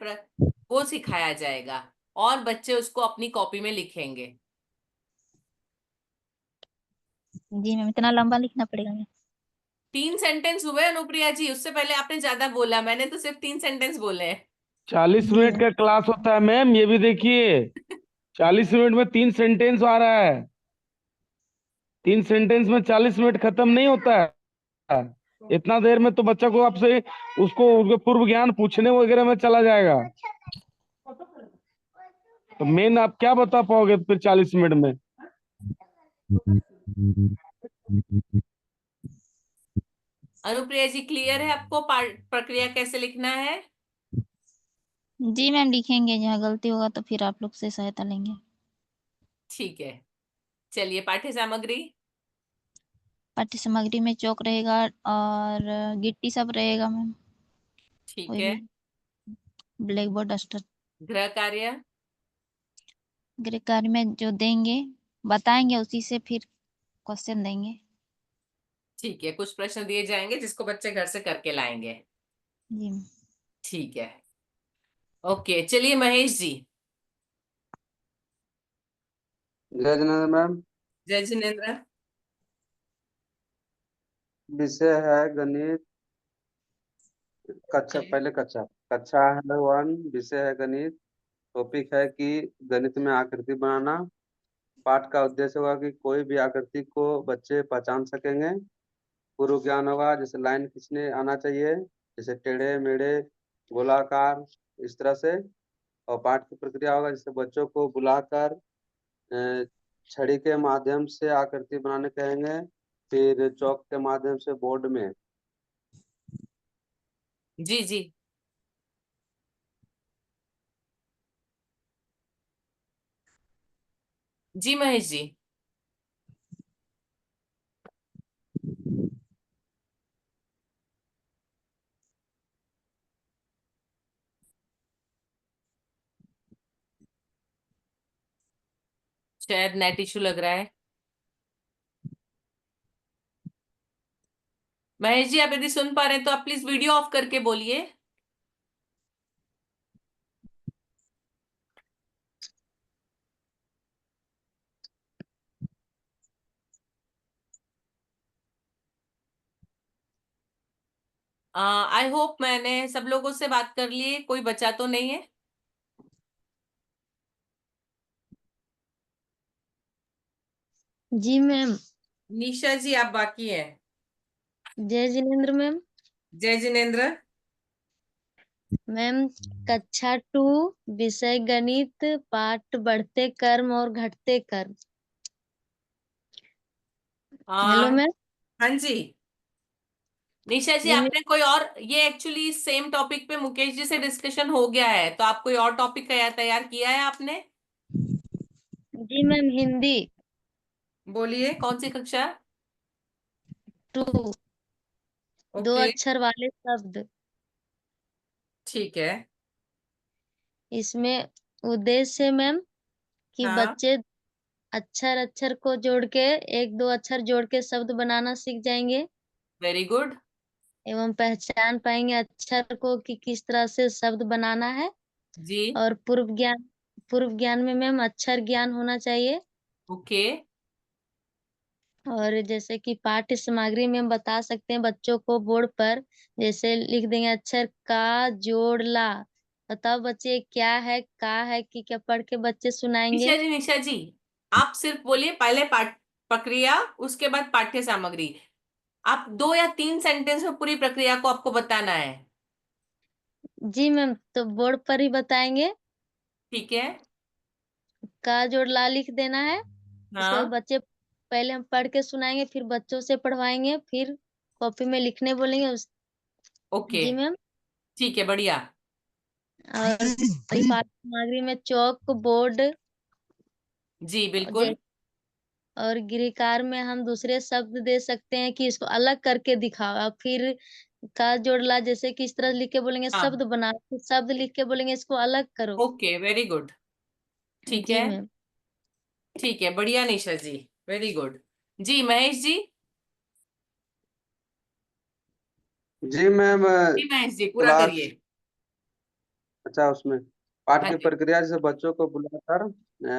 वो सिखाया जाएगा और बच्चे उसको अपनी कॉपी में लिखेंगे। जी मैम, इतना लंबा लिखना पड़ेगा मैम? 3 सेंटेंस हुए अनुप्रिया जी, उससे पहले आपने ज्यादा बोला, मैंने तो सिर्फ 3 सेंटेंस बोले हैं। 40 जी मिनट मैम। का क्लास होता है मैम, ये भी देखिए। 40 मिनट में 3 सेंटेंस आ रहा है। 3 सेंटेंस में 40 मिनट खत्म नहीं होता है। इतना देर में तो बच्चा को आपसे उसको पूर्व ज्ञान पूछने वगैरह में चला जाएगा। तो मेन आप क्या बता पाओगे फिर 40 मिनट में? अनुप्रिया जी, क्लियर है आपको प्रक्रिया कैसे लिखना है? जी मैम, लिखेंगे, जहाँ गलती होगा तो फिर आप लोग से सहायता लेंगे। ठीक है, चलिए। पाठ्य सामग्री। पाठ्य सामग्री में चौक रहेगा और गिट्टी सब रहेगा मैम। ठीक कोई है। भी ब्लैक बोर्ड डस्टर। गृह कार्य। गृह कार्य में जो देंगे बताएंगे, उसी से फिर क्वेश्चन देंगे। ठीक है, कुछ प्रश्न दिए जाएंगे जिसको बच्चे घर से करके लाएंगे। जी मैम। ठीक है, ओके। चलिए महेश जी। जय जिनेंद्र मैम। जय जिनेंद्र। विषय है गणित। कक्षा पहले कक्षा कक्षा है 1। विषय है गणित। टॉपिक है कि गणित में आकृति बनाना। पाठ का उद्देश्य होगा कि कोई भी आकृति को बच्चे पहचान सकेंगे। पूर्व ज्ञान होगा, जैसे लाइन खींचने आना चाहिए, जैसे टेढ़े मेढ़े गोलाकार, इस तरह से। और पाठ की प्रक्रिया होगा, जैसे बच्चों को बुलाकर छड़ी के माध्यम से आकृति बनाने कहेंगे, फिर चौक के माध्यम से बोर्ड में। जी जी। जी महेश जी। शायद नेट इशू लग रहा है। महेश जी, आप यदि सुन पा रहे हैं तो आप प्लीज वीडियो ऑफ करके बोलिए। आई होप मैंने सब लोगों से बात कर ली है, कोई बचा तो नहीं है? जी मैम। निशा जी, आप बाकी हैं। जय जिनेंद्र मैम। जय जिनेंद्र। मैम, कक्षा 2 विषय गणित, पाठ बढ़ते कर्म और घटते कर्म। Hello ma'am. हाँ जी। निशा जी, जी आपने कोई और, ये एक्चुअली सेम टॉपिक पे मुकेश जी से डिस्कशन हो गया है, तो आप कोई और टॉपिक तैयार किया है आपने? जी मैम, हिंदी बोलिए, कौन सी कक्षा? 2, 2 ओके। अक्षर वाले शब्द। ठीक है। इसमें उद्देश्य है मैम कि हाँ। बच्चे अक्षर अक्षर को जोड़ के, 1-2 अक्षर जोड़ के शब्द बनाना सीख जाएंगे वेरी गुड। एवं पहचान पाएंगे अक्षर को कि किस तरह से शब्द बनाना है। जी। और पूर्व ज्ञान में मैम अक्षर ज्ञान होना चाहिए। ओके। और जैसे कि पाठ्य सामग्री में हम बता सकते हैं बच्चों को बोर्ड पर, जैसे लिख देंगे अक्षर का जोड़ ला। बताओ बच्चे क्या है, का है कि क्या पढ़ के बच्चे सुनाएंगे। निशा जी आप सिर्फ बोलिए पहले पाठ प्रक्रिया, उसके बाद पाठ्य सामग्री। आप 2 या 3 सेंटेंस में पूरी प्रक्रिया को आपको बताना है। जी मैम, तो बोर्ड पर ही बताएंगे। ठीक है। का जोड़ ला लिख देना है। उसके बाद हाँ बच्चे पहले हम पढ़ के सुनाएंगे, फिर बच्चों से पढ़वाएंगे, फिर कॉपी में लिखने बोलेंगे ओके जी मैम। ठीक है, बढ़िया। और पाठ्य सामग्री में चौक बोर्ड जी बिल्कुल। और गृहकार में हम दूसरे शब्द दे सकते हैं कि इसको अलग करके दिखाओ। और फिर का जोड़ला जैसे कि इस तरह लिख के बोलेंगे हाँ। शब्द बनाओ, फिर शब्द लिख के बोलेंगे इसको अलग करो। Okay very good. ठीक जी है मैम। ठीक है, बढ़िया निशा जी, वेरी गुड। जी महेश जी। जी मैम, जी महेश जी पूरा क्लास, करिए। अच्छा उसमें पाठ हाँ की जी। प्रक्रिया जैसे बच्चों को बुलाकर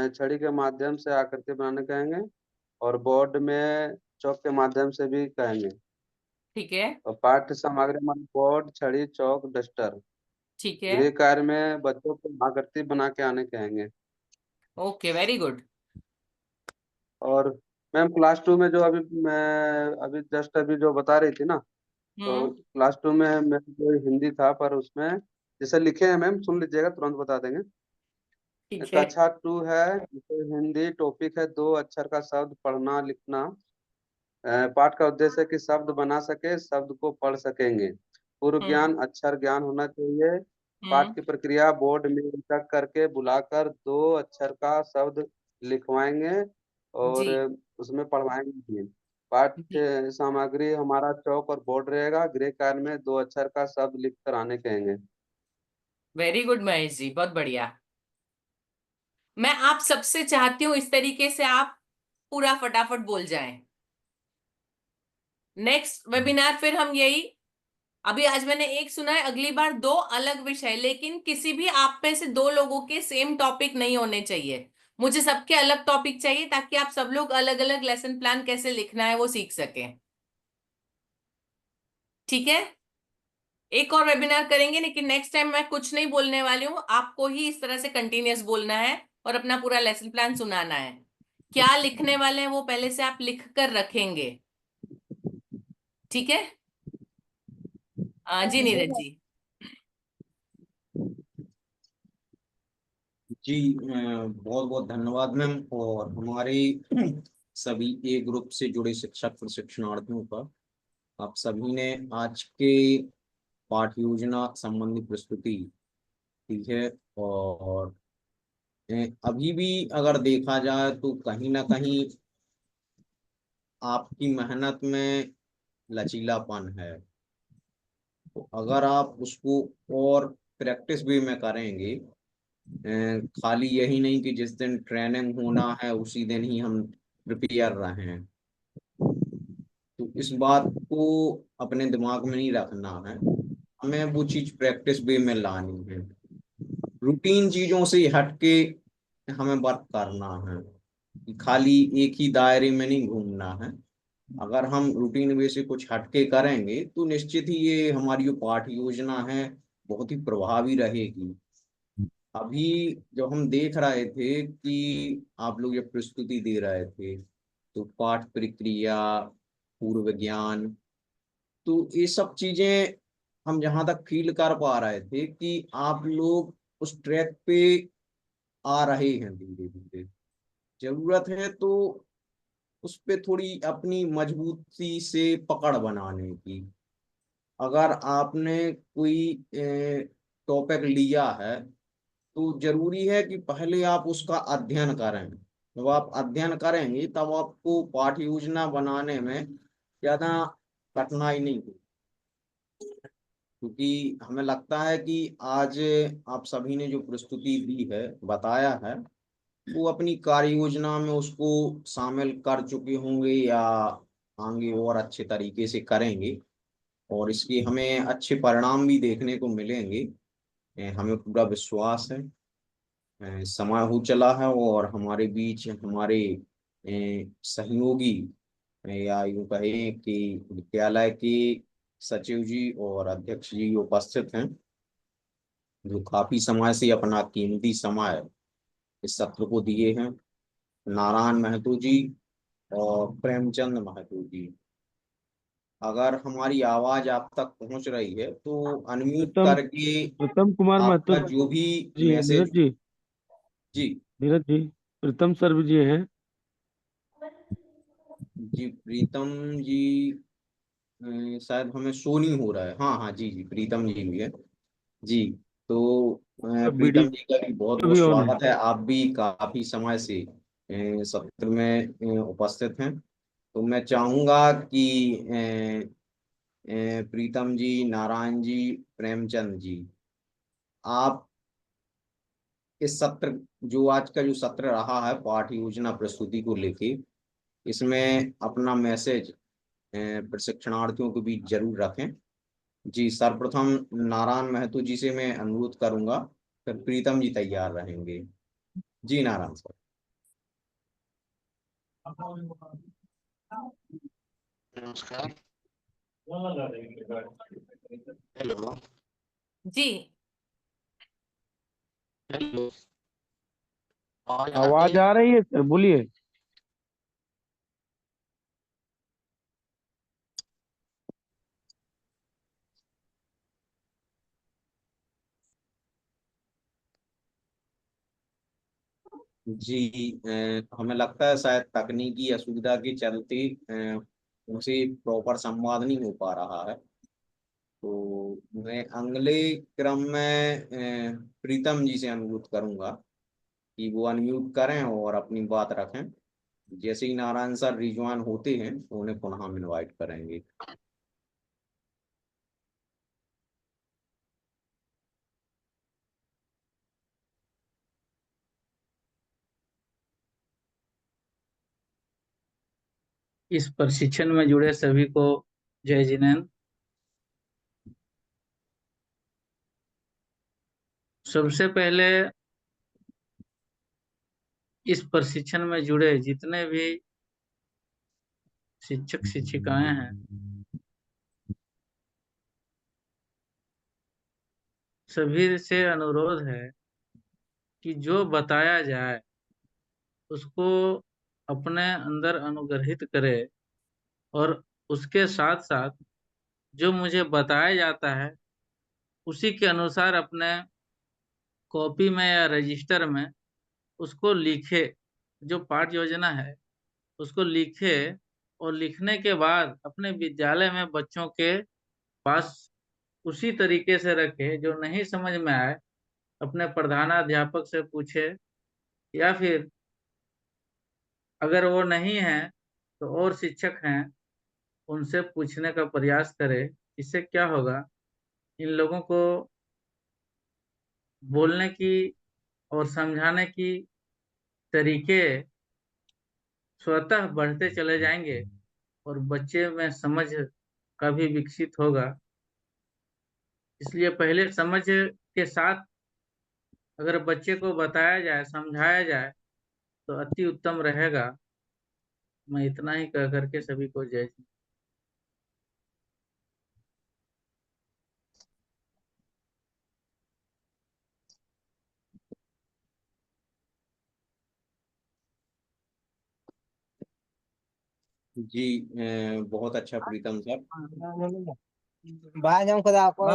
छड़ी के माध्यम से आकृति बनाने कहेंगे, और बोर्ड में चौक के माध्यम से भी कहेंगे। ठीक है। और पाठ्य सामग्री में बोर्ड, छड़ी, चौक, डस्टर। ठीक है। गृह कार्य में बच्चों को आकृति बना के आने कहेंगे। Okay very good. और मैम क्लास 2 में जो अभी मैं अभी जस्ट अभी जो बता रही थी ना, तो क्लास 2 में मैं जो हिंदी था, पर उसमें जैसे लिखे हैं मैम, सुन लीजिएगा, तुरंत बता देंगे। ठीक है। कक्षा 2 है, जैसे हिंदी टॉपिक है 2 अक्षर का शब्द पढ़ना लिखना। पाठ का उद्देश्य है कि शब्द बना सके, शब्द को पढ़ सकेंगे। पूर्व ज्ञान अक्षर ज्ञान होना चाहिए। पाठ की प्रक्रिया बोर्ड में इंटक करके बुलाकर 2 अक्षर का शब्द लिखवाएंगे और जी उसमें पढ़वाएंगे भी। पाठ्य सामग्री हमारा चौक और बोर्ड रहेगा। गृह कार्य में 2 अक्षर का शब्द लिख कर आने कहेंगे। वेरी गुड महेश जी, बहुत बढ़िया। मैं आप सबसे चाहती हूँ इस तरीके से आप पूरा फटाफट बोल जाएं। नेक्स्ट वेबिनार फिर हम यही, अभी आज मैंने एक सुना है, अगली बार 2 अलग विषय, लेकिन किसी भी आप में से 2 लोगों के सेम टॉपिक नहीं होने चाहिए। मुझे सबके अलग टॉपिक चाहिए ताकि आप सब लोग अलग अलग लेसन प्लान कैसे लिखना है वो सीख सकें। ठीक है, एक और वेबिनार करेंगे, लेकिन नेक्स्ट टाइम मैं कुछ नहीं बोलने वाली हूँ, आपको ही इस तरह से कंटिन्यूअस बोलना है और अपना पूरा लेसन प्लान सुनाना है। क्या लिखने वाले हैं वो पहले से आप लिख कर रखेंगे। ठीक है। जी नीरज जी। जी बहुत बहुत धन्यवाद मैम। और हमारे सभी ए ग्रुप से जुड़े शिक्षक प्रशिक्षणार्थियों का आप सभी ने आज के पाठ योजना संबंधी प्रस्तुति दी है। और अभी भी अगर देखा जाए तो कहीं ना कहीं आपकी मेहनत में लचीलापन है। तो अगर आप उसको और प्रैक्टिस भी में करेंगे, खाली यही नहीं कि जिस दिन ट्रेनिंग होना है उसी दिन ही हम प्रिपेयर रहें, तो इस बात को अपने दिमाग में नहीं रखना है। हमें वो चीज प्रैक्टिस वे में लानी है। रूटीन चीजों से हटके हमें वर्क करना है, कि खाली एक ही दायरे में नहीं घूमना है। अगर हम रूटीन वे से कुछ हटके करेंगे तो निश्चित ही ये हमारी जो पाठ योजना है बहुत ही प्रभावी रहेगी। अभी जब हम देख रहे थे कि आप लोग जब प्रस्तुति दे रहे थे, तो पाठ प्रक्रिया, पूर्व ज्ञान, तो ये सब चीजें हम जहां तक फील कर पा रहे थे कि आप लोग उस ट्रैक पे आ रहे हैं धीरे धीरे। जरूरत है तो उस पे थोड़ी अपनी मजबूती से पकड़ बनाने की। अगर आपने कोई टॉपिक लिया है तो जरूरी है कि पहले आप उसका अध्ययन करें। जब आप अध्ययन करेंगे तब आपको पाठ योजना बनाने में ज्यादा कठिनाई नहीं होगी। क्योंकि हमें लगता है कि आज आप सभी ने जो प्रस्तुति दी है, बताया है, वो अपनी कार्य योजना में उसको शामिल कर चुके होंगे या आगे और अच्छे तरीके से करेंगे, और इसके हमें अच्छे परिणाम भी देखने को मिलेंगे। हमें पूरा विश्वास है। समय हो चला है और हमारे बीच हमारे सहयोगी या यूं कहें कि विद्यालय के सचिव जी और अध्यक्ष जी उपस्थित हैं, जो काफी समय से अपना कीमती समय इस सत्र को दिए हैं। नारायण महतो जी और प्रेमचंद महतो जी, अगर हमारी आवाज आप तक पहुंच रही है तो अनम्यूट प्रथम करके प्रथम कुमार महतो आपका जो भी जी है, मैसेज। जी धीरज जी प्रीतम सर जी हैं। जी प्रीतम जी शायद हमें शो नहीं हो रहा है। हाँ हाँ जी जी, प्रीतम जी भी है जी। तो वीडियो प्रीतम जी का भी बहुत बहुत भी ऑन है। स्वागत है। आप भी काफी समय से सत्र में उपस्थित हैं। तो मैं चाहूंगा कि प्रीतम जी, नारायण जी, प्रेमचंद जी, आप इस सत्र, जो आज का जो सत्र रहा है पाठ योजना प्रस्तुति को लेके, इसमें अपना मैसेज प्रशिक्षणार्थियों के बीच जरूर रखें। जी सर्वप्रथम नारायण महतो जी से मैं अनुरोध करूंगा, फिर प्रीतम जी तैयार रहेंगे। जी नारायण सर। नमस्कार। हेलो जी हेलो, आवाज आ रही है सर, बोलिए। जी हमें लगता है शायद तकनीकी असुविधा के चलते उनसे प्रॉपर संवाद नहीं हो पा रहा है। तो मैं अगले क्रम में प्रीतम जी से अनुरोध करूंगा कि वो अनम्यूट करें और अपनी बात रखें। जैसे ही नारायण सर रिजवान होते हैं तो उन्हें पुनः हम इनवाइट करेंगे। इस प्रशिक्षण में जुड़े सभी को जय जिनेन्द्र। सबसे पहले इस प्रशिक्षण में जुड़े जितने भी शिक्षक शिक्षिकाएं हैं, सभी से अनुरोध है कि जो बताया जाए उसको अपने अंदर अनुग्रहित करे और उसके साथ साथ जो मुझे बताया जाता है उसी के अनुसार अपने कॉपी में या रजिस्टर में उसको लिखे। जो पाठ योजना है उसको लिखे और लिखने के बाद अपने विद्यालय में बच्चों के पास उसी तरीके से रखे। जो नहीं समझ में आए अपने प्रधानाध्यापक से पूछे, या फिर अगर वो नहीं है तो और शिक्षक हैं उनसे पूछने का प्रयास करें। इससे क्या होगा, इन लोगों को बोलने की और समझाने की तरीके स्वतः बढ़ते चले जाएंगे और बच्चे में समझ का भी विकसित होगा। इसलिए पहले समझ के साथ अगर बच्चे को बताया जाए, समझाया जाए तो अति उत्तम रहेगा। मैं इतना ही कह करके सभी को जय हिंद। जी बहुत अच्छा प्रीतम सर। बाय खुदा को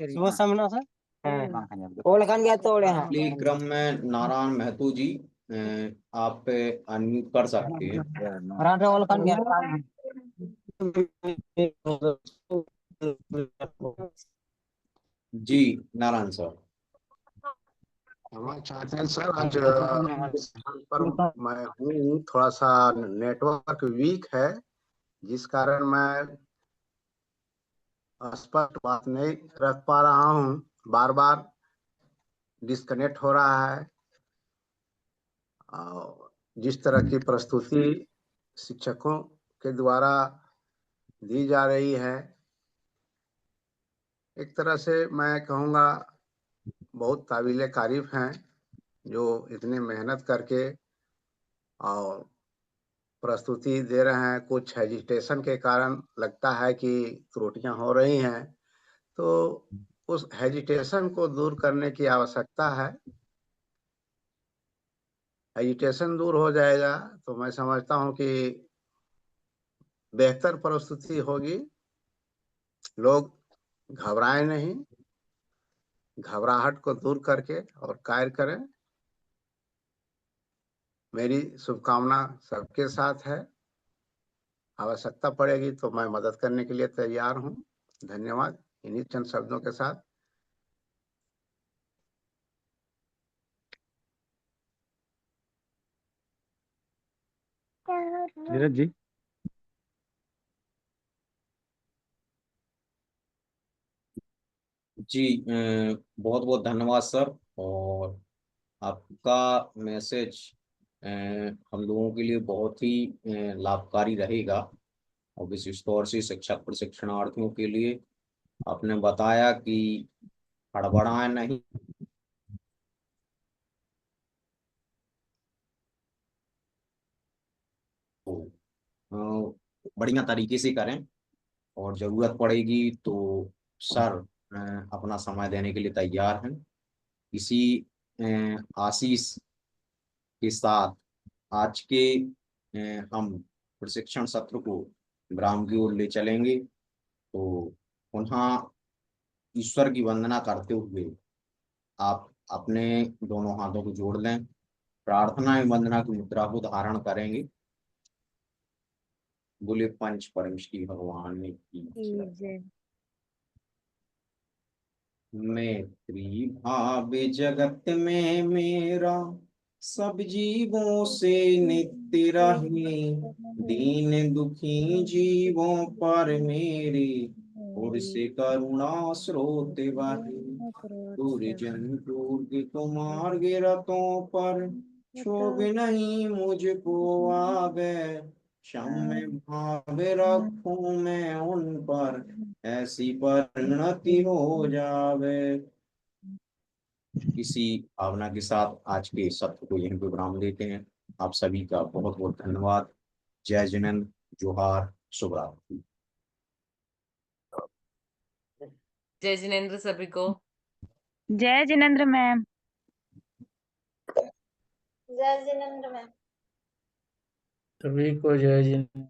सुबह सामना सर कोल खान गया तोड़े हैं। अगले क्रम में नारायण महतो जी आप अनम्यूट कर सकते हैं। रांठा कोल खान गया जी नारायण सर। क्षमा चाहते हैं सर, आज इस स्थान पर मैं हूँ, थोड़ा सा नेटवर्क वीक है जिस कारण मैं स्पष्ट बात नहीं रख पा रहा हूँ। बार बार डिस्कनेक्ट हो रहा है। और जिस तरह की प्रस्तुति शिक्षकों के द्वारा दी जा रही है, एक तरह से मैं कहूँगा बहुत काबिले तारीफ हैं जो इतनी मेहनत करके और प्रस्तुति दे रहे हैं। कुछ हेजिटेशन के कारण लगता है कि त्रुटियां हो रही हैं, तो उस हेजिटेशन को दूर करने की आवश्यकता है। हेजिटेशन दूर हो जाएगा तो मैं समझता हूं कि बेहतर प्रस्तुति होगी। लोग घबराएं नहीं, घबराहट को दूर करके और कार्य करें। मेरी शुभकामना सबके साथ है। आवश्यकता पड़ेगी तो मैं मदद करने के लिए तैयार हूं। धन्यवाद। इन्हीं चंद शब्दों के साथ नीरज जी। जी बहुत बहुत धन्यवाद सर। और आपका मैसेज हम लोगों के लिए बहुत ही लाभकारी रहेगा, और विशेष तौर से शिक्षक प्रशिक्षणार्थियों के लिए। आपने बताया कि हड़बड़ाएं नहीं, तो बढ़िया तरीके से करें, और जरूरत पड़ेगी तो सर अपना समय देने के लिए तैयार हैं। इसी आशीष के साथ आज के हम प्रशिक्षण सत्र को विराम की ओर ले चलेंगे। तो पुनः ईश्वर की वंदना करते हुए आप अपने दोनों हाथों को जोड़ लें, प्रार्थना एवं वंदना की मुद्रा को धारण करेंगे। बोले पंच परम श्री भगवान की जय। मैत्री भाव जगत में मेरा सब जीवों से नित्य रहे, दीन दुखी जीवों पर मेरे और से करुणा स्रोत बहे। दुर्जन दुर्ग मार्ग रतों पर क्षोभ नहीं मुझको आवे, क्षम्य भाव रखूं मैं उन पर ऐसी परिणति हो जावे। इसी भावना के साथ आज के सत्र को यहीं पे विराम देते हैं। आप सभी का बहुत बहुत धन्यवाद। जय जिनेंद्र, जोहार, शुभ रात्रि। जय जिनेंद्र सभी को। जय जिनेंद्र मैम। जय जिनेंद्र मैम। सभी को जय जिनेंद्र।